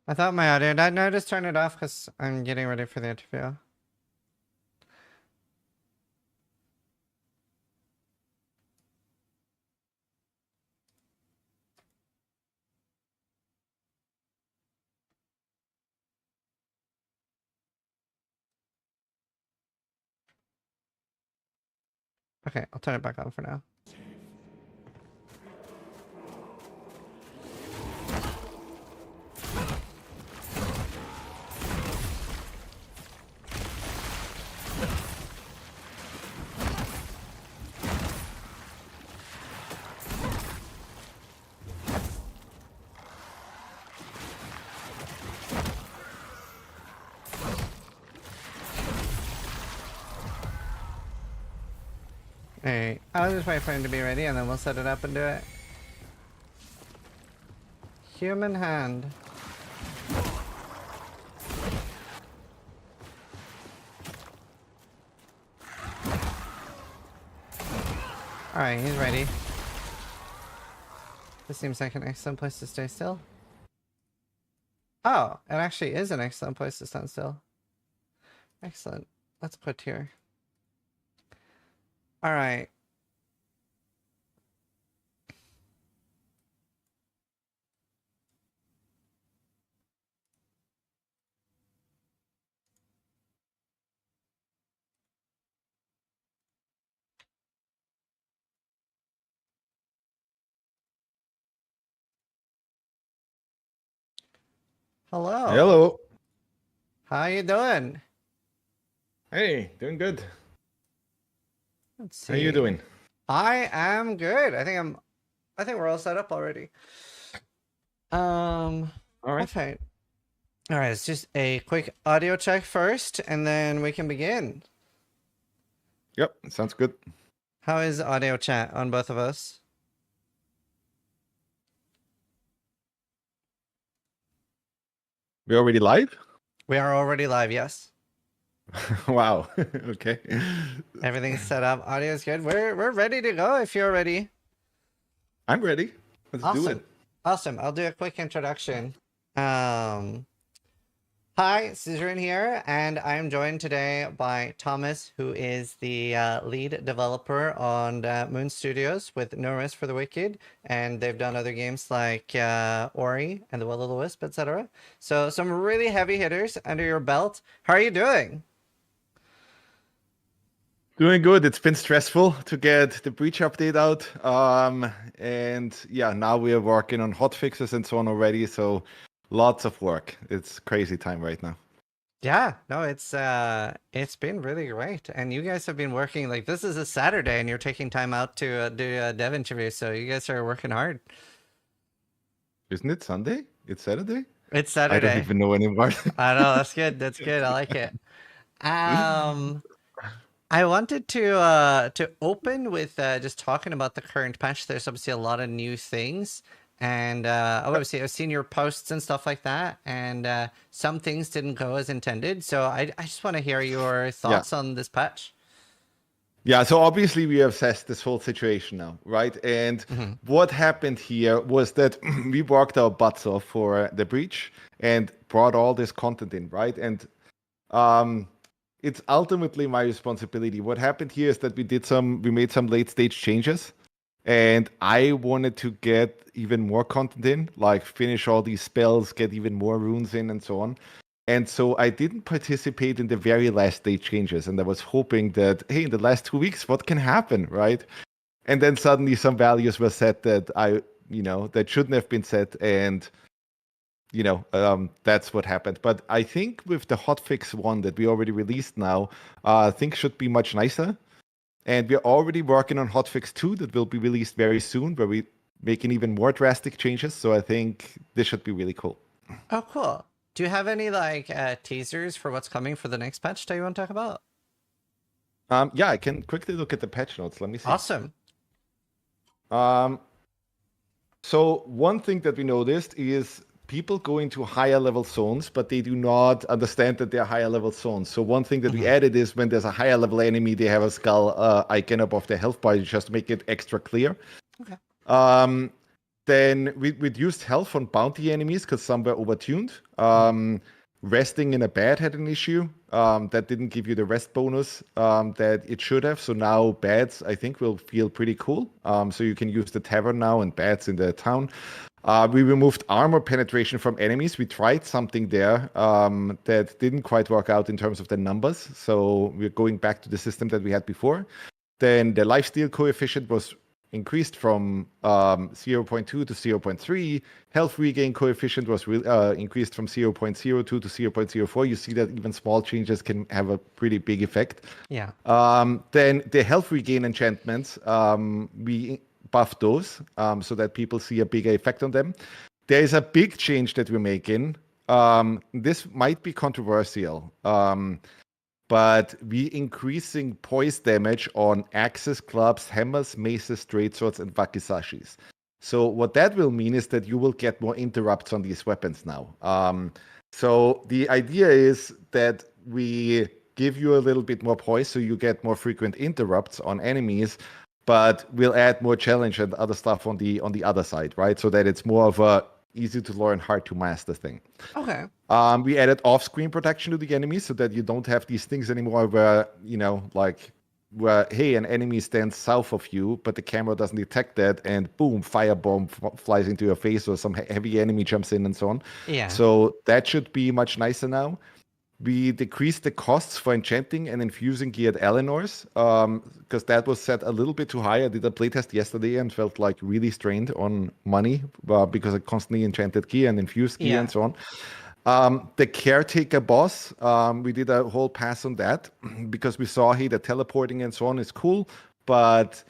I thought my audio died. No, I just turned it off because I'm getting ready for the interview. Okay, I'll turn it back on for now. Alright, I'll just wait for him to be ready and then we'll set it up and do it. Human hand. Alright, he's ready. This seems like an excellent place to stay still. Oh, it actually is an excellent place to stand still. Excellent. Let's put here. All right. Hello. Hello. How you doing? Hey, doing good. Let's see. How you doing? I am good. I think we're all set up already. All right. Okay. All right, it's just a quick audio check first, and then we can begin. Yep, sounds good. How is audio chat on both of us? We already live? We are already live, yes. Wow. Okay. Everything's set up. Audio is good. We're ready to go if you're ready. I'm ready. Let's do it. Awesome. I'll do a quick introduction. Hi, Zizaran here, and I'm joined today by Thomas, who is the lead developer on Moon Studios with No Rest for the Wicked, and they've done other games like Ori and The Will of the Wisp, etc. So some really heavy hitters under your belt. How are you doing? Doing good. It's been stressful to get the breach update out. And yeah, now we are working on hotfixes and so on already. So lots of work. It's crazy time right now. Yeah, no, it's been really great. And you guys have been working, like, this is a Saturday and you're taking time out to do a dev interview. So you guys are working hard. Isn't it Sunday? It's Saturday? It's Saturday. I don't even know anymore. I know, that's good. That's good. I like it. I wanted to open with just talking about the current patch. There's obviously a lot of new things, and obviously I've seen your posts and stuff like that, and some things didn't go as intended. So I just want to hear your thoughts on this patch. Yeah, so obviously we have assessed this whole situation now, right? And what happened here was that we worked our butts off for the breach and brought all this content in, right? And it's ultimately my responsibility. What happened here is that we made some late stage changes, and I wanted to get even more content in, like finish all these spells, get even more runes in, and so on. And so I didn't participate in the very last stage changes, and I was hoping that, hey, in the last 2 weeks, what can happen, right? And then suddenly some values were set that that shouldn't have been set, and that's what happened. But I think with the hotfix one that we already released now, things should be much nicer. And we're already working on hotfix 2 that will be released very soon, where we making even more drastic changes. So I think this should be really cool. Oh, cool. Do you have any teasers for what's coming for the next patch that you want to talk about? Yeah, I can quickly look at the patch notes. Let me see. Awesome. So one thing that we noticed is people go into higher level zones, but they do not understand that they're higher level zones. So one thing that we added is when there's a higher level enemy, they have a skull icon above their health bar, just to make it extra clear. Okay. Then we reduced health on bounty enemies because some were overtuned. Resting in a bed had an issue. That didn't give you the rest bonus that it should have. So now beds, I think, will feel pretty cool. So you can use the tavern now and beds in the town. We removed armor penetration from enemies. We tried something there that didn't quite work out in terms of the numbers. So we're going back to the system that we had before. Then the lifesteal coefficient was increased from 0.2 to 0.3. Health regain coefficient was increased from 0.02 to 0.04. You see that even small changes can have a pretty big effect. Yeah. Then the health regain enchantments, we buff those so that people see a bigger effect on them. There is a big change that we're making. This might be controversial, but we increasing poise damage on axes, clubs, hammers, maces, straight-swords, and wakisashis. So what that will mean is that you will get more interrupts on these weapons now. So the idea is that we give you a little bit more poise so you get more frequent interrupts on enemies, but we'll add more challenge and other stuff on the other side, right? So that it's more of a easy to learn, hard to master thing. Okay. We added off-screen protection to the enemies so that you don't have these things anymore where, you know, like where, hey, an enemy stands south of you, but the camera doesn't detect that, and boom, firebomb flies into your face, or some heavy enemy jumps in and so on. Yeah. So that should be much nicer now. We decreased the costs for enchanting and infusing gear at Eleanor's, because that was set a little bit too high. I did a playtest yesterday and felt like really strained on money because I constantly enchanted gear and infused gear and so on. The caretaker boss, we did a whole pass on that because we saw, hey, the teleporting and so on is cool, but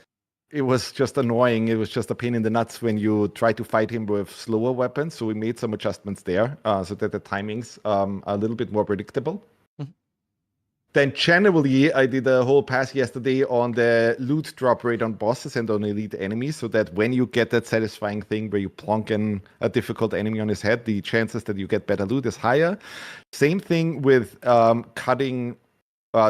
it was just annoying. It was just a pain in the nuts when you try to fight him with slower weapons. So we made some adjustments there so that the timings are a little bit more predictable. Then generally, I did a whole pass yesterday on the loot drop rate on bosses and on elite enemies, so that when you get that satisfying thing where you plonk in a difficult enemy on his head, the chances that you get better loot is higher. Same thing with cutting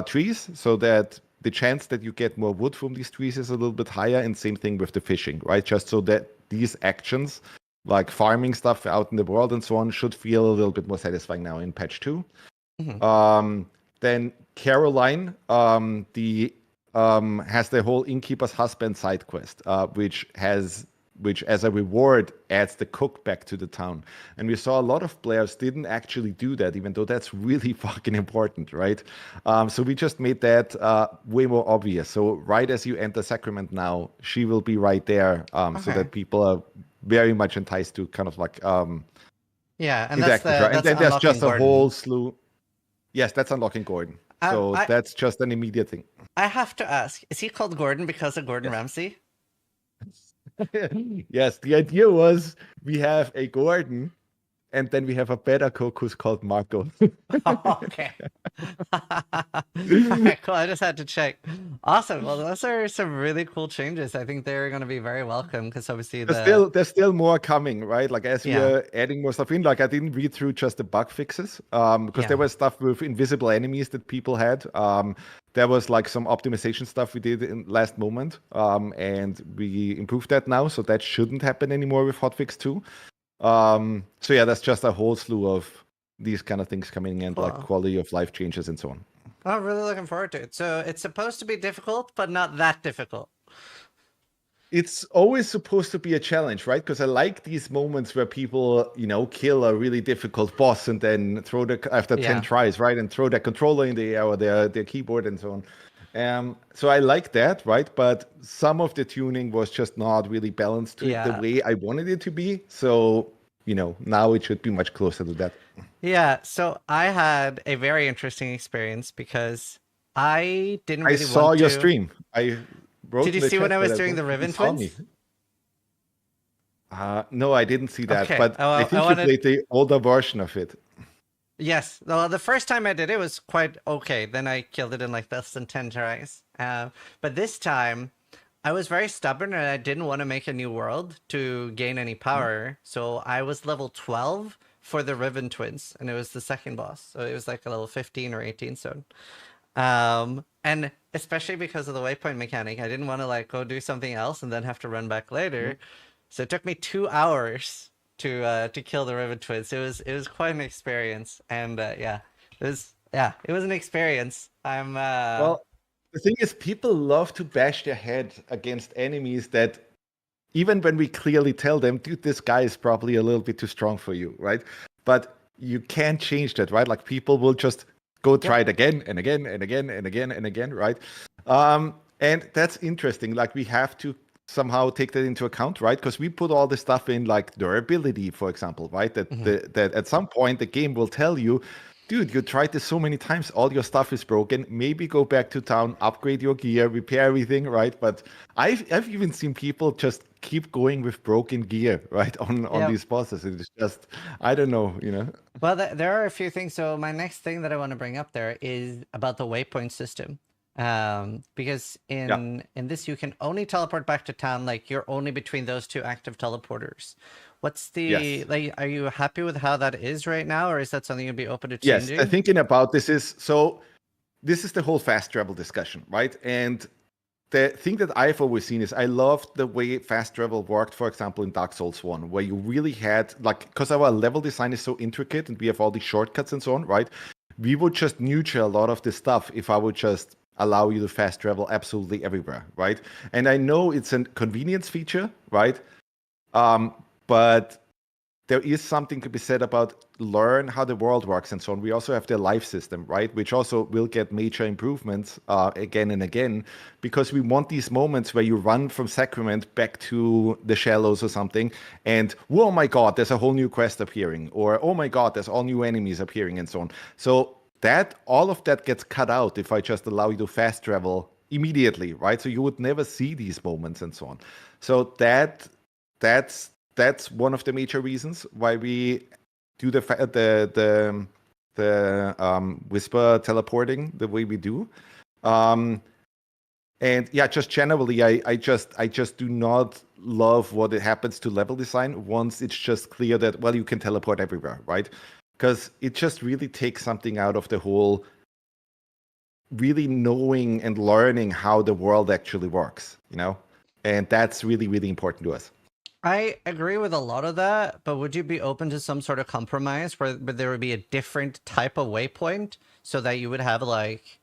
trees, so that the chance that you get more wood from these trees is a little bit higher, and same thing with the fishing, right? Just so that these actions, like farming stuff out in the world and so on, should feel a little bit more satisfying now in patch 2. Then Caroline, has the whole Innkeeper's Husband side quest, which as a reward adds the cook back to the town. And we saw a lot of players didn't actually do that, even though that's really fucking important, right? So we just made that way more obvious. So right as you enter Sacrament now, she will be right there, so that people are very much enticed to kind of like yeah, and exactly. that's And then there's just Gordon. a whole slew. Yes, that's unlocking Gordon. So that's just an immediate thing. I have to ask, is he called Gordon because of Gordon Ramsay? Yes, the idea was we have a Gordon, and then we have a better cook who's called Marco. Okay. Alright, cool. I just had to check. Awesome. Well, those are some really cool changes. I think they're going to be very welcome because obviously there's still more coming, right? Like as we are adding more stuff in. Like I didn't read through just the bug fixes because there was stuff with invisible enemies that people had. There was like some optimization stuff we did in last moment, and we improved that now, so that shouldn't happen anymore with hotfix 2. So yeah, that's just a whole slew of these kind of things coming in, like quality of life changes and so on. I'm really looking forward to it. So it's supposed to be difficult, but not that difficult. It's always supposed to be a challenge, right? Because I like these moments where people, you know, kill a really difficult boss and then throw after 10 tries, right? And throw their controller in the air or their keyboard and so on. So I like that, right? But some of the tuning was just not really balanced to the way I wanted it to be. So, you know, now it should be much closer to that. Yeah, so I had a very interesting experience because I didn't really saw your stream. Did you see when I was doing the Riven Twins? No, I didn't see that, Okay. but I think you played the older version of it. Yes, well, the first time I did it was quite okay. Then I killed it in like less than 10 tries. But this time, I was very stubborn and I didn't want to make a new world to gain any power. So I was level 12 for the Riven Twins, and it was the second boss. So it was like a level 15 or 18 zone. And especially because of the waypoint mechanic, I didn't want to like go do something else and then have to run back later. So it took me 2 hours to kill the Riven Twins. It was quite an experience, and it was an experience. Well, the thing is, people love to bash their head against enemies that, even when we clearly tell them, dude, this guy is probably a little bit too strong for you, right? But you can't change that, right? Like people will just go try it again and again and again and again and again, right? And that's interesting. Like we have to somehow take that into account, right? Because we put all this stuff in, like durability, for example, right? That that at some point the game will tell you, dude, you tried this so many times, all your stuff is broken. Maybe go back to town, upgrade your gear, repair everything, right? But I've even seen people just keep going with broken gear, right, on these bosses. It's just, I don't know, you know. Well, there are a few things. So my next thing that I want to bring up there is about the waypoint system. Because in this you can only teleport back to town, like you're only between those two active teleporters. What's the like, are you happy with how that is right now, or is that something you'd be open to changing? Thinking about this is the whole fast travel discussion, right? And the thing that I've always seen is I loved the way fast travel worked, for example, in Dark Souls 1, where you really had, like, because our level design is so intricate and we have all these shortcuts and so on, right? We would just nurture a lot of this stuff if I would just allow you to fast travel absolutely everywhere, right? And I know it's a convenience feature, right? But there is something to be said about learn how the world works and so on. We also have the life system, right? Which also will get major improvements again and again, because we want these moments where you run from Sacrament back to the Shallows or something, and oh my god, there's a whole new quest appearing, or oh my god, there's all new enemies appearing and so on. So that all of that gets cut out if I just allow you to fast travel immediately, right? So you would never see these moments and so on. So that's one of the major reasons why we do the whisper teleporting the way we do. And yeah, just generally, I just do not love what it happens to level design once it's just clear that, well, you can teleport everywhere, right? Because it just really takes something out of the whole really knowing and learning how the world actually works, you know? And that's really, really important to us. I agree with a lot of that, but would you be open to some sort of compromise where there would be a different type of waypoint so that you would have, like,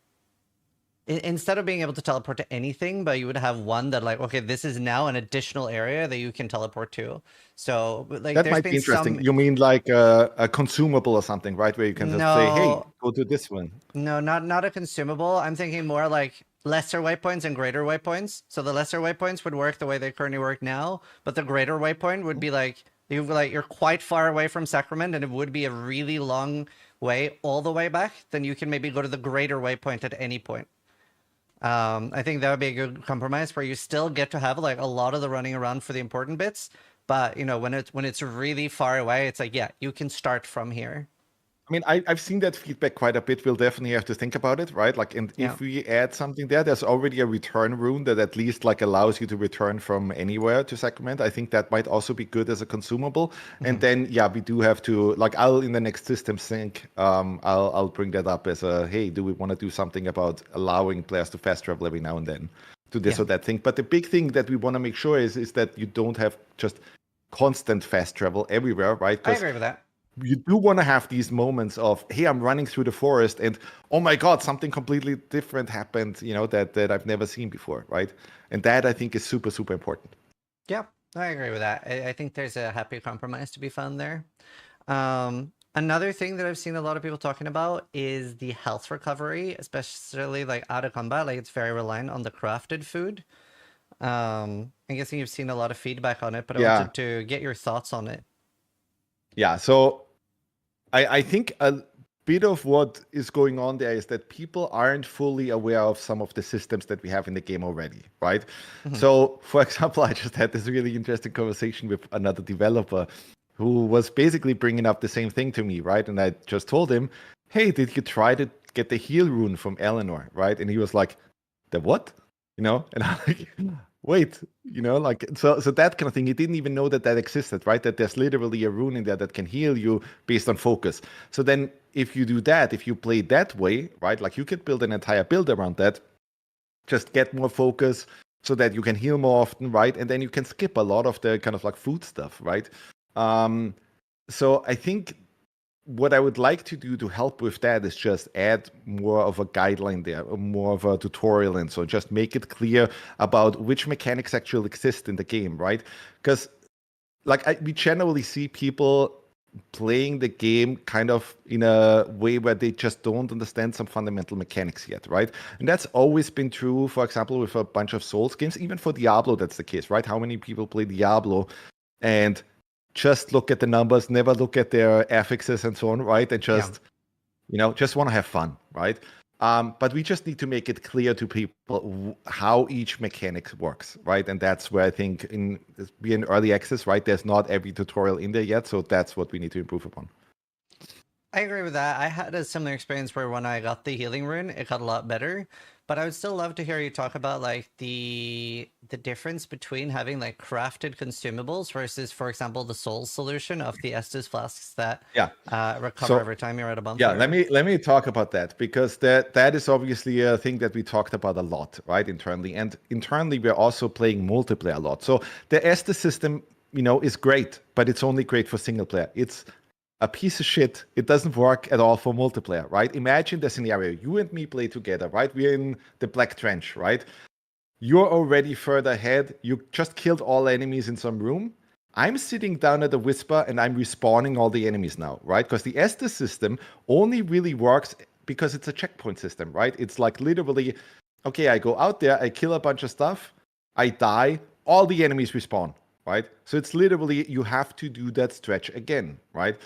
instead of being able to teleport to anything, but you would have one that, like, okay, this is now an additional area that you can teleport to. So, like, that might be interesting. You mean like a consumable or something, right? Where you can just say, hey, go to this one. No, not a consumable. I'm thinking more like lesser waypoints and greater waypoints. So the lesser waypoints would work the way they currently work now, but the greater waypoint would be like you're quite far away from Sacrament, and it would be a really long way all the way back. Then you can maybe go to the greater waypoint at any point. I think that would be a good compromise where you still get to have like a lot of the running around for the important bits, but you know, when it's really far away, it's like, yeah, you can start from here. I mean, I've seen that feedback quite a bit. We'll definitely have to think about it, right? Like, and if we add something there's already a return rune that at least like allows you to return from anywhere to Sacrament. I think that might also be good as a consumable. Mm-hmm. And then, yeah, we do have to, like, I'll in the next system sync, I'll bring that up as a, hey, do we want to do something about allowing players to fast travel every now and then to this or that thing? But the big thing that we want to make sure is that you don't have just constant fast travel everywhere, right? I agree with that. You do want to have these moments of, hey, I'm running through the forest and, oh my God, something completely different happened, you know, that I've never seen before, right? And that, I think, is super, super important. Yeah, I agree with that. I think there's a happy compromise to be found there. Another thing that I've seen a lot of people talking about is the health recovery, especially like out of combat. Like, it's very reliant on the crafted food. I'm guessing you've seen a lot of feedback on it, but I wanted to get your thoughts on it. Yeah, so I think a bit of what is going on there is that people aren't fully aware of some of the systems that we have in the game already, right? Mm-hmm. So, for example, I just had this really interesting conversation with another developer who was basically bringing up the same thing to me, right? And I just told him, hey, did you try to get the heal rune from Eleanor, right? And he was like, the what? You know? And I'm like, wait, you know, like, so that kind of thing. He didn't even know that existed, right? That there's literally a rune in there that can heal you based on focus. So then if you do that, if you play that way, right, like you could build an entire build around that, just get more focus so that you can heal more often, right? And then you can skip a lot of the kind of like food stuff, right? So I think what I would like to do to help with that is just add more of a guideline there, more of a tutorial, and so just make it clear about which mechanics actually exist in the game, right? Because like we generally see people playing the game kind of in a way where they just don't understand some fundamental mechanics yet, right? And that's always been true, for example, with a bunch of Souls games. Even for Diablo, that's the case, right? How many people play Diablo and just look at the numbers, never look at their affixes and so on, right? And just, you know, just want to have fun, right? But we just need to make it clear to people how each mechanic works, right? And that's where I think being early access, right? There's not every tutorial in there yet, so that's what we need to improve upon. I agree with that. I had a similar experience where when I got the healing rune, it got a lot better. But I would still love to hear you talk about like the difference between having like crafted consumables versus, for example, the soul solution of the Estus flasks that Yeah. recover So every time you're at a yeah, bonfire. let me talk about that, because that is obviously a thing that we talked about a lot, right, internally. And internally we're also playing multiplayer a lot. So the Estes system, is great, but it's only great for single player. It's a piece of shit. It doesn't work at all for multiplayer, right? Imagine the scenario. You and me play together, right? We're in the Black Trench, right? You're already further ahead. You just killed all enemies in some room. I'm sitting down at the Whisper and I'm respawning all the enemies now, right? Because the Estes system only really works because it's a checkpoint system, right? It's like literally, okay, I go out there, I kill a bunch of stuff, I die, all the enemies respawn, right? So it's literally, you have to do that stretch again, right?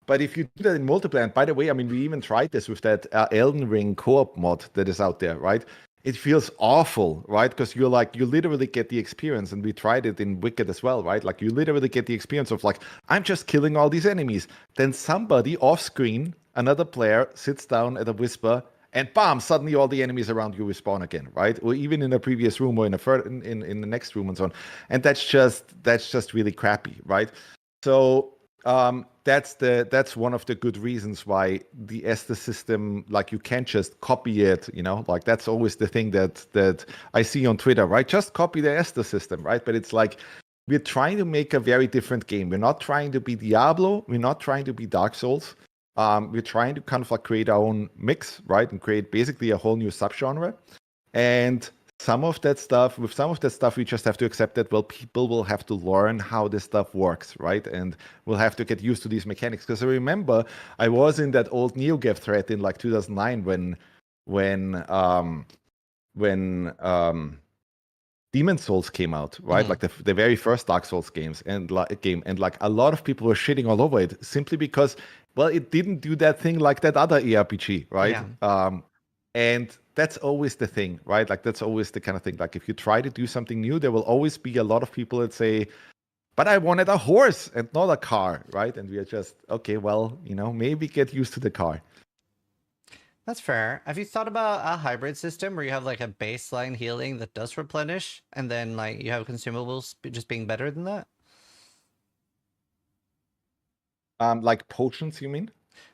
But if you do that in multiplayer, and by the way, I mean, we even tried this with that Elden Ring co-op mod that is out there, right? It feels awful, right? Because you literally get the experience, and we tried it in Wicked as well, right? Like, you literally get the experience of like, I'm just killing all these enemies. Then somebody off screen, another player, sits down at a Whisper, and bam, suddenly all the enemies around you respawn again, right? Or even in a previous room or in the next room and so on. And that's just really crappy, right? So that's one of the good reasons why the Estes system, like, you can't just copy it, like, that's always the thing that I see on Twitter, right? Just copy the Estes system, right? But it's like, we're trying to make a very different game. We're not trying to be Diablo. We're not trying to be Dark Souls. We're trying to kind of like create our own mix, right? And create basically a whole new subgenre. And some of that stuff, we just have to accept that, well, people will have to learn how this stuff works, right? And we'll have to get used to these mechanics. Because I remember I was in that old NeoGAF thread in like 2009 when Demon Souls came out, right? Like the very first Dark Souls game, and like a lot of people were shitting all over it simply because, well, it didn't do that thing like that other ARPG, right? Yeah. And that's always the thing, right? Like, that's always the kind of thing. Like, if you try to do something new, there will always be a lot of people that say, but I wanted a horse and not a car, right? And we are just, okay, well, maybe get used to the car. That's fair. Have you thought about a hybrid system where you have like a baseline healing that does replenish, and then like you have consumables just being better than that? Like potions, you mean?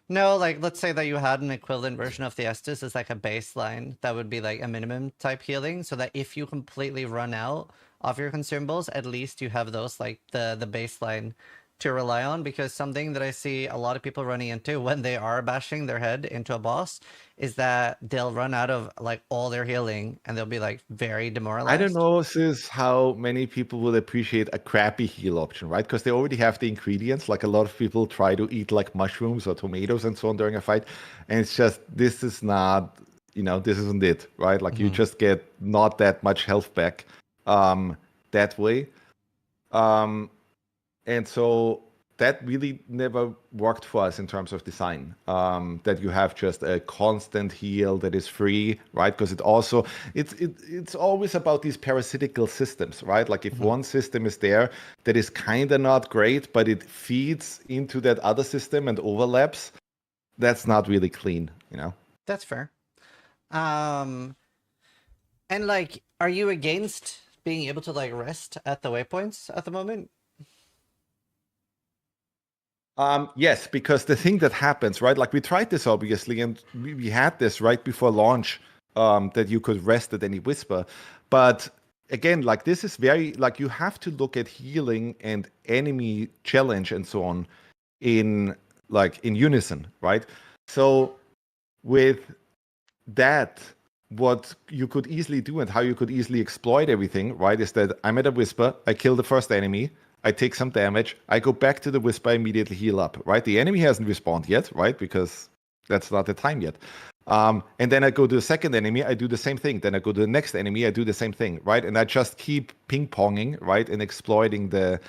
No, like let's say that you had an equivalent version of the Estus as like a baseline that would be like a minimum type healing, so that if you completely run out of your consumables, at least you have those like the baseline to rely on. Because something that I see a lot of people running into when they are bashing their head into a boss is that they'll run out of like all their healing and they'll be like very demoralized. I don't know, Sis, how many people will appreciate a crappy heal option, right? Because they already have the ingredients. Like, a lot of people try to eat like mushrooms or tomatoes and so on during a fight. And it's just, this is not, this isn't it, right? Like, you just get not that much health back that way. And so that really never worked for us in terms of design, that you have just a constant heal that is free, right? Because it's always about these parasitical systems, right? Like, if one system is there that is kind of not great, but it feeds into that other system and overlaps, that's not really clean, That's fair. And like, are you against being able to like rest at the waypoints at the moment? Yes, because the thing that happens, right? Like, we tried this obviously, and we had this right before launch, that you could rest at any Whisper. But again, like, this is very, like, you have to look at healing and enemy challenge and so on in unison, right? So with that, what you could easily do and how you could easily exploit everything, right, is that I'm at a Whisper, I kill the first enemy, I take some damage, I go back to the Whisper, immediately heal up, right? The enemy hasn't respawned yet, right? Because that's not the time yet. And then I go to the second enemy, I do the same thing. Then I go to the next enemy, I do the same thing, right? And I just keep ping-ponging, right? And exploiting that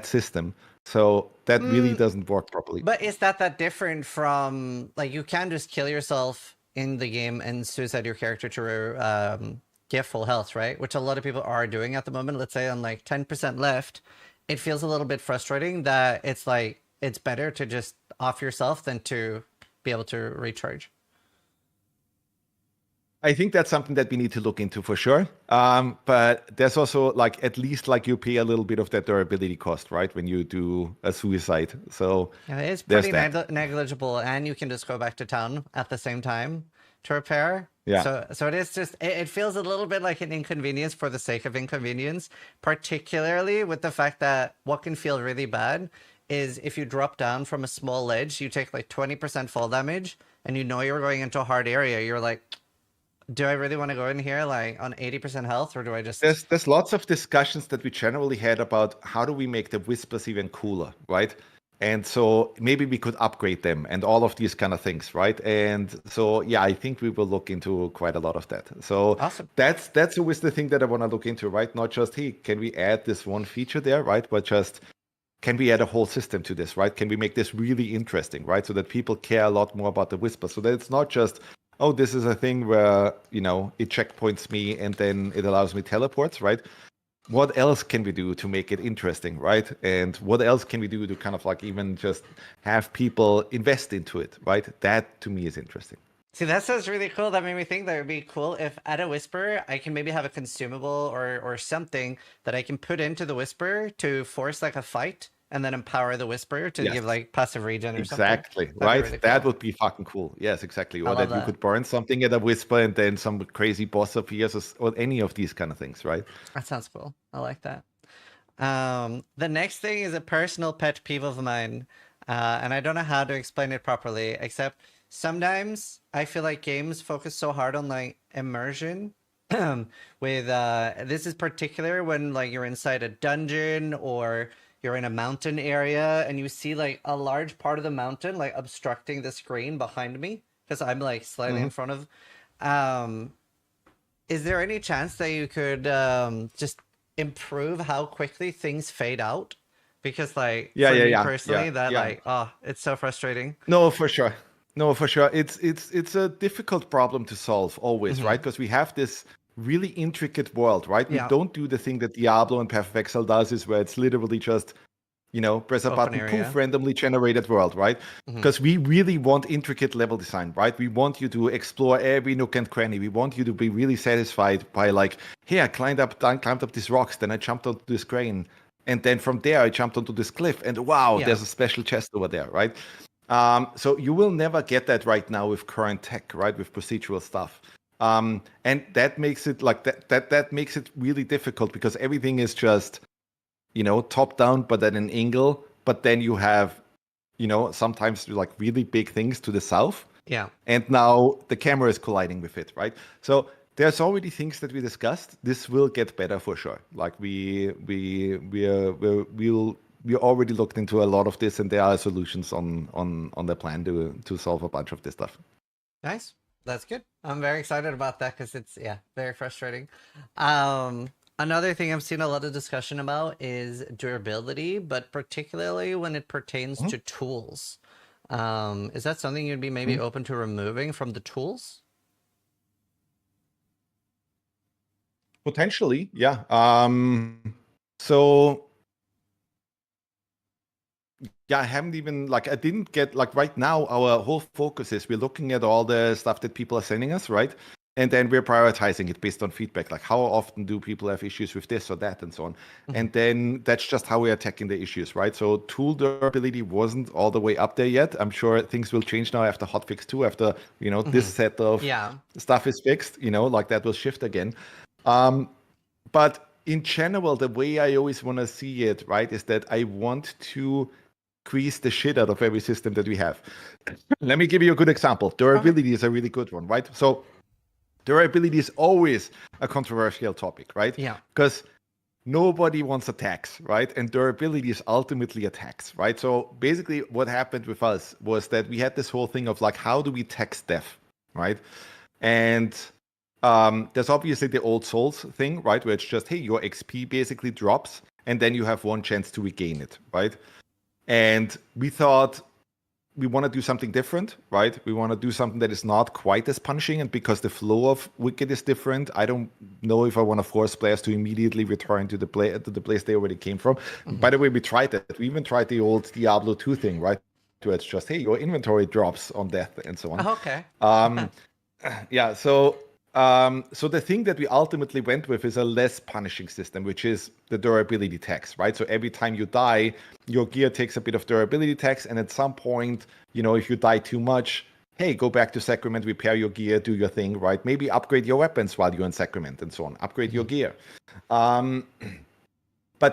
system. So that really doesn't work properly. But is that different from, like, you can just kill yourself in the game and suicide your character to get full health, right? Which a lot of people are doing at the moment. Let's say on like 10% left, it feels a little bit frustrating that it's like it's better to just off yourself than to be able to recharge. I think that's something that we need to look into for sure. But there's also like at least like you pay a little bit of that durability cost, right? When you do a suicide. So yeah, it's pretty negligible, and you can just go back to town at the same time to repair. Yeah. So it is just it feels a little bit like an inconvenience for the sake of inconvenience, particularly with the fact that what can feel really bad is if you drop down from a small ledge, you take like 20% fall damage, and you know you're going into a hard area. You're like, do I really want to go in here like on 80% health, or do I just... There's lots of discussions that we generally had about how do we make the whispers even cooler, right? And so maybe we could upgrade them and all of these kind of things, right? And so yeah, I think we will look into quite a lot of that. So awesome. That's always the thing that I want to look into, right? Not just, hey, can we add this one feature there, right? But just, can we add a whole system to this, right? Can we make this really interesting, right? So that people care a lot more about the whisper, so that it's not just, oh, this is a thing where, you know, it checkpoints me and then it allows me teleports, right? What else can we do to make it interesting, right? And what else can we do to kind of like even just have people invest into it, right? That to me is interesting. See, that sounds really cool. That made me think that it would be cool if at a Whisper, I can maybe have a consumable or something that I can put into the Whisper to force like a fight, and then empower the Whisper to give like passive regen or something. Exactly, right? Really that would be fucking cool. Yes, exactly. Or that you could burn something at a Whisper and then some crazy boss appears, or any of these kind of things, right? That sounds cool. I like that. The next thing is a personal pet peeve of mine, and I don't know how to explain it properly, except sometimes I feel like games focus so hard on like immersion. With this is particular when like you're inside a dungeon or you're in a mountain area and you see like a large part of the mountain like obstructing the screen behind me because I'm like slightly in front of. Is there any chance that you could just improve how quickly things fade out? Because like for me personally, like, oh, it's so frustrating. No, for sure. It's a difficult problem to solve always, right? Because we have this really intricate world, right? We don't do the thing that Diablo and Path of Exile does, is where it's literally just, you know, press a button, poof, randomly generated world, right? Because we really want intricate level design, right? We want you to explore every nook and cranny. We want you to be really satisfied by like, hey, I climbed up these rocks, then I jumped onto this crane, and then from there I jumped onto this cliff, and wow, there's a special chest over there, right? So you will never get that right now with current tech, right? With procedural stuff. And that makes it like that makes it really difficult because everything is just, you know, top down, but at an angle. But then you have, you know, sometimes like really big things to the south. Yeah. And now the camera is colliding with it, right? So there's already things that we discussed. This will get better for sure. Like we already looked into a lot of this, and there are solutions on the plan to solve a bunch of this stuff. Nice. That's good. I'm very excited about that because it's, very frustrating. Another thing I've seen a lot of discussion about is durability, but particularly when it pertains to tools. Is that something you'd be maybe open to removing from the tools? Potentially, yeah. So yeah, I haven't even I didn't get right now. Our whole focus is we're looking at all the stuff that people are sending us, right? And then we're prioritizing it based on feedback, like how often do people have issues with this or that and so on. And then that's just how we're attacking the issues, right? So tool durability wasn't all the way up there yet. I'm sure things will change now after hotfix 2, after, you know, this set of stuff is fixed, you know, like that will shift again. But in general, the way I always want to see it, right, is that I want to squeeze the shit out of every system that we have. Let me give you a good example. Durability is a really good one, right? So durability is always a controversial topic, right? Yeah. Because nobody wants attacks, right? And durability is ultimately attacks, right? So basically what happened with us was that we had this whole thing of like, how do we tax death, right? And there's obviously the old Souls thing, right? Where it's just, hey, your XP basically drops and then you have one chance to regain it, right? And we thought, we want to do something different, right? We want to do something that is not quite as punishing, and because the flow of Wicked is different, I don't know if I want to force players to immediately return to the place they already came from. By the way, we tried that. We even tried the old Diablo 2 thing, right? Where it's just, hey, your inventory drops on death and so on. Okay. Yeah, so the thing that we ultimately went with is a less punishing system, which is the durability tax, right? So every time you die, your gear takes a bit of durability tax, and at some point, if you die too much, hey, go back to Sacrament, repair your gear, do your thing, right? Maybe upgrade your weapons while you're in Sacrament and so on. Upgrade your gear. But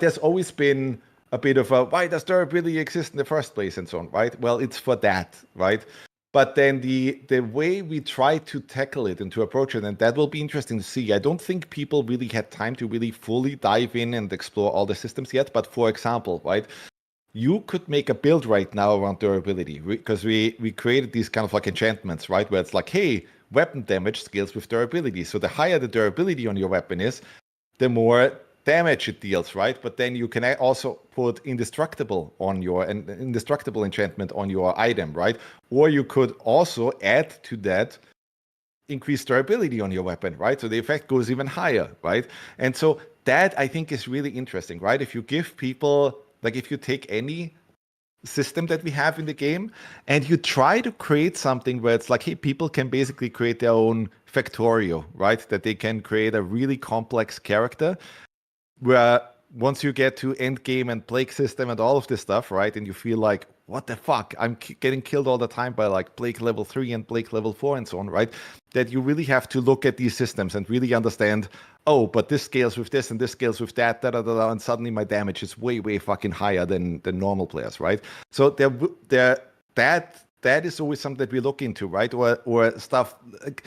there's always been a bit of a, why does durability exist in the first place and so on, right? Well, it's for that, right? But then the way we try to tackle it and to approach it, and that will be interesting to see. I don't think people really had time to really fully dive in and explore all the systems yet. But for example, right, you could make a build right now around durability, because we created these kind of like enchantments, right, where it's like, hey, weapon damage scales with durability. So the higher the durability on your weapon is, the more damage it deals, right? But then you can also put indestructible enchantment on your item, right? Or you could also add to that increased durability on your weapon, right? So the effect goes even higher, right? And so that I think is really interesting, right? If you give people, like if you take any system that we have in the game and you try to create something where it's like, hey, people can basically create their own Factorio, right? That they can create a really complex character where once you get to Endgame and Plague system and all of this stuff, right, and you feel like, what the fuck, I'm getting killed all the time by like Plague level 3 and Plague level 4 and so on, right, that you really have to look at these systems and really understand, oh, but this scales with this and this scales with that, and suddenly my damage is way, way fucking higher than normal players, right? So that is always something that we look into, right, or stuff. Like,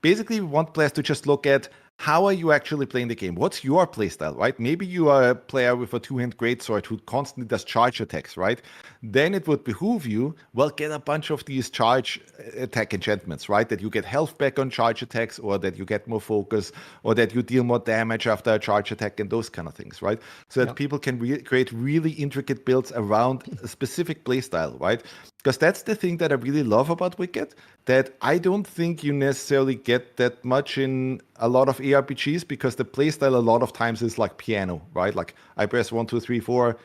basically, we want players to just look at, how are you actually playing the game? What's your playstyle, right? Maybe you are a player with a two-hand greatsword who constantly does charge attacks, right? Then it would behoove you, well, get a bunch of these charge attack enchantments, right? That you get health back on charge attacks, or that you get more focus, or that you deal more damage after a charge attack, and those kind of things, right? So that people can create really intricate builds around a specific playstyle, right? Because that's the thing that I really love about Wicked, that I don't think you necessarily get that much in a lot of ARPGs, because the playstyle a lot of times is like piano, right? Like I press 1, 2, 3, 4,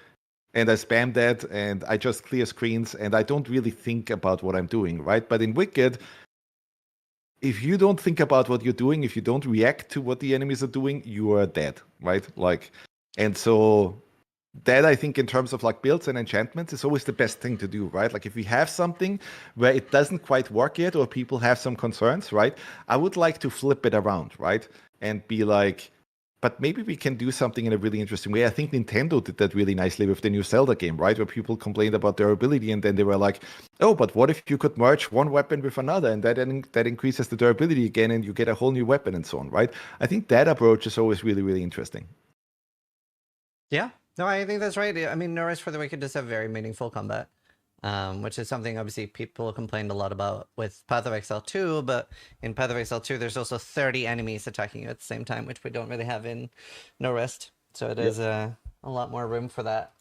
and I spam that, and I just clear screens, and I don't really think about what I'm doing, right? But in Wicked, if you don't think about what you're doing, if you don't react to what the enemies are doing, you are dead, right? Like, and so that, I think, in terms of like builds and enchantments, is always the best thing to do, right? Like if we have something where it doesn't quite work yet, or people have some concerns, right, I would like to flip it around, right, and be like, but maybe we can do something in a really interesting way. I think Nintendo did that really nicely with the new Zelda game, right, where people complained about durability, and then they were like, oh, but what if you could merge one weapon with another, and that increases the durability again, and you get a whole new weapon and so on, right? I think that approach is always really, really interesting. Yeah. No, I think that's right. I mean, No Rest for the Wicked does have very meaningful combat, which is something obviously people complained a lot about with Path of Exile 2, but in Path of Exile 2, there's also 30 enemies attacking you at the same time, which we don't really have in No Rest. So it is a lot more room for that.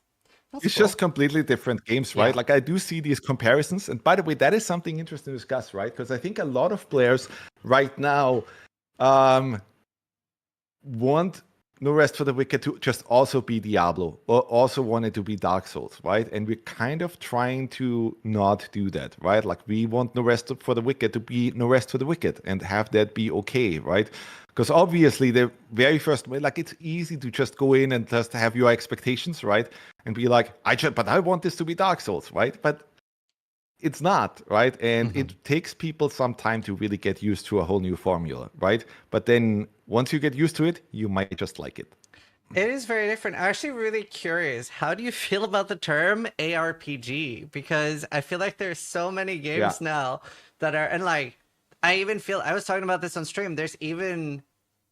It's just completely different games, right? Like I do see these comparisons. And by the way, that is something interesting to discuss, right? Because I think a lot of players right now want No Rest for the Wicked to just also be Diablo, or also want it to be Dark Souls, right? And we're kind of trying to not do that, right? Like we want No Rest for the Wicked to be No Rest for the Wicked and have that be okay, right? Because obviously the very first way, like it's easy to just go in and just have your expectations, right? And be like, but I want this to be Dark Souls, right? But it's not, right? And it takes people some time to really get used to a whole new formula, right? But then once you get used to it, you might just like it. It is very different. I'm actually really curious. How do you feel about the term ARPG? Because I feel like there's so many games now that are, and like, I was talking about this on stream. There's even,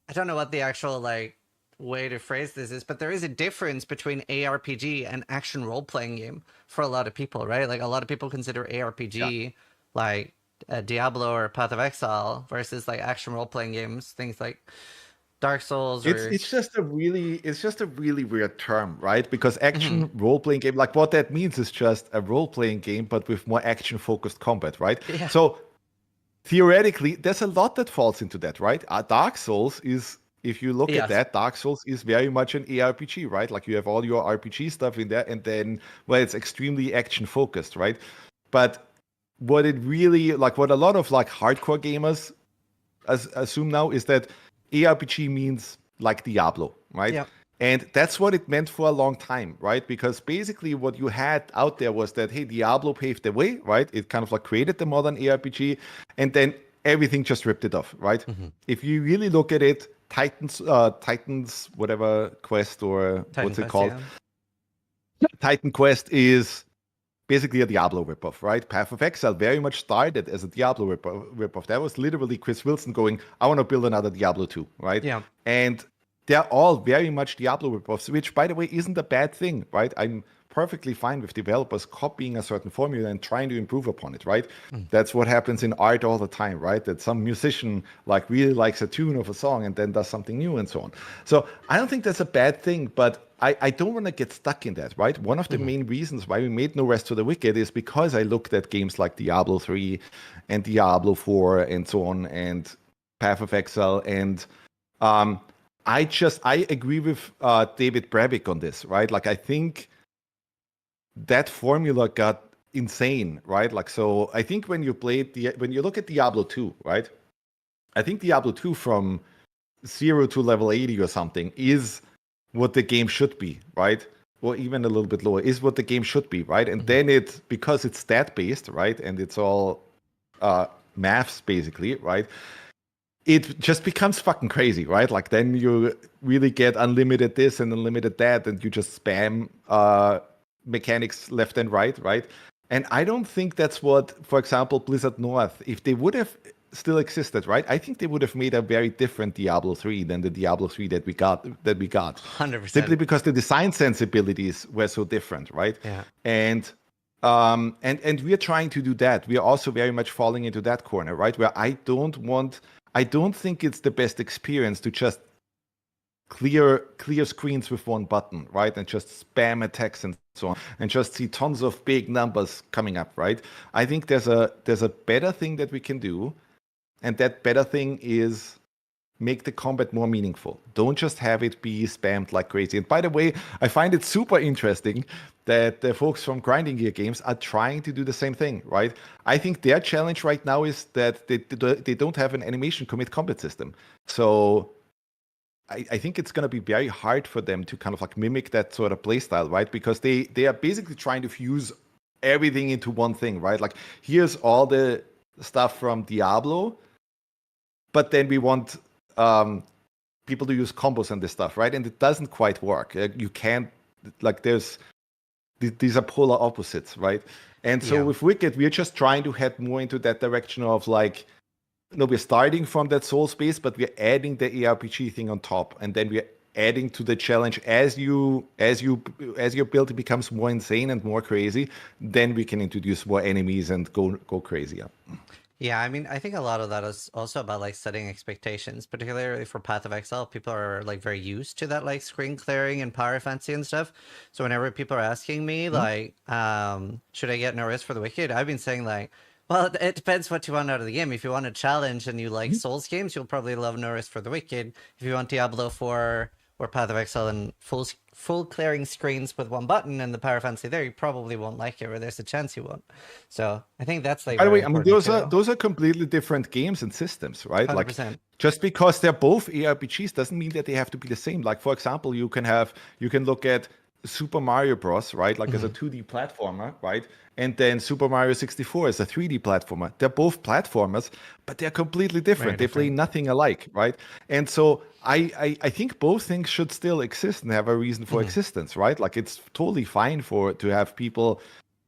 I don't know what the actual like way to phrase this is, but there is a difference between ARPG and action role-playing game for a lot of people, right? Like a lot of people consider ARPG like Diablo or Path of Exile versus like action role-playing games, things like Dark Souls. It's just a really weird term, right? Because action role playing game, like what that means is just a role playing game, but with more action focused combat, right? Yeah. So theoretically, there's a lot that falls into that, right? Dark Souls is, if you look at that, Dark Souls is very much an ARPG, right? Like you have all your RPG stuff in there, and then it's extremely action focused, right? But what it really, like what a lot of like hardcore gamers assume now is that ARPG means like Diablo, right? Yeah. And that's what it meant for a long time, right? Because basically what you had out there was that, hey, Diablo paved the way, right? It kind of like created the modern ARPG, and then everything just ripped it off, right? If you really look at it, Titans, whatever quest or what's it called? Titan Quest is basically a Diablo ripoff, right? Path of Exile very much started as a Diablo ripoff. That was literally Chris Wilson going, I want to build another Diablo 2, right? Yeah. And they're all very much Diablo ripoffs, which, by the way, isn't a bad thing, right? I'm perfectly fine with developers copying a certain formula and trying to improve upon it, right? That's what happens in art all the time, right? That some musician like really likes a tune of a song and then does something new and so on. So I don't think that's a bad thing, but I don't want to get stuck in that, right? One of the main reasons why we made No Rest for the Wicked is because I looked at games like Diablo 3 and Diablo 4 and so on, and Path of Exile, and I agree with David Brabik on this, right? Like I think that formula got insane, right? Like, so I think when you look at Diablo 2, right? I think Diablo 2 from 0 to level 80 or something is what the game should be, right? Or even a little bit lower is what the game should be, right? And then because it's stat based, right? And it's all maths basically, right? It just becomes fucking crazy, right? Like then you really get unlimited this and unlimited that, and you just spam mechanics left and right? And I don't think that's what, for example, Blizzard North, if they would have still existed, right? I think they would have made a very different Diablo 3 than the Diablo 3 that we got. 100%. Simply because the design sensibilities were so different, right? Yeah. And we are trying to do that. We are also very much falling into that corner, right? Where I don't think it's the best experience to just clear screens with one button, right? And just spam attacks and so on, and just see tons of big numbers coming up, right? I think there's a better thing that we can do, and that better thing is make the combat more meaningful. Don't just have it be spammed like crazy. And by the way, I find it super interesting that the folks from Grinding Gear Games are trying to do the same thing, right? I think their challenge right now is that they don't have an animation commit combat system. So I think it's going to be very hard for them to kind of like mimic that sort of playstyle, right? Because they are basically trying to fuse everything into one thing, right? Like, here's all the stuff from Diablo, but then we want people to use combos and this stuff, right? And it doesn't quite work. You can't, like, these are polar opposites, right? And so with Wicked, we're just trying to head more into that direction of like, we're starting from that soul space, but we're adding the ARPG thing on top, and then we're adding to the challenge as your build becomes more insane and more crazy. Then we can introduce more enemies and go crazier. Yeah, I mean, I think a lot of that is also about like setting expectations, particularly for Path of Exile. People are like very used to that like screen clearing and power fancy and stuff. So whenever people are asking me like, should I get No Rest for the Wicked? I've been saying like, well, it depends what you want out of the game. If you want a challenge and you like Souls games, you'll probably love No Rest for the Wicked. If you want Diablo 4 or Path of Exile and full clearing screens with one button and the power fancy there, you probably won't like it, or there's a chance you won't. So I think that's like. By the way, I mean, those are completely different games and systems, right? 100%. Like, just because they're both ARPGs doesn't mean that they have to be the same. Like, for example, you can look at Super Mario Bros., right? Like as a 2D platformer, right? And then Super Mario 64 is a 3D platformer. They're both platformers, but they're completely different. They play nothing alike, right? And so I think both things should still exist and have a reason for existence, right? Like, it's totally fine to have people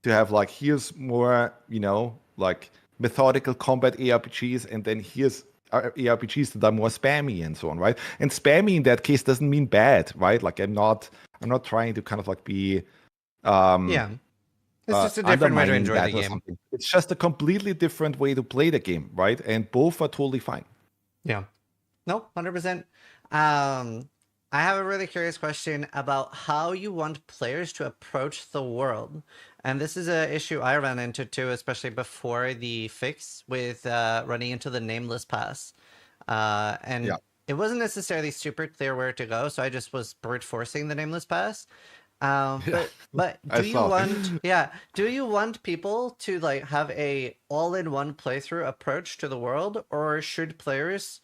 to have like, here's more, like methodical combat ARPGs, and then here's ARPGs that are more spammy and so on, right? And spammy in that case doesn't mean bad, right? Like, I'm not trying to kind of like be it's just a different way to enjoy the game. It's just a completely different way to play the game, right? And both are totally fine. Yeah. No, 100%. I have a really curious question about how you want players to approach the world. And this is an issue I ran into too, especially before the fix with running into the nameless pass. And Yeah. it wasn't necessarily super clear where to go, so I just was brute forcing the nameless pass. But I do you saw. do you want people to like have a all-in-one playthrough approach to the world, or should players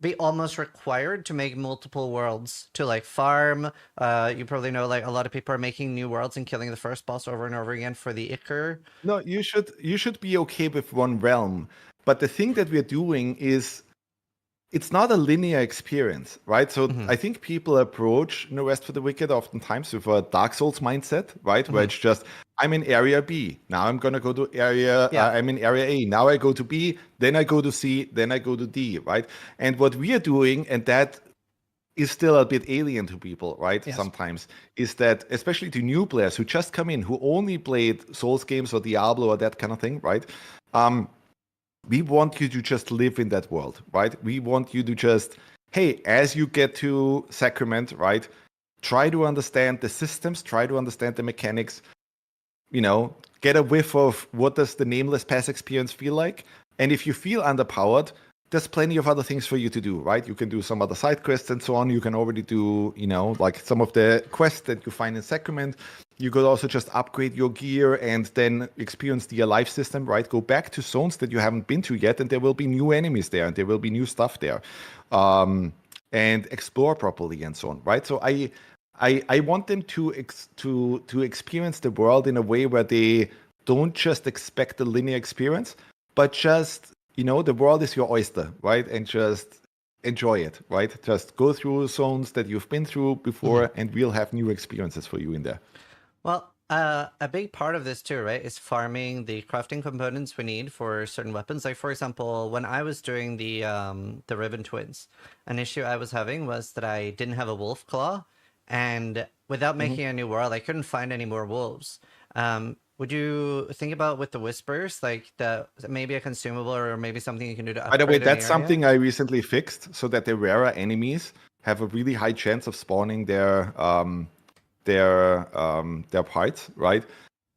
be almost required to make multiple worlds to like farm? You probably know like a lot of people are making new worlds and killing the first boss over and over again for the Ichor. No, you should be okay with one realm. But the thing that we're doing is it's not a linear experience, right? So I think people approach No Rest for the Wicked oftentimes with a Dark Souls mindset, right? Where it's just, I'm in area B, now I'm gonna go to area, I'm in area A, now I go to B, then I go to C, then I go to D, right? And what we are doing, and that is still a bit alien to people, right? Yes. Sometimes, is that especially to new players who just come in, who only played Souls games or Diablo or that kind of thing, right? We want you to just live in that world, right? We want you to just, hey, as you get to Sacrament, right, try to understand the systems, try to understand the mechanics, get a whiff of what does the Nameless Pass experience feel like. And if you feel underpowered, there's plenty of other things for you to do, right? You can do some other side quests and so on. You can already do, like some of the quests that you find in Sacrament. You could also just upgrade your gear and then experience the Alive system, right? Go back to zones that you haven't been to yet, and there will be new enemies there, and there will be new stuff there, and explore properly and so on, right? So I want them to experience the world in a way where they don't just expect a linear experience, but just the world is your oyster, right? And just enjoy it, right? Just go through zones that you've been through before, and we'll have new experiences for you in there. Well, a big part of this too, right, is farming the crafting components we need for certain weapons. Like, for example, when I was doing the Ribbon Twins, an issue I was having was that I didn't have a wolf claw, and without making a new world, I couldn't find any more wolves. Would you think about with the Whispers, like maybe a consumable or maybe something you can do to upgrade? By the way, an that's area? something I recently fixed so that the rarer enemies have a really high chance of spawning their parts, right?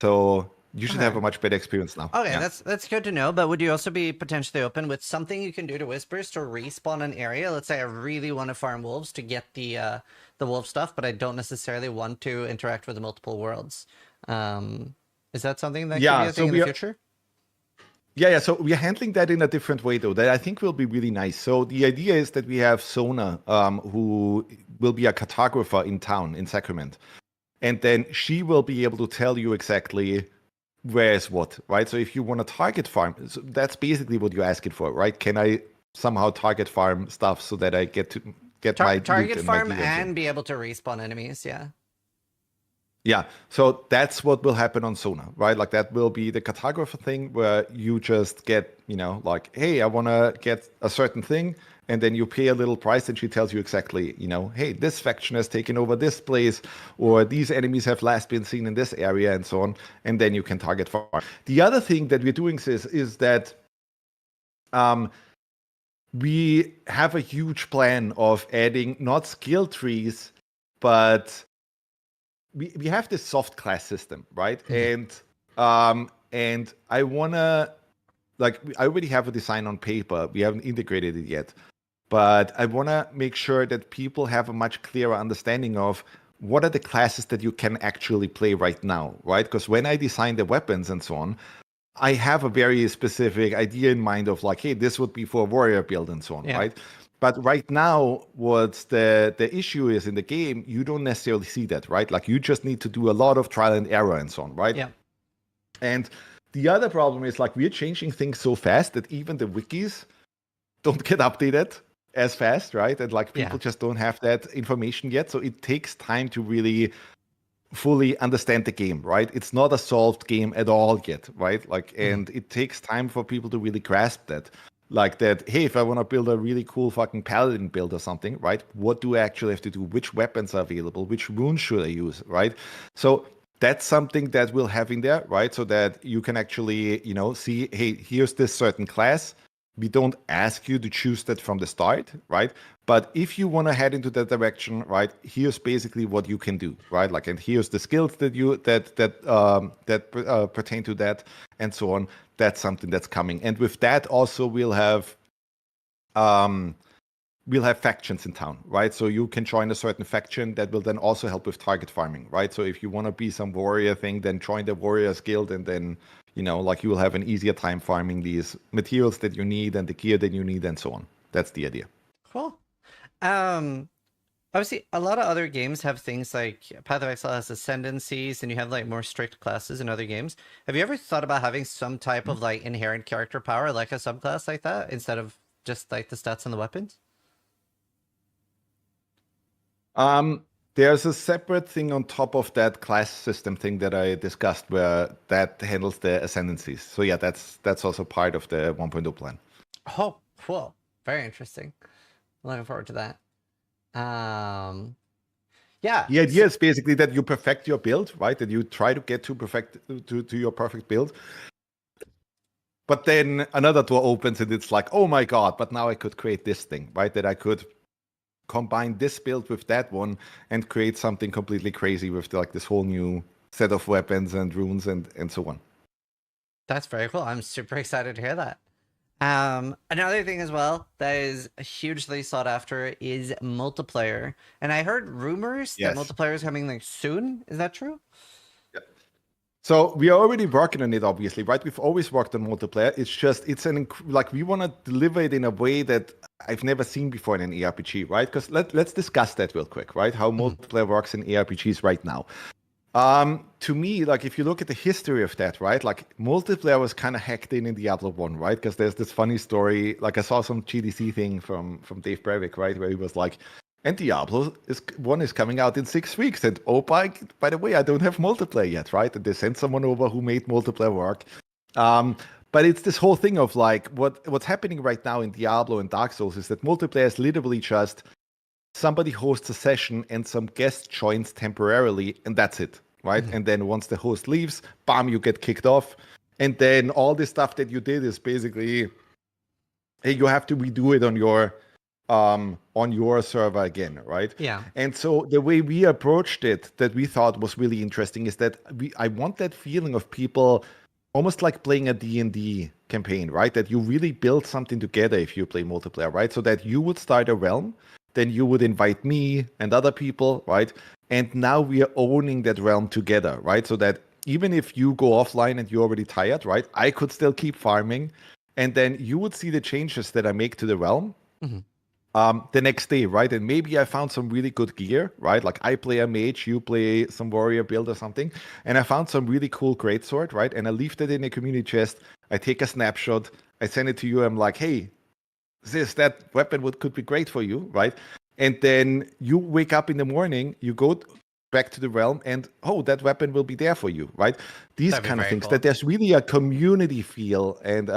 So you should have a much better experience now. Okay, that's good to know. But would you also be potentially open with something you can do to Whispers to respawn an area? Let's say I really want to farm wolves to get the wolf stuff, but I don't necessarily want to interact with the multiple worlds. Is that something that could be a thing in the future? Yeah. So we are handling that in a different way, though, that I think will be really nice. So the idea is that we have Sona, who will be a cartographer in town, in Sacrament. And then she will be able to tell you exactly where is what, right? So if you want to target farm, so that's basically what you're asking for, right? Can I somehow target farm stuff so that I get my target farm and be able to respawn enemies, yeah. Yeah, so that's what will happen on Sona, right? Like that will be the cartographer thing where you just get, like, hey, I want to get a certain thing, and then you pay a little price and she tells you exactly, hey, this faction has taken over this place, or these enemies have last been seen in this area and so on, and then you can target farm. The other thing that we're doing is that we have a huge plan of adding not skill trees, but we have this soft class system, right? And I wanna, like, I already have a design on paper. We haven't integrated it yet, but I wanna make sure that people have a much clearer understanding of what are the classes that you can actually play right now, right? Because when I design the weapons and so on, I have a very specific idea in mind of like, hey, this would be for a warrior build and so on, right? But right now, what's the issue is in the game, you don't necessarily see that, right? Like you just need to do a lot of trial and error and so on, right? Yeah. And the other problem is like we're changing things so fast that even the wikis don't get updated as fast, right? And like people just don't have that information yet. So it takes time to really fully understand the game, right? It's not a solved game at all yet, right? Like, and it takes time for people to really grasp that. Like that, hey, if I want to build a really cool fucking paladin build or something, right? What do I actually have to do? Which weapons are available? Which runes should I use, right? So that's something that we'll have in there, right? So that you can actually, see, hey, here's this certain class. we don't ask you to choose that from the start, right? But if you want to head into that direction, right, here's basically what you can do, right? Like, and here's the skills that you pertain to that, and so on. That's something that's coming. And with that, also we'll have factions in town, right? So you can join a certain faction that will then also help with target farming, right? So if you want to be some warrior thing, then join the Warriors Guild, and then, you know, like, you will have an easier time farming these materials that you need and the gear that you need and so on. That's the idea. Cool. Obviously, a lot of other games have things like Path of Exile has ascendancies, and you have like more strict classes in other games. Have you ever thought about having some type of like inherent character power, like a subclass like that, instead of just like the stats and the weapons? There's a separate thing on top of that class system thing that I discussed, where that handles the ascendancies. So yeah, that's also part of the 1.0 plan. Oh, cool. Very interesting. Looking forward to that. Yeah. The idea is basically that you perfect your build, right? That you try to get to your perfect build. But then another door opens and it's like, oh my god, but now I could create this thing, right? That I could combine this build with that one and create something completely crazy with like this whole new set of weapons and runes and so on. That's very cool. I'm super excited to hear that. Another thing as well that is hugely sought after is multiplayer. And I heard rumors that multiplayer is coming like soon. Is that true? So we are already working on it, obviously, right? We've always worked on multiplayer. It's just, like, we want to deliver it in a way that I've never seen before in an ARPG, right? Because let's discuss that real quick, right? How multiplayer works in ARPGs right now. To me, like, if you look at the history of that, right? Like, multiplayer was kind of hacked in Diablo 1, right? Because there's this funny story, like, I saw some GDC thing from Dave Breivik, right? Where he was like, and Diablo 1 is coming out in 6 weeks. And oh, by the way, I don't have multiplayer yet, right? And they sent someone over who made multiplayer work. But it's this whole thing of like, what's happening right now in Diablo and Dark Souls is that multiplayer is literally just somebody hosts a session and some guest joins temporarily, and that's it, right? Mm-hmm. And then once the host leaves, bam, you get kicked off. And then all this stuff that you did is basically, hey, you have to redo it on your server again, right? Yeah. And so the way we approached it that we thought was really interesting is that I want that feeling of people almost like playing a D&D campaign, right? That you really build something together if you play multiplayer, right? So that you would start a realm, then you would invite me and other people, right? And now we are owning that realm together, right? So that even if you go offline and you're already tired, right? I could still keep farming, and then you would see the changes that I make to the realm. Mm-hmm. The next day, right? And maybe I found some really good gear, right? Like, I play a mage, you play some warrior build or something, and I found some really cool greatsword, right? And I leave that in a community chest. I take a snapshot, I send it to you. I'm like, hey, that weapon could be great for you, right? And then you wake up in the morning, you go back to the realm, and oh, that weapon will be there for you, right? These kind of things, cool. That there's really a community feel, and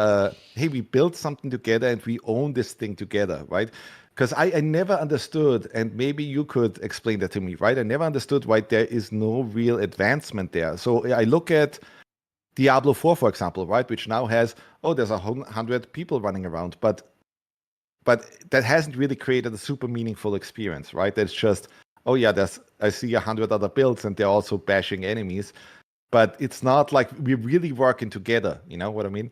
hey, we built something together and we own this thing together, right? Because I never understood, and maybe you could explain that to me, right? I never understood why there is no real advancement there. So I look at Diablo 4, for example, right? Which now has, there's 100 people running around, but that hasn't really created a super meaningful experience, right? That's just, I see 100 other builds and they're also bashing enemies, but it's not like we're really working together, you know what I mean?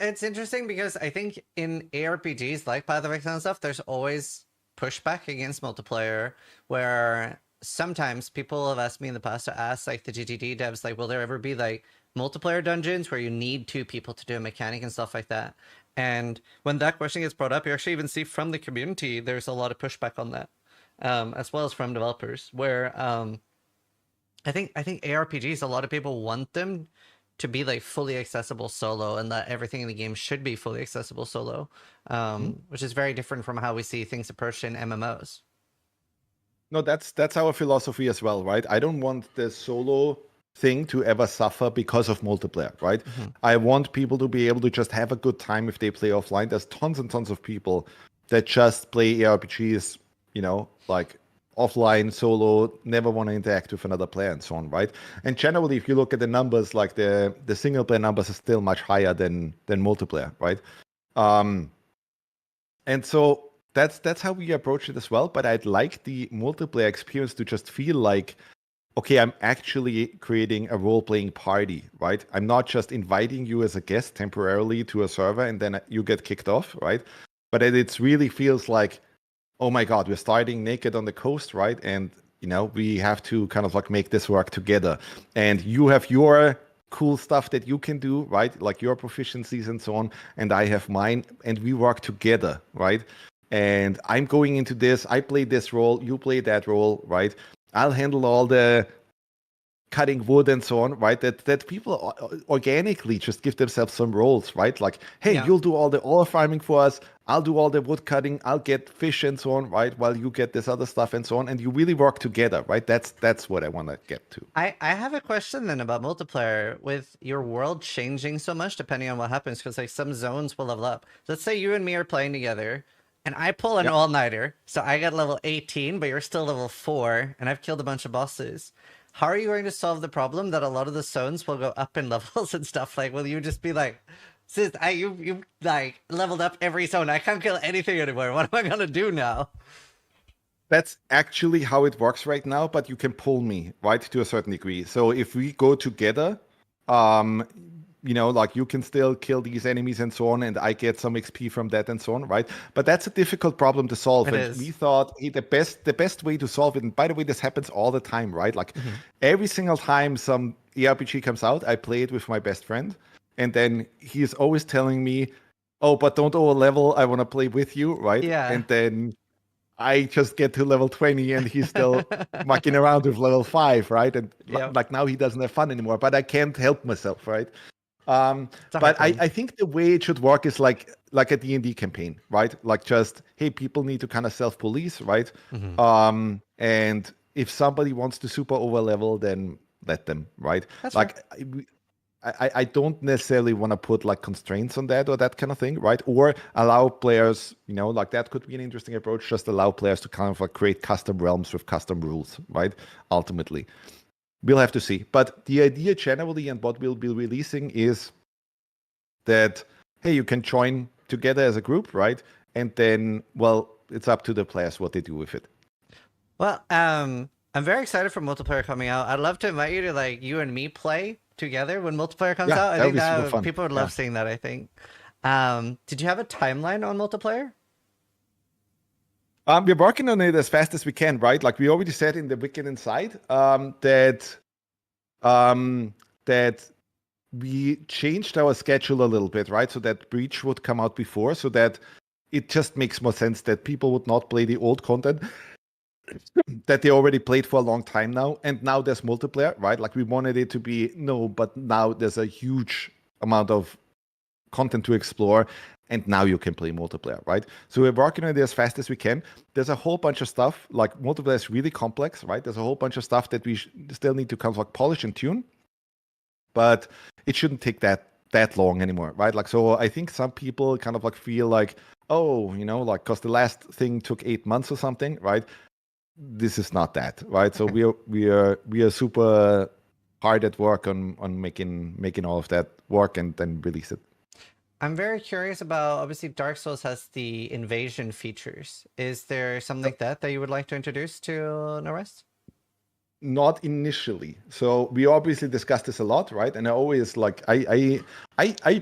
It's interesting because I think in ARPGs like Path of Exile and stuff, there's always pushback against multiplayer, where sometimes people have asked me in the past to ask like the GTD devs, like, will there ever be like multiplayer dungeons where you need 2 people to do a mechanic and stuff like that? And when that question gets brought up, you actually even see from the community, there's a lot of pushback on that, as well as from developers, where I think ARPGs, a lot of people want them to be like fully accessible solo, and that everything in the game should be fully accessible solo, which is very different from how we see things approached in MMOs. No, that's our philosophy as well, right? I don't want the solo thing to ever suffer because of multiplayer, right? Mm-hmm. I want people to be able to just have a good time if they play offline. There's tons and tons of people that just play ARPGs, you know, like offline, solo, never want to interact with another player and so on, right? And generally, if you look at the numbers, like the single player numbers are still much higher than multiplayer, right? And so that's how we approach it as well. But I'd like the multiplayer experience to just feel like, okay, I'm actually creating a role-playing party, right? I'm not just inviting you as a guest temporarily to a server and then you get kicked off, right? But it really feels like, oh my God, we're starting naked on the coast, right? And we have to kind of like make this work together. And you have your cool stuff that you can do, right? Like your proficiencies and so on. And I have mine, and we work together, right? And I'm going into this, I play this role, you play that role, right? I'll handle all the cutting wood and so on, right? That people organically just give themselves some roles, right? Like, hey, you'll do all the oil farming for us. I'll do all the wood cutting. I'll get fish and so on, right? While you get this other stuff and so on. And you really work together, right? That's what I want to get to. I have a question then about multiplayer with your world changing so much depending on what happens. Because like some zones will level up. Let's say you and me are playing together. And I pull an all-nighter, so I got level 18, but you're still level 4, and I've killed a bunch of bosses. How are you going to solve the problem that a lot of the zones will go up in levels and stuff? Like, will you just be like, sis, you like leveled up every zone. I can't kill anything anymore. What am I gonna do now? That's actually how it works right now, but you can pull me, right, to a certain degree. So if we go together, like you can still kill these enemies and so on, and I get some XP from that and so on, right? But that's a difficult problem to solve. And we thought, hey, the best way to solve it, and by the way, this happens all the time, right? Like every single time some ARPG comes out, I play it with my best friend, and then he's always telling me, oh, but don't over level, I want to play with you, right? Yeah. And then I just get to level 20 and he's still mucking around with level 5, right? And like now he doesn't have fun anymore, but I can't help myself, right? But I think the way it should work is like a D&D campaign, right? Like just, hey, people need to kind of self-police, right? And if somebody wants to super over level, then let them, right? That's like I don't necessarily want to put like constraints on that or that kind of thing, right? Or allow players, like that could be an interesting approach, just allow players to kind of like create custom realms with custom rules, right? Ultimately. We'll have to see. But the idea generally and what we'll be releasing is that, hey, you can join together as a group, right? And then, well, it's up to the players what they do with it. Well, I'm very excited for multiplayer coming out. I'd love to invite you to like you and me play together when multiplayer comes out. I think that people would love seeing that, I think. Did you have a timeline on multiplayer? We're working on it as fast as we can, right? Like we already said in the Wicked Inside, that we changed our schedule a little bit, right? So that Breach would come out before, so that it just makes more sense that people would not play the old content that they already played for a long time now. And now there's multiplayer, right? Like we wanted it to be, but now there's a huge amount of content to explore. And now you can play multiplayer, right? So we're working on it as fast as we can. There's a whole bunch of stuff, like multiplayer is really complex, right? There's a whole bunch of stuff that we still need to kind of like polish and tune, but it shouldn't take that long anymore, right? Like, so I think some people kind of like feel like, oh, like, because the last thing took 8 months or something, right? This is not that, right? So we are super hard at work on making all of that work and then release it. I'm very curious about, obviously Dark Souls has the invasion features. Is there something like that you would like to introduce to NRFTW? Not initially. So we obviously discussed this a lot, right? And I always like, I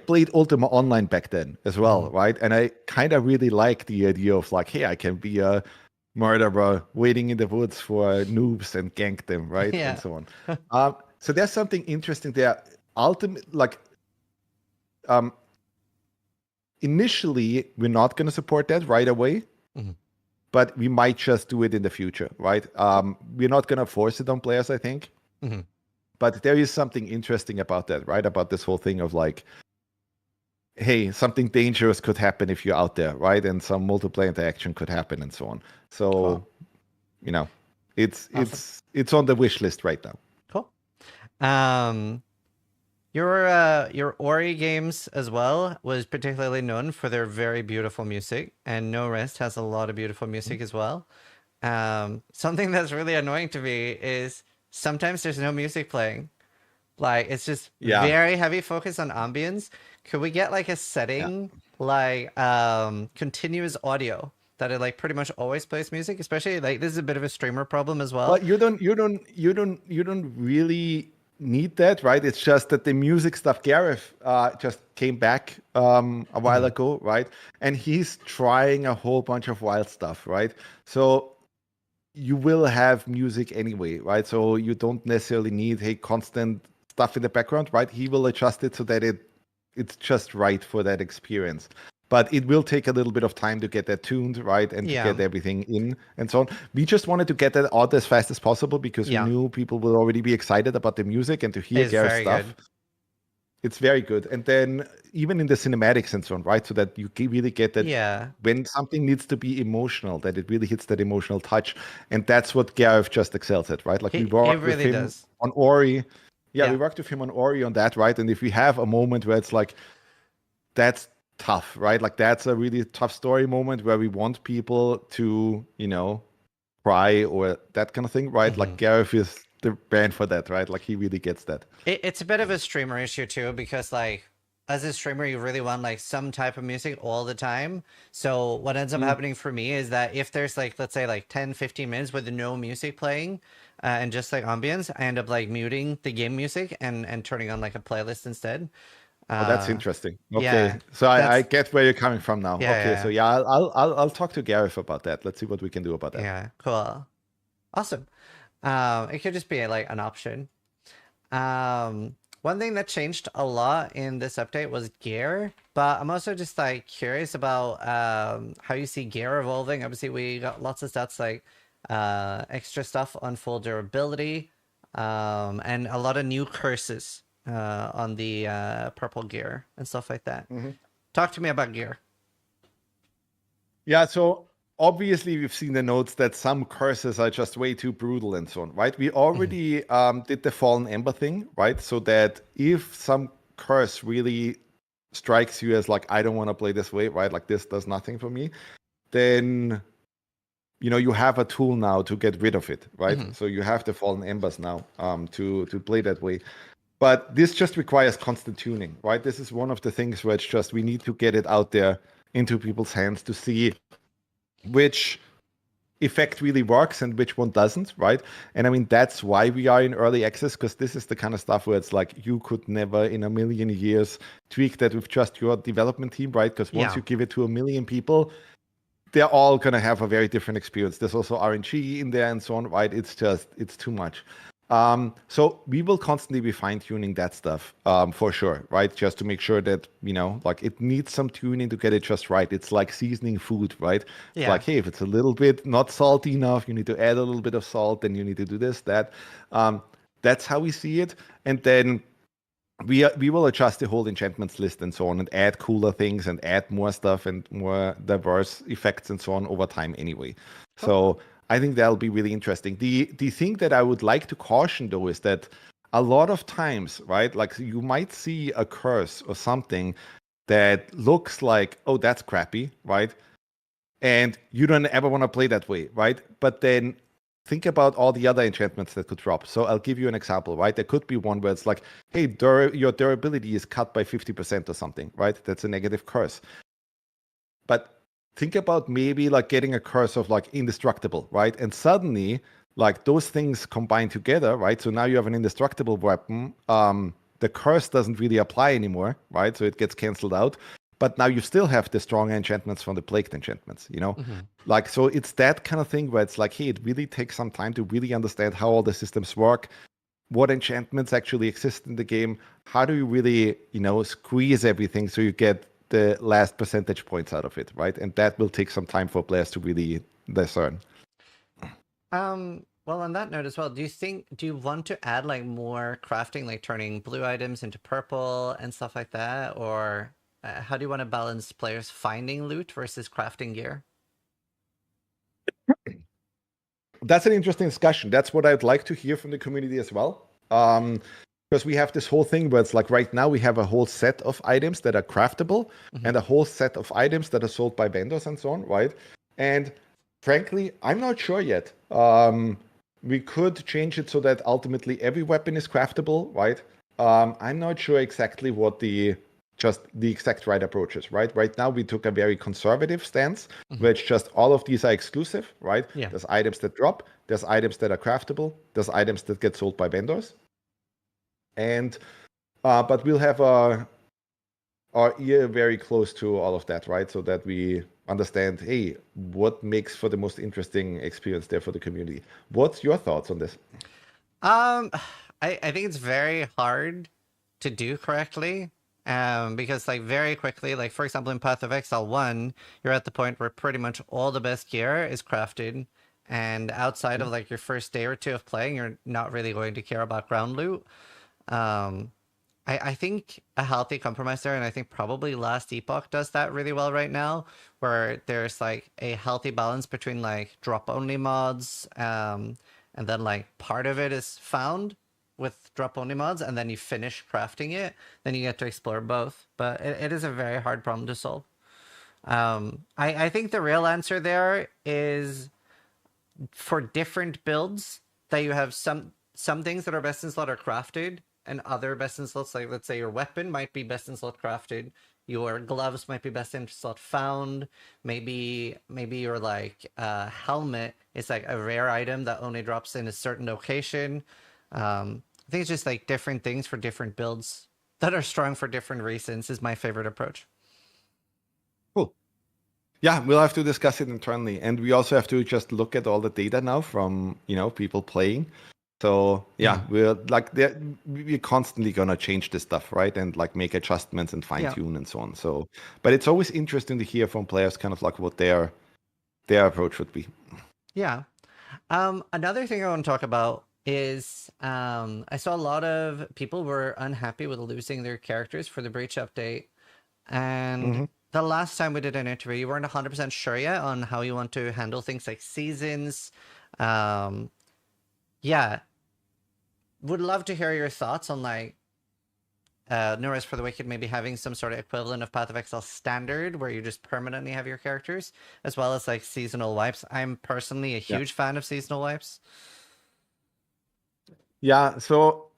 played Ultima Online back then as well, right? And I kind of really like the idea of like, hey, I can be a murderer waiting in the woods for noobs and gank them, right? Yeah. And so on. So there's something interesting there. Initially, we're not going to support that right away, but we might just do it in the future, right? We're not going to force it on players, I think. But there is something interesting about that, right? About this whole thing of like, hey, something dangerous could happen if you're out there, right? And some multiplayer interaction could happen and so on. So, cool. It's on the wish list right now. Cool. Your Ori games as well was particularly known for their very beautiful music, and No Rest has a lot of beautiful music as well. Something that's really annoying to me is sometimes there's no music playing. Like, it's just very heavy focus on ambience. Could we get like a setting like continuous audio that it like pretty much always plays music, especially like this is a bit of a streamer problem as well. Well, you don't really need that, right? It's just that the music stuff. Gareth just came back a while ago, right? And he's trying a whole bunch of wild stuff, right? So you will have music anyway, right? So you don't necessarily need constant stuff in the background, right? He will adjust it so that it's just right for that experience. But it will take a little bit of time to get that tuned, right? And to get everything in and so on. We just wanted to get that out as fast as possible because we knew people will already be excited about the music and to hear Gareth's stuff. Good. It's very good. And then even in the cinematics and so on, right? So that you really get that when something needs to be emotional, that it really hits that emotional touch. And that's what Gareth just excels at, right? Like we worked with him on Ori. Yeah, we worked with him on Ori on that, right? And if we have a moment where it's like, that's tough, right? Like that's a really tough story moment where we want people to, cry or that kind of thing, right? Like Gareth is the band for that, right? Like he really gets that. It's a bit of a streamer issue too, because like as a streamer, you really want like some type of music all the time. So what ends up happening for me is that if there's like, let's say like 10, 15 minutes with no music playing and just like ambience, I end up like muting the game music and turning on like a playlist instead. Oh, that's interesting. Okay, so I get where you're coming from now. So I'll talk to Gareth about that. Let's see what we can do about that. Yeah, cool, awesome. It could just be like an option. One thing that changed a lot in this update was gear, but I'm also just like curious about how you see gear evolving. Obviously, we got lots of stats like extra stuff on full durability, and a lot of new curses on the purple gear and stuff like that. Talk to me about gear. Yeah, so obviously we've seen the notes that some curses are just way too brutal and so on, right? We already did the Fallen Ember thing, right? So that if some curse really strikes you as like, I don't want to play this way, right? Like this does nothing for me, then you have a tool now to get rid of it, right? So you have the Fallen Embers now to play that way. But this just requires constant tuning, right? This is one of the things where it's just we need to get it out there into people's hands to see which effect really works and which one doesn't, right? And I mean, that's why we are in early access, because this is the kind of stuff where it's like you could never in a million years tweak that with just your development team, right? Because once you give it to a million people, they're all going to have a very different experience. There's also RNG in there and so on, right? It's too much. So we will constantly be fine-tuning that stuff for sure, right? Just to make sure that, like it needs some tuning to get it just right. It's like seasoning food, right? It's like, hey, if it's a little bit not salty enough, you need to add a little bit of salt, then you need to do this, that. That's how we see it. And then we will adjust the whole enchantments list and so on and add cooler things and add more stuff and more diverse effects and so on over time anyway. So I think that'll be really interesting. The thing that I would like to caution though is that a lot of times, right, like you might see a curse or something that looks like, oh, that's crappy, right? And you don't ever want to play that way, right? But then think about all the other enchantments that could drop. So I'll give you an example, right? There could be one where it's like, hey, your durability is cut by 50% or something, right? That's a negative curse. But think about maybe like getting a curse of like indestructible, right? And suddenly, like those things combine together, right? So now you have an indestructible weapon. The curse doesn't really apply anymore, right? So it gets canceled out. But now you still have the strong enchantments from the plagued enchantments, Like, so it's that kind of thing where it's like, hey, it really takes some time to really understand how all the systems work, what enchantments actually exist in the game, how do you really, squeeze everything so you get the last percentage points out of it, right? And that will take some time for players to really discern. Well, on that note as well, do you want to add like more crafting, like turning blue items into purple and stuff like that? Or how do you want to balance players finding loot versus crafting gear? That's an interesting discussion. That's what I'd like to hear from the community as well. Because we have this whole thing where it's like right now we have a whole set of items that are craftable and a whole set of items that are sold by vendors and so on, right? And frankly, I'm not sure yet. We could change it so that ultimately every weapon is craftable, right? I'm not sure exactly what the just the exact right approaches, right? Right now, we took a very conservative stance, where it's just all of these are exclusive, right? Yeah. There's items that drop, there's items that are craftable, there's items that get sold by vendors. And, but we'll have our ear very close to all of that, right? So that we understand, hey, what makes for the most interesting experience there for the community? What's your thoughts on this? I think it's very hard to do correctly. Because like very quickly, like for example in Path of Exile 1, you're at the point where pretty much all the best gear is crafted, and outside of like your first day or two of playing, you're not really going to care about ground loot. I think a healthy compromise there, and I think probably Last Epoch does that really well right now, where there's like a healthy balance between like drop only mods, and then like part of it is found with drop only mods, and then you finish crafting it, then you get to explore both. But it is a very hard problem to solve. I think the real answer there is for different builds that you have some things that are best in slot are crafted, and other best in slots, like let's say your weapon might be best in slot crafted, your gloves might be best in slot found, maybe your like helmet is like a rare item that only drops in a certain location. I think it's just like different things for different builds that are strong for different reasons is my favorite approach. Cool. Yeah, we'll have to discuss it internally, and we also have to just look at all the data now from people playing. So yeah, we're constantly gonna change this stuff, right? And like make adjustments and fine tune and so on. So, but it's always interesting to hear from players kind of like what their approach would be. Yeah. Another thing I want to talk about is I saw a lot of people were unhappy with losing their characters for the Breach update. And the last time we did an interview, you weren't 100% sure yet on how you want to handle things like seasons. Yeah. Would love to hear your thoughts on like No Rest for the Wicked maybe having some sort of equivalent of Path of Exile standard where you just permanently have your characters, as well as like seasonal wipes. I'm personally a huge fan of seasonal wipes. Yeah, so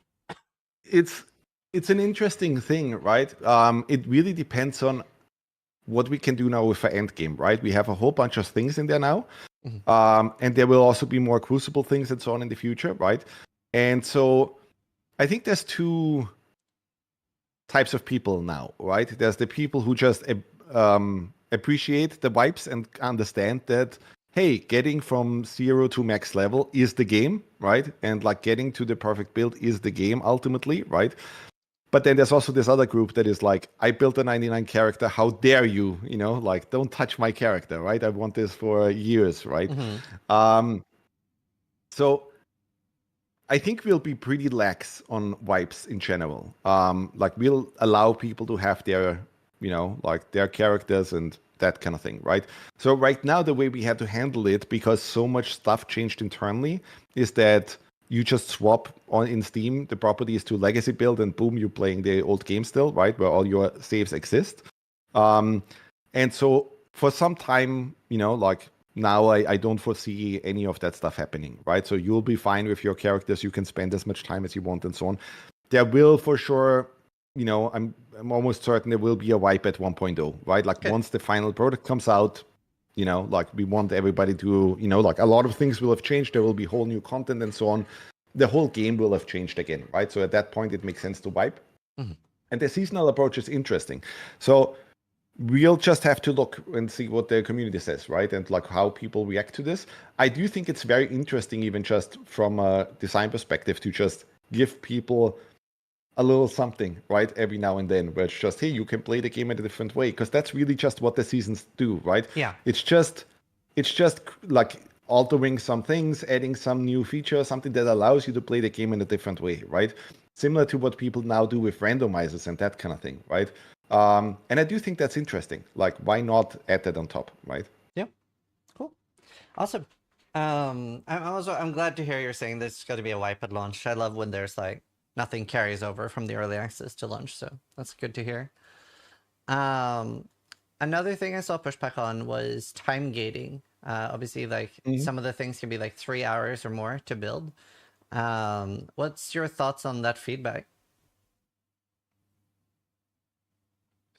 it's an interesting thing, right? It really depends on what we can do now with our Endgame, right? We have a whole bunch of things in there now, and there will also be more Crucible things and so on in the future, right? And so I think there's two types of people now, right? There's the people who just appreciate the wipes and understand that, hey, getting from 0 to max level is the game, right? And like getting to the perfect build is the game ultimately, right? But then there's also this other group that is like, I built a 99 character, how dare you, like don't touch my character, right? I want this for years, right? So I think we'll be pretty lax on wipes in general. Like we'll allow people to have their, like their characters and that kind of thing, right? So right now, the way we had to handle it, because so much stuff changed internally, is that you just swap in Steam the properties to legacy build, and boom, you're playing the old game still, right? Where all your saves exist. And so for some time, like now I don't foresee any of that stuff happening, right? So you'll be fine with your characters. You can spend as much time as you want and so on. There will for sure, I'm almost certain there will be a wipe at 1.0, right? Like once the final product comes out, like we want everybody to, like a lot of things will have changed. There will be whole new content and so on. The whole game will have changed again, right? So at that point, it makes sense to wipe. And the seasonal approach is interesting. So we'll just have to look and see what the community says, right? And like how people react to this. I do think it's very interesting, even just from a design perspective, to just give people a little something, right? Every now and then, where it's just, hey, you can play the game in a different way. Because that's really just what the seasons do, right? Yeah. It's just like altering some things, adding some new feature, something that allows you to play the game in a different way, right? Similar to what people now do with randomizers and that kind of thing, right? And I do think that's interesting. Like, why not add that on top, right? Yeah. Cool. Awesome. I'm glad to hear you're saying there's got to be a wipe at launch. I love when there's like nothing carries over from the early access to launch, so that's good to hear. Another thing I saw pushback on was time gating. Obviously, like some of the things can be like 3 hours or more to build. What's your thoughts on that feedback?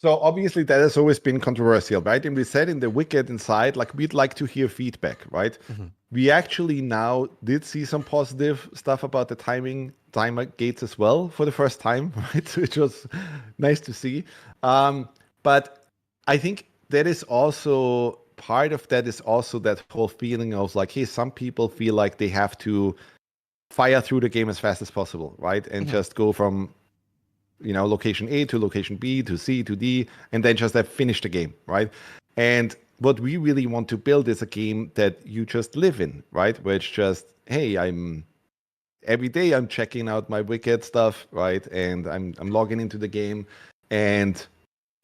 So obviously that has always been controversial, right? And we said in the Wicked inside, like we'd like to hear feedback, right? We actually now did see some positive stuff about the timer gates as well for the first time, right? Which was nice to see. But I think that is also part of that is also that whole feeling of like, hey, some people feel like they have to fire through the game as fast as possible, right? And just go from location A to location B to C to D, and then just have finished the game, right? And what we really want to build is a game that you just live in, right? Where it's just, hey, every day I'm checking out my Wicked stuff, right? And I'm logging into the game, and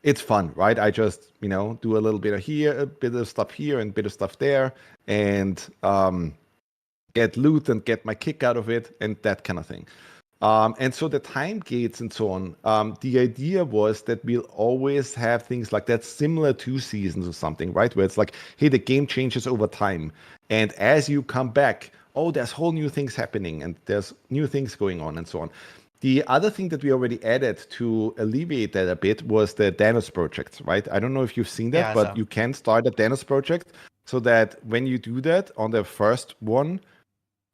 it's fun, right? I just, do a little bit of here, a bit of stuff here, and a bit of stuff there, and get loot and get my kick out of it, and that kind of thing. And so the time gates and so on, the idea was that we'll always have things like that similar to seasons or something, right? Where it's like, hey, the game changes over time. And as you come back, there's whole new things happening and there's new things going on and so on. The other thing that we already added to alleviate that a bit was the Danos project, right? I don't know if you've seen that, but you can start a Danos project so that when you do that on the first one,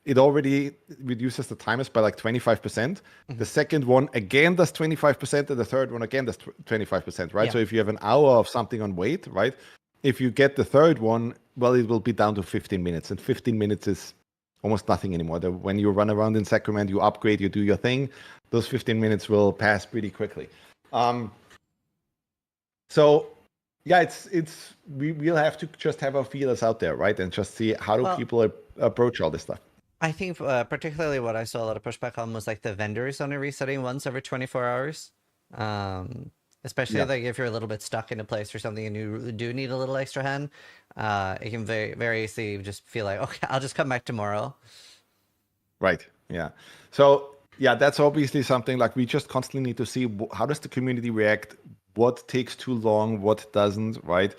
it already reduces the timers by like 25%. The second one again does 25%, and the third one again does 25%, right? Yeah. So if you have an hour of something on wait, right? If you get the third one, well, it will be down to 15 minutes, and 15 minutes is almost nothing anymore. When you run around in Sacrament, you upgrade, you do your thing, those 15 minutes will pass pretty quickly. So yeah, we'll have to just have our feelers out there, right? And just see how do people approach all this stuff. I think particularly what I saw a lot of pushback on was like the vendors only resetting once every 24 hours. Especially like if you're a little bit stuck in a place or something and you do need a little extra hand, it can very easily just feel like, okay, I'll just come back tomorrow. Right. Yeah. So yeah, that's obviously something like we just constantly need to see how does the community react, what takes too long, what doesn't, right?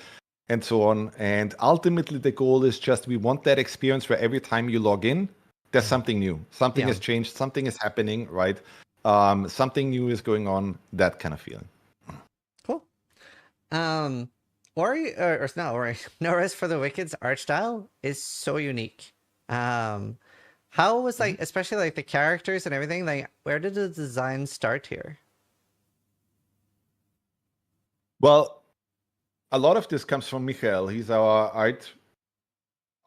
And so on. And ultimately the goal is just we want that experience where every time you log in, there's something new. Something has changed. Something is happening, right? Something new is going on, that kind of feeling. Cool. Ori, or not Ori, Norris for the Wicked's art style is so unique. How was like, especially like the characters and everything, like where did the design start here? Well, a lot of this comes from Michael. He's our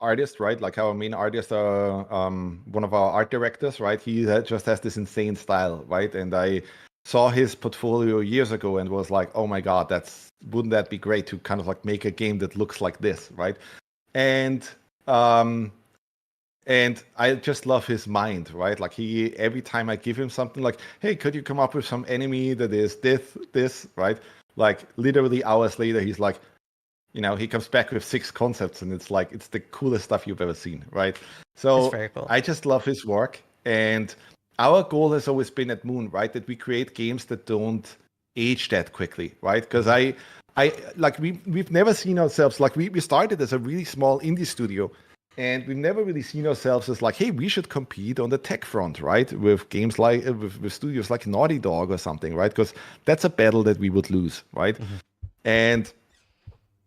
artist, right? Like our main artist, one of our art directors, right? He just has this insane style, right? And I saw his portfolio years ago and was like, oh my God, wouldn't that be great to kind of like make a game that looks like this, right? And I just love his mind, right? Like every time I give him something like, hey, could you come up with some enemy that is this, right? Like literally hours later, he's like, he comes back with 6 concepts and it's like, it's the coolest stuff you've ever seen, right? So That's very cool. I just love his work. And our goal has always been at Moon, right? That we create games that don't age that quickly, right? Because we've never seen ourselves, like we started as a really small indie studio and we've never really seen ourselves as like, hey, we should compete on the tech front, right? With games like, with studios like Naughty Dog or something, right? Because that's a battle that we would lose, right? And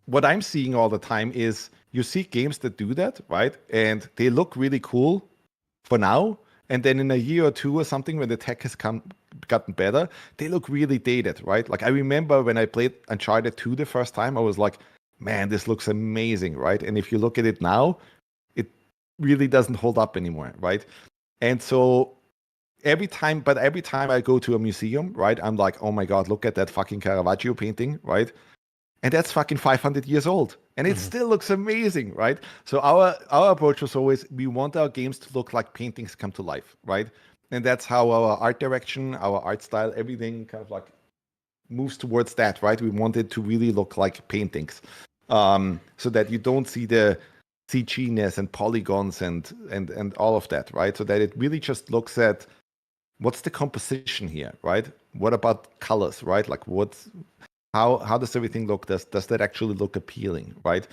what I'm seeing all the time is you see games that do that, right? And they look really cool for now. And then in a year or two or something, when the tech has gotten better, they look really dated, right? Like I remember when I played Uncharted 2 the first time, I was like, man, this looks amazing, right? And if you look at it now, it really doesn't hold up anymore, right? And so every time I go to a museum, right, I'm like, oh my God, look at that fucking Caravaggio painting, right? And that's fucking 500 years old. And it still looks amazing, right? So our approach was always, we want our games to look like paintings come to life, right? And that's how our art direction, our art style, everything kind of like moves towards that, right? We want it to really look like paintings. So that you don't see the CG-ness and polygons and all of that, right? So that it really just looks at what's the composition here, right? What about colors, right? Like how does everything look? Does that actually look appealing, right?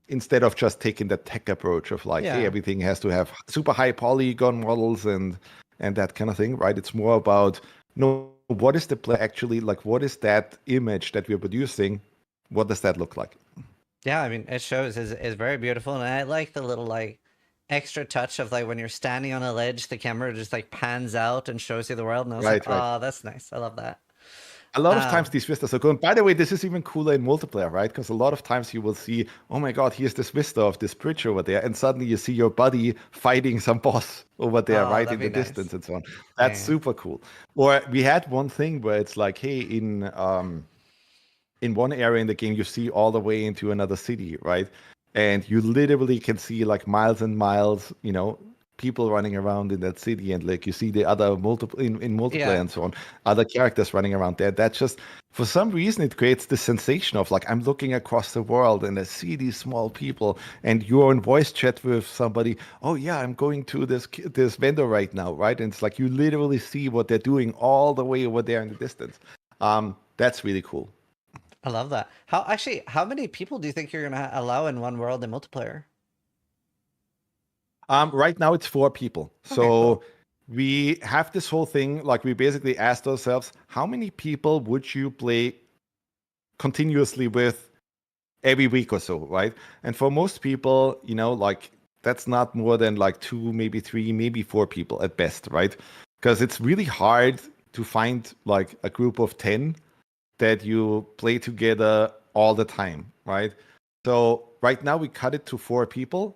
Instead of just taking the tech approach of like, hey, everything has to have super high polygon models and that kind of thing, right? It's more about no, what is the play actually like? What is that image that we're producing? What does that look like? Yeah, I mean, it shows is very beautiful, and I like the little like extra touch of like when you're standing on a ledge, the camera just like pans out and shows you the world, and I was like, Right. oh, that's nice. I love that. A lot of times these vistas are cool. And by the way, this is even cooler in multiplayer, right? Because a lot of times you will see, oh my god, here's this vista of this bridge over there, and suddenly you see your buddy fighting some boss over there, right in the distance and so on. That's super cool. Or we had one thing where it's like, hey, in one area in the game, you see all the way into another city, right? And you literally can see like miles and miles, people running around in that city, and like you see the other multiple in multiplayer and so on, other characters running around there. That just, for some reason, it creates this sensation of like, I'm looking across the world and I see these small people, and you're in voice chat with somebody. Oh yeah, I'm going to this vendor right now, right? And it's like you literally see what they're doing all the way over there in the distance. That's really cool. I love that. How many people do you think you're gonna allow in one world in multiplayer? Right now it's 4 people. Okay, so cool. We have this whole thing, like we basically asked ourselves, how many people would you play continuously with every week or so, right? And for most people, like that's not more than like 2, maybe 3, maybe 4 people at best, right? Because it's really hard to find like a group of 10 that you play together all the time, right? So right now we cut it to 4 people,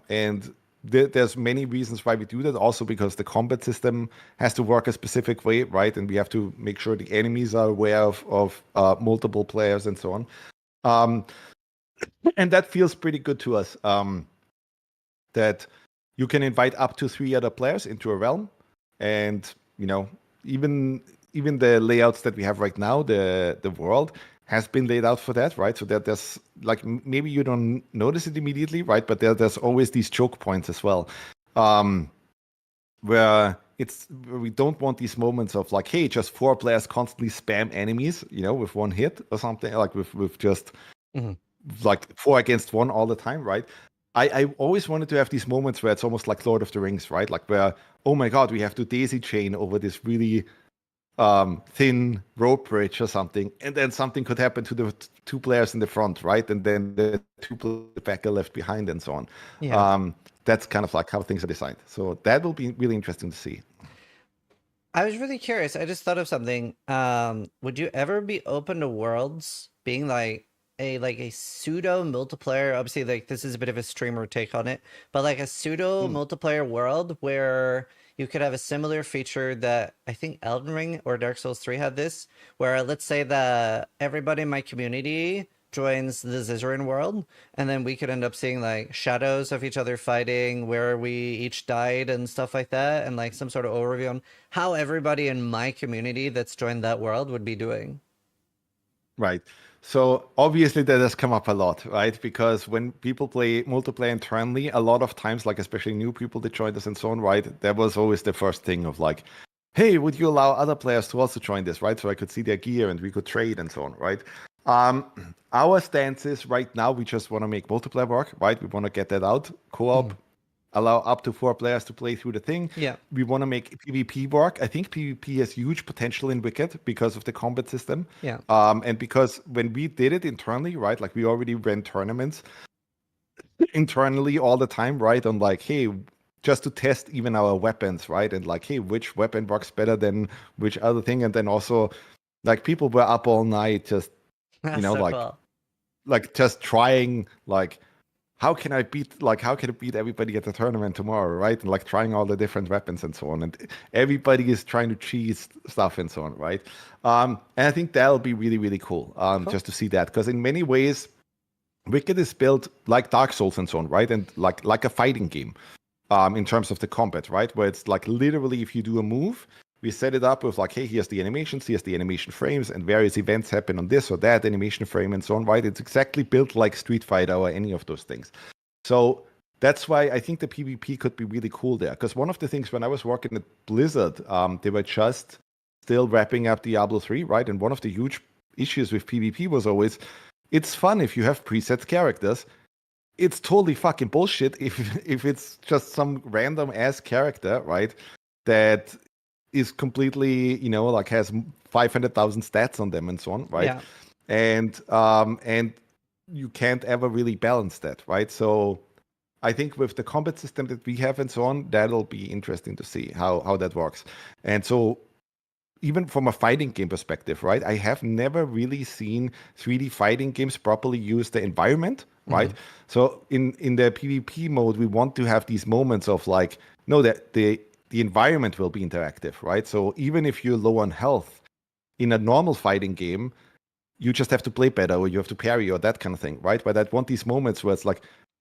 and there's many reasons why we do that. Also because the combat system has to work a specific way, right? And we have to make sure the enemies are aware of multiple players and so on. And that feels pretty good to us. That you can invite up to 3 other players into a realm, and even the layouts that we have right now, the world has been laid out for that, right? So that there's like, maybe you don't notice it immediately, right? But there's always these choke points as well, where we don't want these moments of like, hey, just 4 players constantly spam enemies, with one hit or something, like with just like 4 against 1 all the time, right? I always wanted to have these moments where it's almost like Lord of the Rings, right? Like where, oh my god, we have to daisy chain over this really thin rope bridge or something, and then something could happen to the 2 players in the front, right? And then the 2 players back are left behind and so on. Yeah. That's kind of like how things are designed. So that will be really interesting to see. I was really curious. I just thought of something. Would you ever be open to worlds being like a pseudo multiplayer? Obviously, like this is a bit of a streamer take on it, but like a pseudo multiplayer world where you could have a similar feature that I think Elden Ring or Dark Souls 3 had this, where let's say that everybody in my community joins the Zizaran world, and then we could end up seeing like shadows of each other fighting, where we each died and stuff like that, and like some sort of overview on how everybody in my community that's joined that world would be doing. Right. So obviously that has come up a lot, right? Because when people play multiplayer internally, a lot of times, like especially new people that joined us and so on, right? That was always the first thing of like, hey, would you allow other players to also join this, right? So I could see their gear and we could trade and so on, right? Our stance is right now we just want to make multiplayer work, right? We want to get that out, co-op, allow up to 4 players to play through the thing. Yeah. We want to make PvP work. I think PvP has huge potential in Wicked because of the combat system. Yeah. And because when we did it internally, right, like we already ran tournaments internally all the time, right, on like, hey, just to test even our weapons, right, and like, hey, which weapon works better than which other thing, and then also like people were up all night just So like cool. like just trying like, how can I beat everybody at the tournament tomorrow, right? And like trying all the different weapons and so on. And everybody is trying to cheese stuff and so on, right? And I think that'll be really, really cool, just to see that. Because in many ways, Wicked is built like Dark Souls and so on, right? And like a fighting game in terms of the combat, right? Where it's like literally if you do a move, we set it up with like, hey, here's the animations, here's the animation frames, and various events happen on this or that animation frame and so on, right? It's exactly built like Street Fighter or any of those things. So that's why I think the PvP could be really cool there. Because one of the things when I was working at Blizzard, they were just still wrapping up Diablo 3, right? And one of the huge issues with PvP was always, it's fun if you have preset characters. It's totally fucking bullshit if it's just some random ass character, right? That is completely, like has 500,000 stats on them and so on, right? Yeah. And you can't ever really balance that, right? So I think with the combat system that we have and so on, that'll be interesting to see how that works. And so even from a fighting game perspective, right? I have never really seen 3D fighting games properly use the environment, right? So in the PvP mode, we want to have these moments of like, no, that the environment will be interactive, right? So even if you're low on health in a normal fighting game, you just have to play better or you have to parry or that kind of thing, right? But I want these moments where it's like,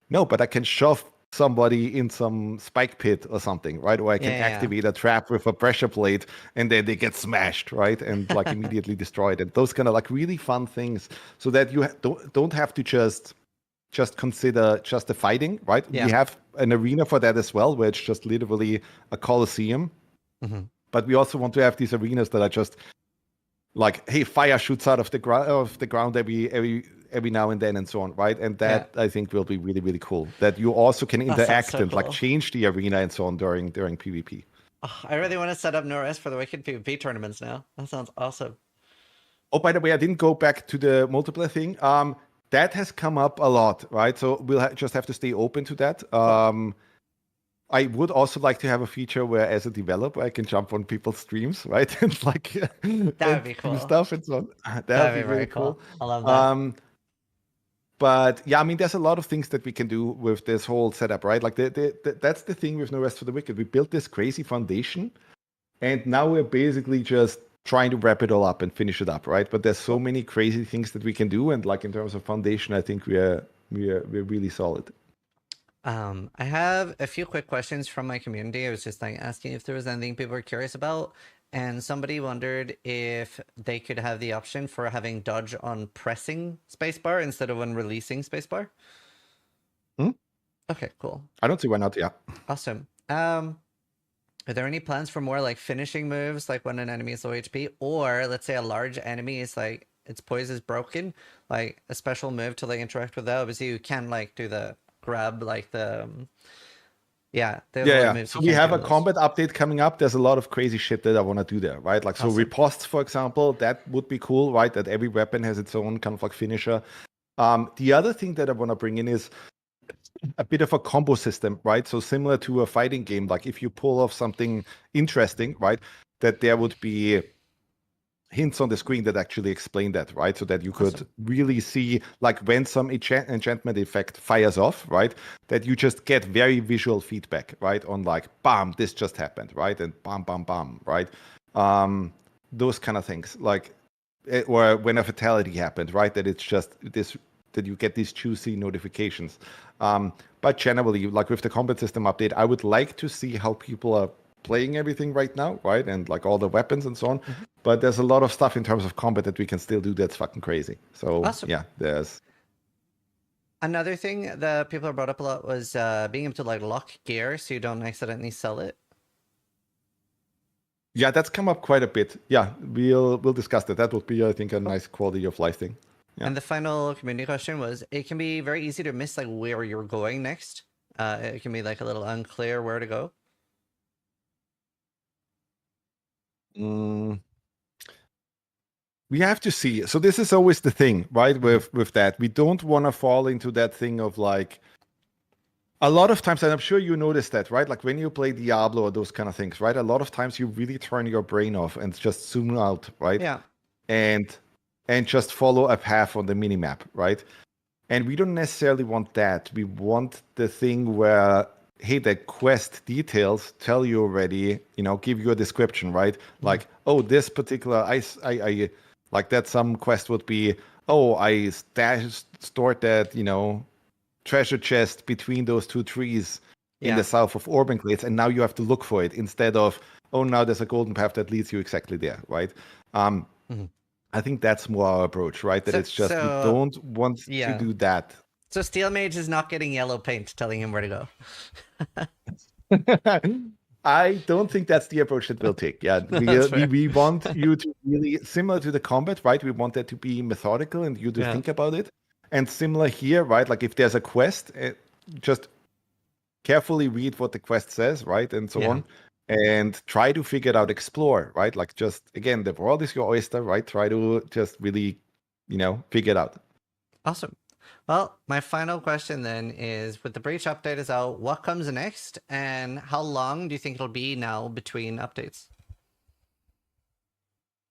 no, but I can shove somebody in some spike pit or something, right? Or I can activate a trap with a pressure plate and then they get smashed, right? And like immediately destroyed. And those kind of like really fun things so that you don't have to just consider just the fighting, right? Yeah. We have an arena for that as well, where it's just literally a coliseum. But we also want to have these arenas that are just like, hey, fire shoots out of the ground every now and then and so on, right? And that I think will be really, really cool. That you also can interact and like change the arena and so on during PvP. Oh, I really want to set up NorS for the Wicked PvP tournaments now. That sounds awesome. Oh, by the way, I didn't go back to the multiplayer thing. That has come up a lot, right? So we'll just have to stay open to that. I would also like to have a feature where, as a developer, I can jump on people's streams, right? And like that would be cool. Stuff and so on. That would be very cool. I love that. But yeah, I mean, there's a lot of things that we can do with this whole setup, right? Like that's the thing with No Rest for the Wicked. We built this crazy foundation, and now we're basically just trying to wrap it all up and finish it up, right? But there's so many crazy things that we can do, and like in terms of foundation, I think we're really solid. I have a few quick questions from my community. I was just like asking if there was anything people were curious about, and somebody wondered if they could have the option for having dodge on pressing spacebar instead of when releasing spacebar. Okay, cool. I don't see why not. Yeah. Awesome. Are there any plans for more like finishing moves, like when an enemy is low HP, or let's say a large enemy is like its poise is broken, like a special move to like interact with that? Obviously, you can like do the grab like the So we have a combat update coming up. There's a lot of crazy shit that I want to do there, right? Like, so riposte, for example, that would be cool, right? That every weapon has its own kind of like finisher. The other thing that I want to bring in is a bit of a combo system, right? So similar to a fighting game, like if you pull off something interesting, right, that there would be hints on the screen that actually explain that, right? So that you could really see, like when some enchantment effect fires off, right? That you just get very visual feedback, right? On like, bam, this just happened, right? And bam, bam, bam, right? Those kind of things, like, or when a fatality happened, right? That it's just this, that you get these juicy notifications. But generally, like with the combat system update, I would like to see how people are playing everything right now, right? And like all the weapons and so on. But there's a lot of stuff in terms of combat that we can still do that's fucking crazy. So yeah, there's another thing that people have brought up a lot was being able to like lock gear so you don't accidentally sell it. Yeah, that's come up quite a bit. Yeah, we'll discuss that. That would be, I think, a nice quality of life thing. Yeah. And the final community question was, it can be very easy to miss like where you're going next. It can be like a little unclear where to go. We have to see. So this is always the thing, right? With that, we don't want to fall into that thing of like, a lot of times, and I'm sure you noticed that, right? Like when you play Diablo or those kind of things, right? A lot of times you really turn your brain off and just zoom out, right? Yeah. And just follow a path on the minimap, right? And we don't necessarily want that. We want the thing where, hey, the quest details tell you already, give you a description, right? Like, oh, this particular, I like that some quest would be, oh, I stored that, treasure chest between those two trees in the south of Orbanglades, and now you have to look for it instead of, oh, now there's a golden path that leads you exactly there, right? I think that's more our approach, right? That it's just, we don't want to do that. So Steel Mage is not getting yellow paint telling him where to go. I don't think that's the approach that we'll take. Yeah, we want you to really, similar to the combat, right? We want that to be methodical and you to think about it. And similar here, right? Like if there's a quest, just carefully read what the quest says, right? And so on. and try to figure it out, explore, right? Like just again, the world is your oyster, right? Try to just really, figure it out. Awesome. Well, my final question then is, with the Breach update is out, what comes next, and how long do you think it'll be now between updates?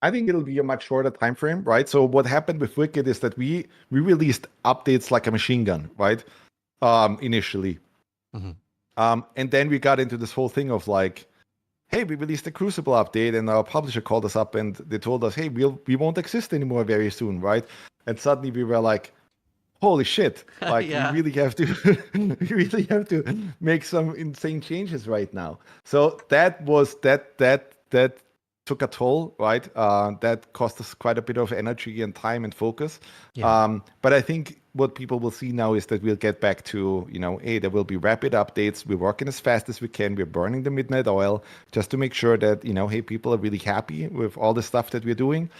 I think it'll be a much shorter time frame, right? So what happened with Wicked is that we released updates like a machine gun, right? Initially. And then we got into this whole thing of like, hey, we released a Crucible update, and our publisher called us up and they told us, hey, we won't exist anymore very soon, right? And suddenly we were like, holy shit! Like we really have to make some insane changes right now. So that took a toll, right? That cost us quite a bit of energy and time and focus. But I think what people will see now is that we'll get back to, hey, there will be rapid updates. We're working as fast as we can. We're burning the midnight oil just to make sure that, hey, people are really happy with all the stuff that we're doing.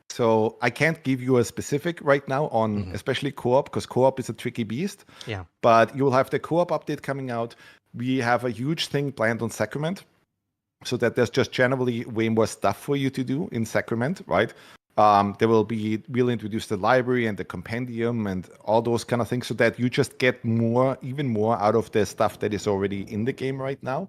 So I can't give you a specific right now on especially co-op, because co-op is a tricky beast. Yeah. But you will have the co-op update coming out. We have a huge thing planned on Sacrament, so that there's just generally way more stuff for you to do in Sacrament, right? We'll introduce the library and the compendium and all those kind of things, so that you just get even more out of the stuff that is already in the game right now.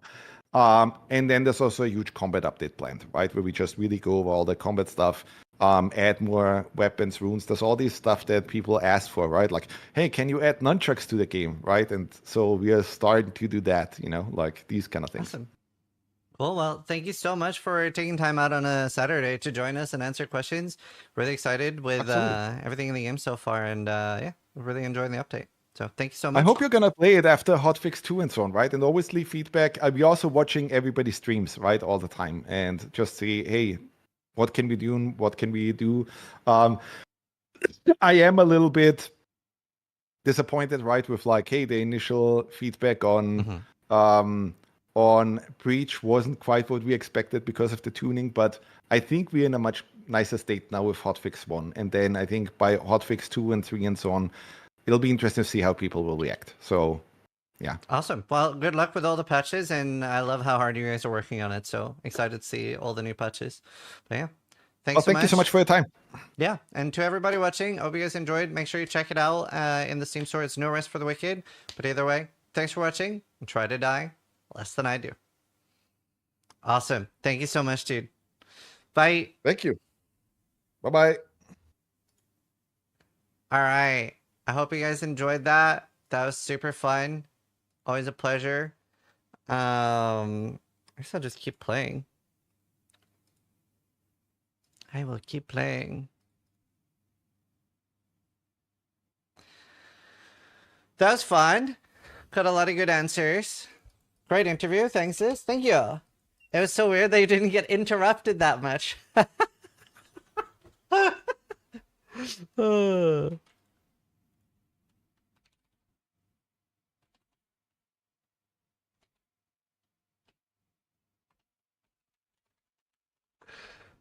And then there's also a huge combat update planned, right? Where we just really go over all the combat stuff, add more weapons, runes. There's all this stuff that people ask for, right? Like, hey, can you add nunchucks to the game, right? And so we are starting to do that, like these kind of things. Awesome. Cool. Well, thank you so much for taking time out on a Saturday to join us and answer questions. Really excited with everything in the game so far, and really enjoying the update. So thank you so much. I hope you're gonna play it after hotfix 2 and so on, right? And always leave feedback. I'll be also watching everybody's streams, right, all the time, and just see, hey, what can we do and what can we do? I am a little bit disappointed, right, with like, hey, the initial feedback on Breach wasn't quite what we expected because of the tuning, but I think we're in a much nicer state now with hotfix 1, and then I think by hotfix 2 and 3 and so on, it'll be interesting to see how people will react. So, yeah. Awesome. Well, good luck with all the patches, and I love how hard you guys are working on it. So excited to see all the new patches. But yeah, thanks thank you so much for your time. Yeah, and to everybody watching, hope you guys enjoyed. Make sure you check it out in the Steam store. It's No Rest for the Wicked. But either way, thanks for watching, and try to die less than I do. Awesome. Thank you so much, dude. Bye. Thank you. Bye-bye. All right. I hope you guys enjoyed that. That was super fun. Always a pleasure. I guess I'll just keep playing. I will keep playing. That was fun. Got a lot of good answers. Great interview. Thanks, sis. Thank you. It was so weird that you didn't get interrupted that much.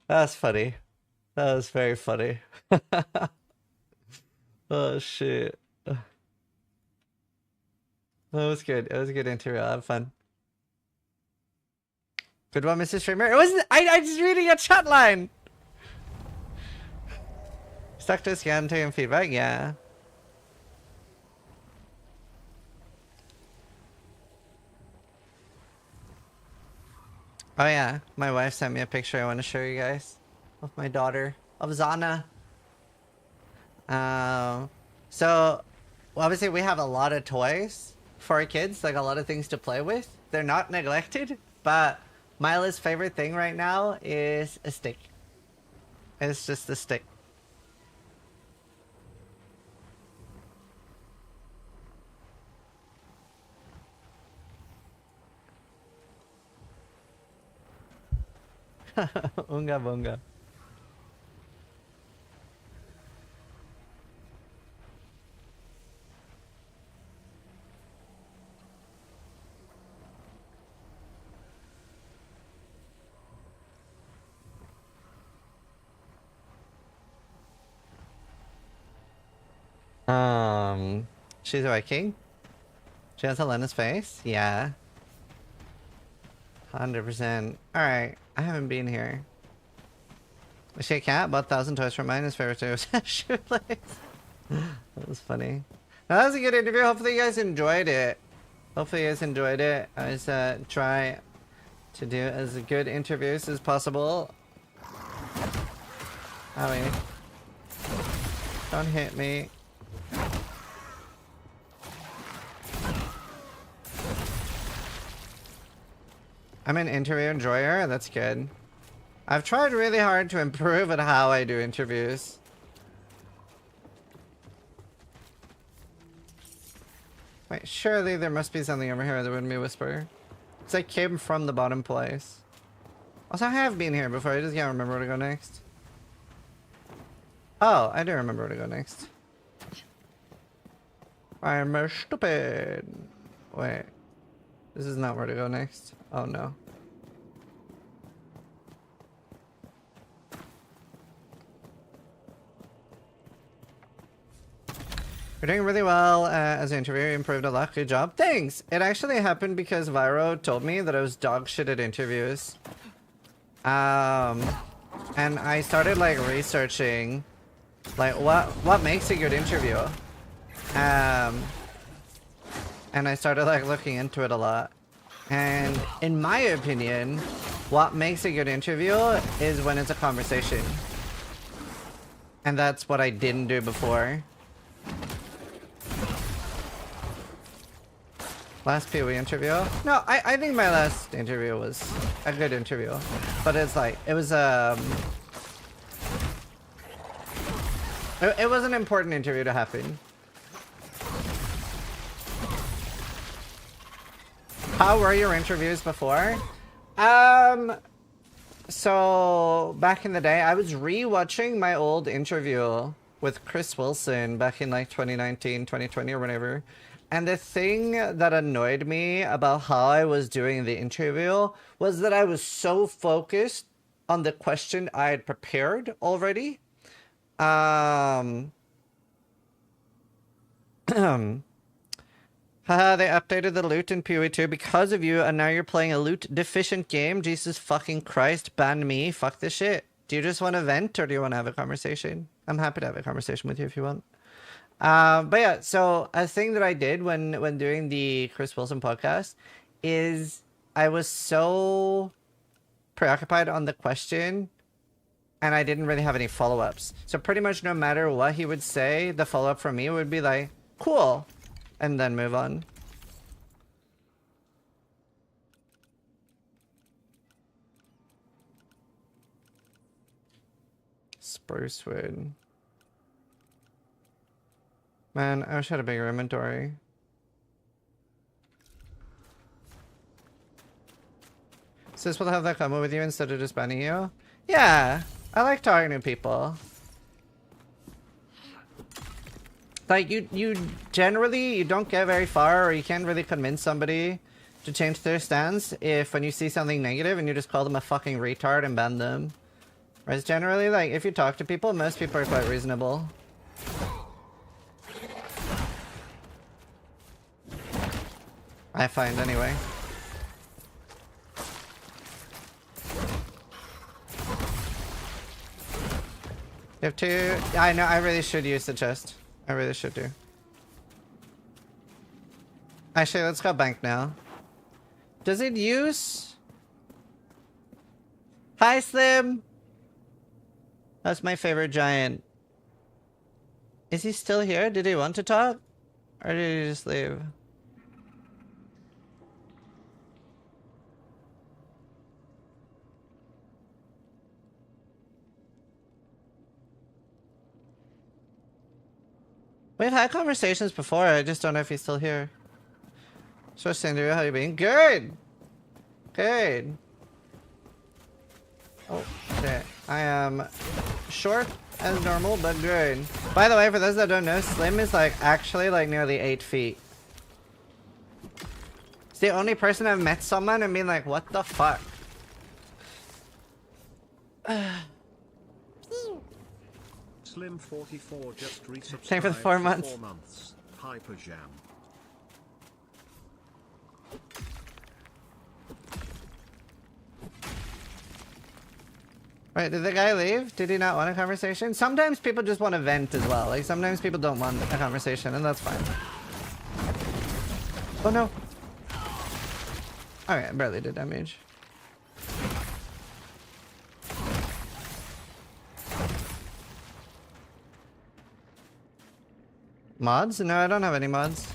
That's funny. That was very funny. Oh shit. That was good. It was a good interview. I had fun. Good one, Mr. Streamer. It wasn't. I just reading a chat line. Stuck to scan taking feedback. Yeah. Oh yeah, my wife sent me a picture I want to show you guys of my daughter, of Zana. So obviously we have a lot of toys for our kids, like a lot of things to play with. They're not neglected, but Mila's favorite thing right now is a stick. It's just a stick. Unga bunga. She's Viking. She has Helena's face. Yeah. 100%. Alright, I haven't been here. Shake Cat bought 1,000 toys from mine. His favorite toy was Shoelace. That was funny. Now, that was a good interview. Hopefully you guys enjoyed it. Hopefully you guys enjoyed it. I just try to do as good interviews as possible. Howie. Don't hit me. I'm an interview enjoyer. That's good. I've tried really hard to improve at how I do interviews. Wait, surely there must be something over here that wouldn't be Whisper. Because I came from the bottom place. Also, I have been here before. I just can't remember where to go next. Oh, I do remember where to go next. I'm stupid. Wait. This is not where to go next. Oh no. You're doing really well as an interviewer. You improved a lot. Good job. Thanks! It actually happened because Vyro told me that I was dog shit at interviews. And I started like researching like what makes a good interview. And I started like looking into it a lot. And in my opinion, what makes a good interview is when it's a conversation. And that's what I didn't do before. Last PoE interview? No, I think my last interview was a good interview. But it's like, it was it was an important interview to happen. How were your interviews before? So back in the day, I was re-watching my old interview with Chris Wilson back in like 2019, 2020 or whatever. And the thing that annoyed me about how I was doing the interview was that I was so focused on the question I had prepared already. Haha, they updated the loot in PoE 2 because of you, and now you're playing a loot deficient game. Jesus fucking Christ, ban me. Fuck this shit. Do you just want to vent, or do you want to have a conversation? I'm happy to have a conversation with you if you want. But yeah, so a thing that I did when doing the Chris Wilson podcast is I was so preoccupied on the question and I didn't really have any follow-ups. So pretty much no matter what he would say, the follow-up from me would be like, cool, and then move on. Spruce wood. Man, I wish I had a bigger inventory. Sis will have that combo with you instead of just banning you? Yeah, I like talking to people. Like, you generally, you don't get very far, or you can't really convince somebody to change their stance if when you see something negative and you just call them a fucking retard and ban them. Whereas generally, like, if you talk to people, most people are quite reasonable. I find, anyway. You have two... I know, I really should use the chest. I really should do. Actually, let's go bank now. Does it use... Hi, Slim! That's my favorite giant. Is he still here? Did he want to talk? Or did he just leave? We've had conversations before, I just don't know if he's still here. So, Cinder, how you been? Good! Good. Oh, shit. I am short as normal, but good. By the way, for those that don't know, Slim is like actually like nearly 8 feet. It's the only person I've met someone and been like, what the fuck? Slim 44 just resubscribed Thank for the 4 months. 4 months. Hyper Jam. Wait, did the guy leave? Did he not want a conversation? Sometimes people just want to vent as well. Like, sometimes people don't want a conversation, and that's fine. Oh no. Alright, I barely did damage. Mods? No, I don't have any mods.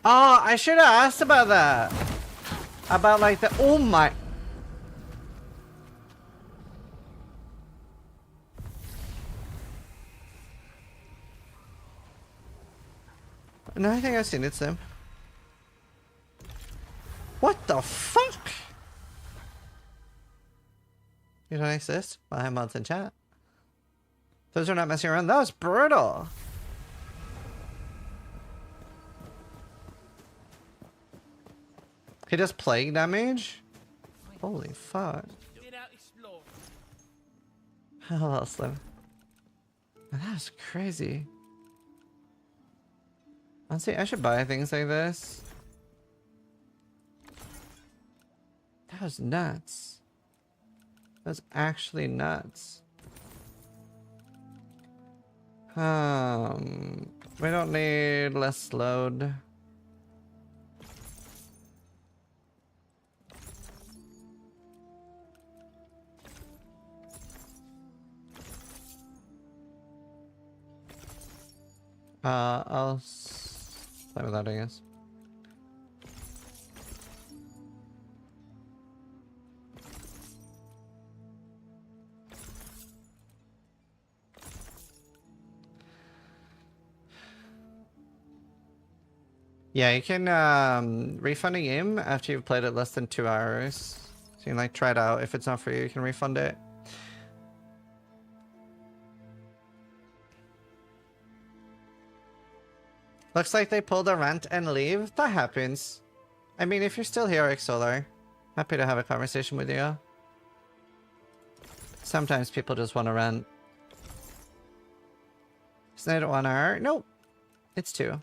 Oh, I should have asked about that. About like the... Oh my... No, I think I've seen it, Sim. What the fuck? You don't exist? Well, I have mods in chat. Those are not messing around. That was brutal. He does plague damage? Holy fuck. How else though? That was crazy. Honestly, I should buy things like this. That was nuts. That was actually nuts. We don't need less load. I'll play with that, I guess. Yeah, you can refund a game after you've played it less than 2 hours. So you can like try it out. If it's not for you, you can refund it. Looks like they pulled a rant and leave. That happens. I mean, if you're still here, Xsolar, happy to have a conversation with you. Sometimes people just want to rant. Isn't it 1 hour? Nope. It's 2.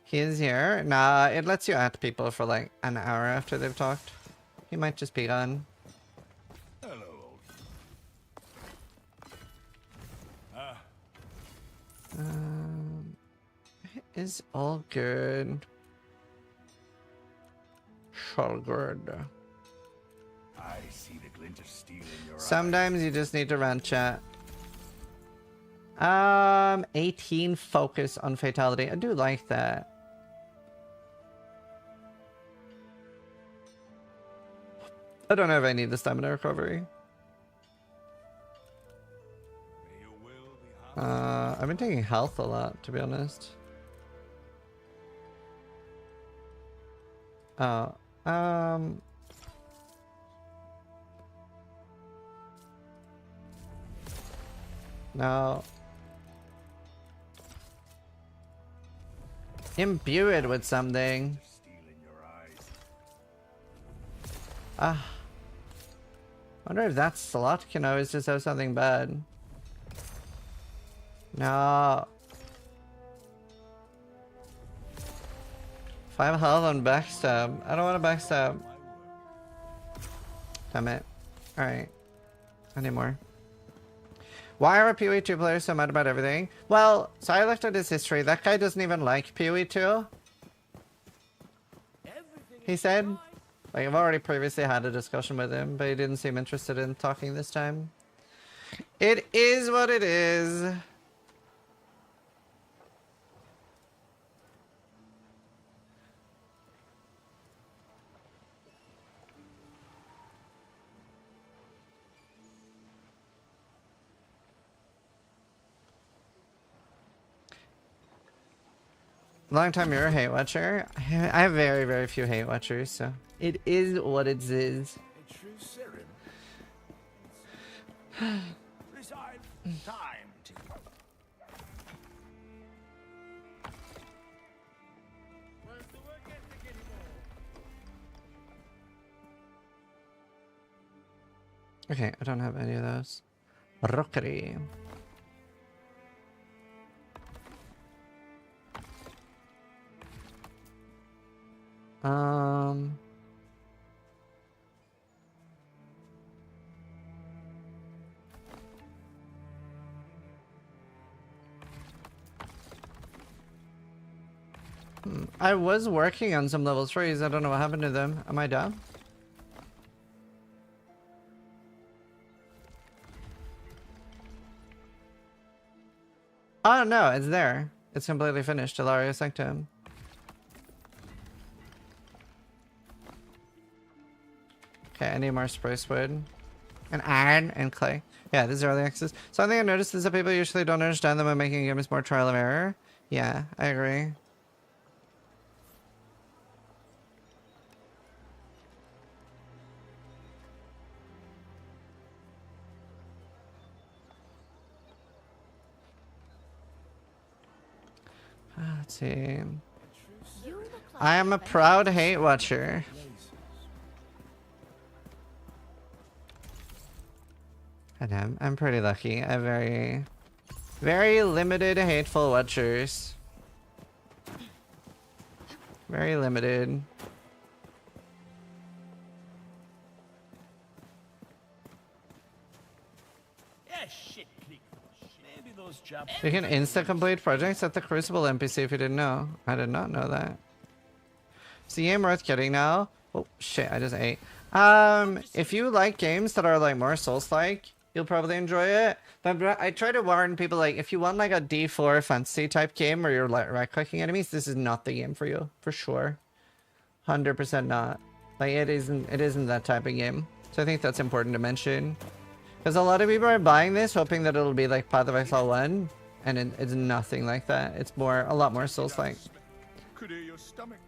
He is here. Nah, it lets you add people for like an hour after they've talked. He might just be gone. Hello. It is all good. All good. I see the glint of steel in your Sometimes you just need to rant chat. 18 focus on fatality. I do like that. I don't know if I need the stamina recovery. I've been taking health a lot, to be honest. Oh, no. Imbue it with something. Wonder if that slot can always just have something bad. No. 5 health on backstab. I don't want to backstab. Damn it. Alright. I need more. Why are PoE 2 players so mad about everything? Well, so I looked at his history. That guy doesn't even like PoE 2. He said. Like, I've already previously had a discussion with him, but he didn't seem interested in talking this time. It is what it is. Long time you're a hate watcher. I have very, very few hate watchers, so it is what it is. A true serum. Resign. Time to. Where's the work ethic anymore? Okay, I don't have any of those. Rockery. Um. I was working on some level 3s. I don't know what happened to them. Am I done? Oh no, it's there. It's completely finished. Ilaria Sanctum. Okay, I need more spruce wood. And iron and clay. Yeah, this is early access. Something I noticed is that people usually don't understand that when making a game is more trial and error. Yeah, I agree. Let's see. I am a proud hate watcher. And I'm pretty lucky. I have very limited hateful watchers. Very limited. Yeah, shit, click. Maybe those jobs. You can insta-complete projects at the Crucible NPC if you didn't know. I did not know that. Is the game worth getting now? Oh shit, I just ate. If you like games that are like more Souls-like, you'll probably enjoy it. But I try to warn people, like, if you want like a D4 fantasy type game where you're like right-clicking enemies, this is not the game for you, for sure. 100% not. Like, it isn't that type of game. So I think that's important to mention. Because a lot of people are buying this hoping that it'll be like Path of Exile 1, and it's nothing like that. It's a lot more Souls-like. Could hear your stomach.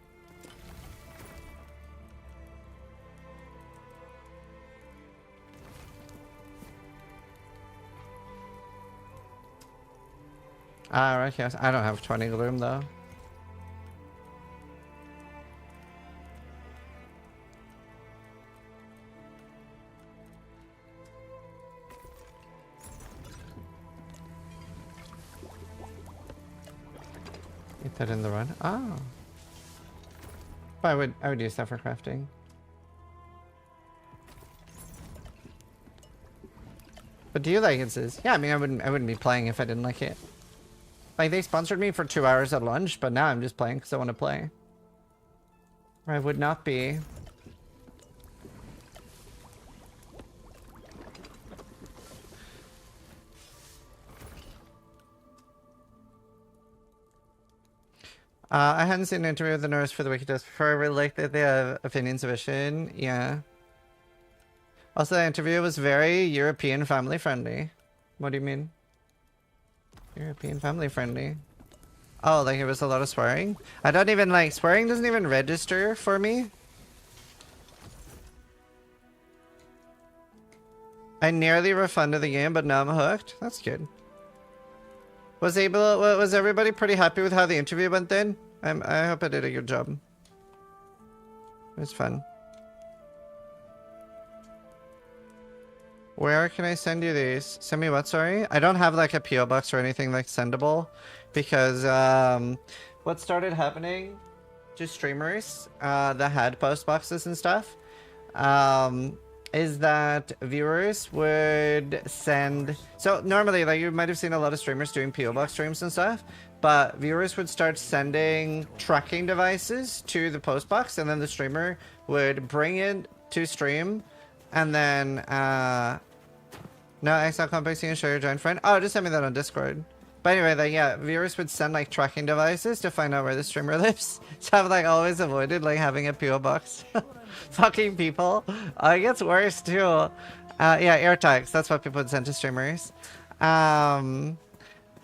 Right, yes. I don't have 20 gloom though. Get that in the run. Oh. But I would use that for crafting. But do you like it, Sis? Yeah, I mean, I wouldn't be playing if I didn't like it. Like, they sponsored me for 2 hours at lunch, but now I'm just playing because I want to play. Or I would not be. I hadn't seen an interview with the nurse for the Wicked Desk before. I really like that they have opinions of Ishin. Yeah. Also, the interview was very European family friendly. What do you mean? European family friendly. Oh, like it was a lot of swearing? I don't even like, swearing doesn't even register for me. I nearly refunded the game, but now I'm hooked. That's good. Was everybody pretty happy with how the interview went then? I hope I did a good job. It was fun. Where can I send you these? Send me what, sorry? I don't have like a PO box or anything like sendable because what started happening to streamers that had post boxes and stuff is that viewers would send... So normally, like, you might have seen a lot of streamers doing PO box streams and stuff, but viewers would start sending tracking devices to the post box, and then the streamer would bring it to stream, and then no, Exile Complex, you can show your giant friend. Oh, just send me that on Discord. But anyway, like, yeah, viewers would send like tracking devices to find out where the streamer lives. So I've like always avoided like having a PO box. Fucking people. It gets worse too. Yeah, air tags. That's what people would send to streamers. It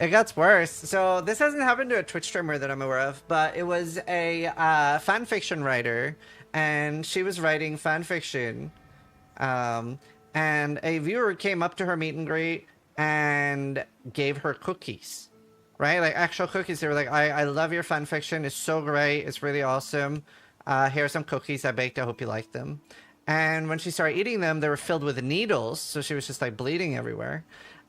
gets worse. So this hasn't happened to a Twitch streamer that I'm aware of, but it was a fan fiction writer, and she was writing fan fiction. And a viewer came up to her meet and greet and gave her cookies, right? Like actual cookies. They were like, I love your fan fiction. It's so great. It's really awesome. Here are some cookies I baked. I hope you like them. And when she started eating them, they were filled with needles. So she was just like bleeding everywhere.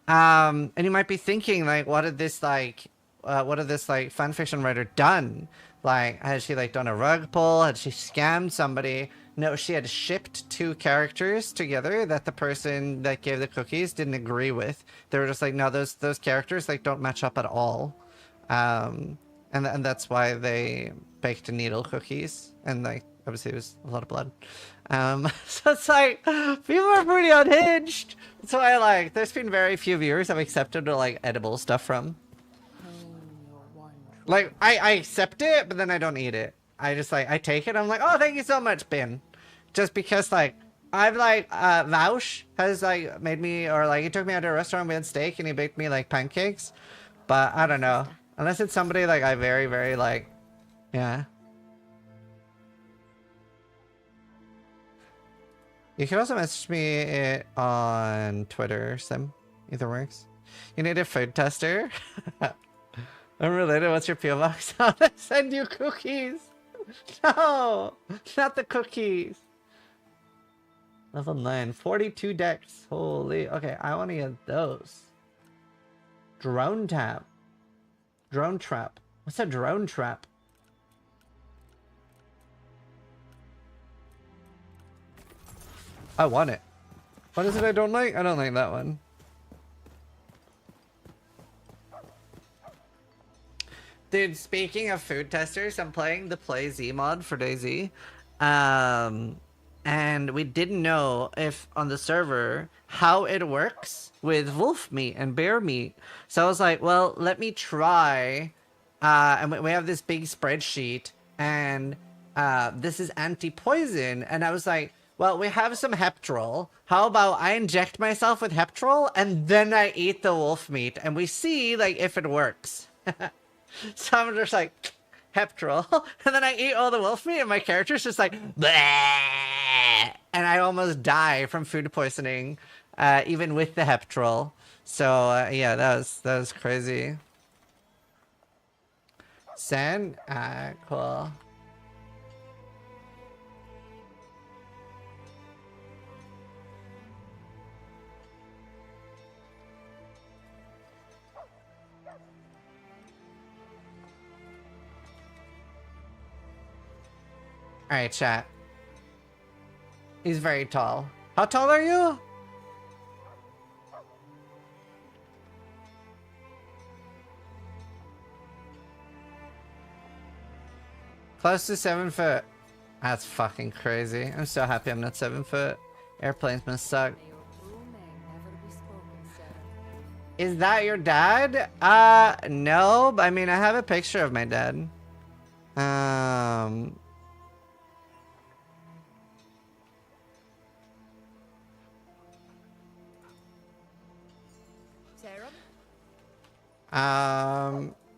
And you might be thinking like, what had this like fan fiction writer done? Like, had she like done a rug pull? Had she scammed somebody? No, she had shipped 2 characters together that the person that gave the cookies didn't agree with. They were just like, no, those characters like don't match up at all. And that's why they baked needle cookies. And like, obviously it was a lot of blood. So it's like, people are pretty unhinged. That's why like, there's been very few viewers I've accepted like edible stuff from. Like, I accept it, but then I don't eat it. I just like, I take it, I'm like, oh, thank you so much, Ben. Just because like, I've like, Vaush has like made me, or like he took me out to a restaurant, we had steak and he baked me like pancakes. But I don't know. Unless it's somebody like I very, very like, yeah. You can also message me on Twitter, Sim. Either works. You need a food tester? Unrelated, what's your PO box? I'll send you cookies. No, not the cookies. Level 9, 42 decks. Holy, okay, I want to get those. Drone tap. Drone trap. What's a drone trap? I want it. What is it I don't like? I don't like that one. Dude, speaking of food testers, I'm playing the Play Z mod for DayZ. And we didn't know if on the server how it works with wolf meat and bear meat. So I was like, well, let me try. And we have this big spreadsheet, and this is anti-poison. And I was like, well, we have some Heptrol. How about I inject myself with Heptrol and then I eat the wolf meat and we see like if it works. So I'm just like, Heptrol, and then I eat all the wolf meat and my character's just like, bleh! And I almost die from food poisoning, even with the Heptrol. So yeah, that was crazy. Sand? Cool. Alright, chat. He's very tall. How tall are you? Close to 7 foot. That's fucking crazy. I'm so happy I'm not 7 foot. Airplanes must suck. Is that your dad? No, but I mean, I have a picture of my dad.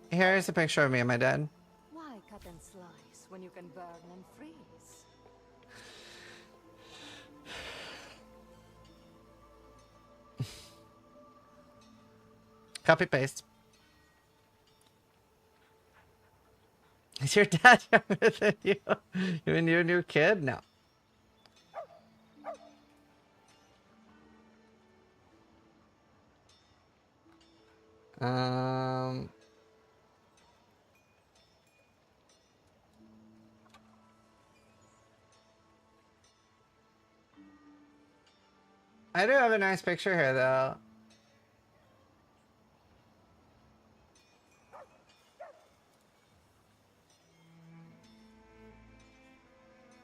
Here's a picture of me and my dad. Why cut and slice when you can burn and freeze? Copy paste. Is your dad younger than you? Even you a new kid? No. I do have a nice picture here, though.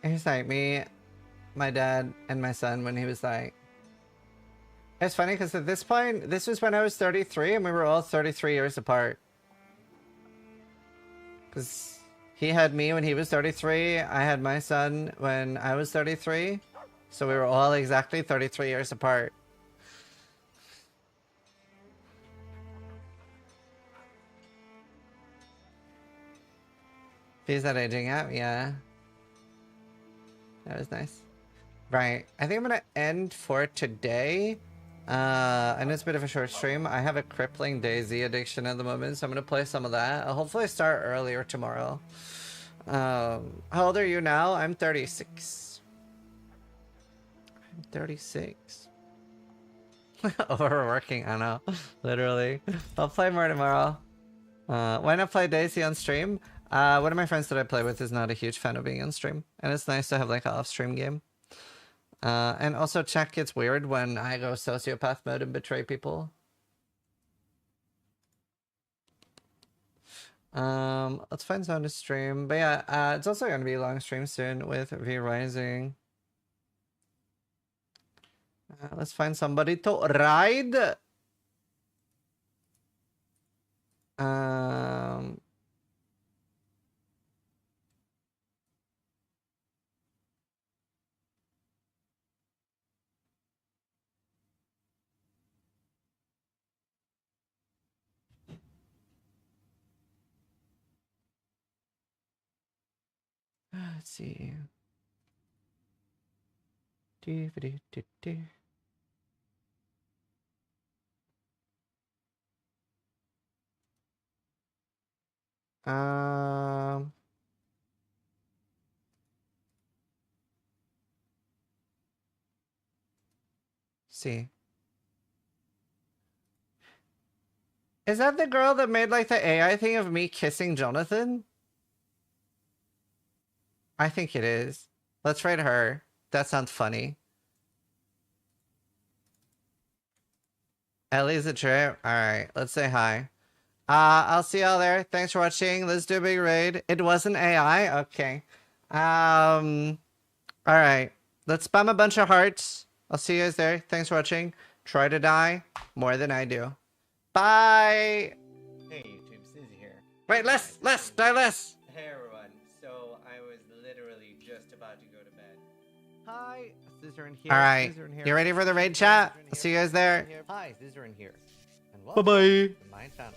Here's like me, my dad, and my son when he was like... It's funny because at this point, this was when I was 33 and we were all 33 years apart. Because he had me when he was 33, I had my son when I was 33. So we were all exactly 33 years apart. Is that aging out? Yeah. That was nice. Right. I think I'm going to end for today. I know it's a bit of a short stream. I have a crippling DayZ addiction at the moment, so I'm going to play some of that. I'll hopefully start earlier tomorrow. How old are you now? I'm 36. 36. Overworking, I know. Literally. I'll play more tomorrow. Why not play DayZ on stream? One of my friends that I play with is not a huge fan of being on stream, and it's nice to have like an off-stream game. And also chat gets weird when I go sociopath mode and betray people. Let's find someone to stream. But yeah, it's also gonna be a long stream soon with V Rising. Let's find somebody to ride. Let's see. See. Is that the girl that made like the AI thing of me kissing Jonathan? I think it is. Let's write her. That sounds funny. Ellie's a trip. Alright, let's say hi. I'll see y'all there. Thanks for watching. Let's do a big raid. It wasn't AI? Okay. Alright. Let's spam a bunch of hearts. I'll see you guys there. Thanks for watching. Try to die more than I do. Bye! Hey YouTube, Susie here. Wait, less! Die less! Hey everyone, so I was literally just about to go to bed. Hi, Zizaran here. Alright, you ready for the raid chat? I'll see you guys there. Hi, Zizaran here. And Bye-bye. to my channel.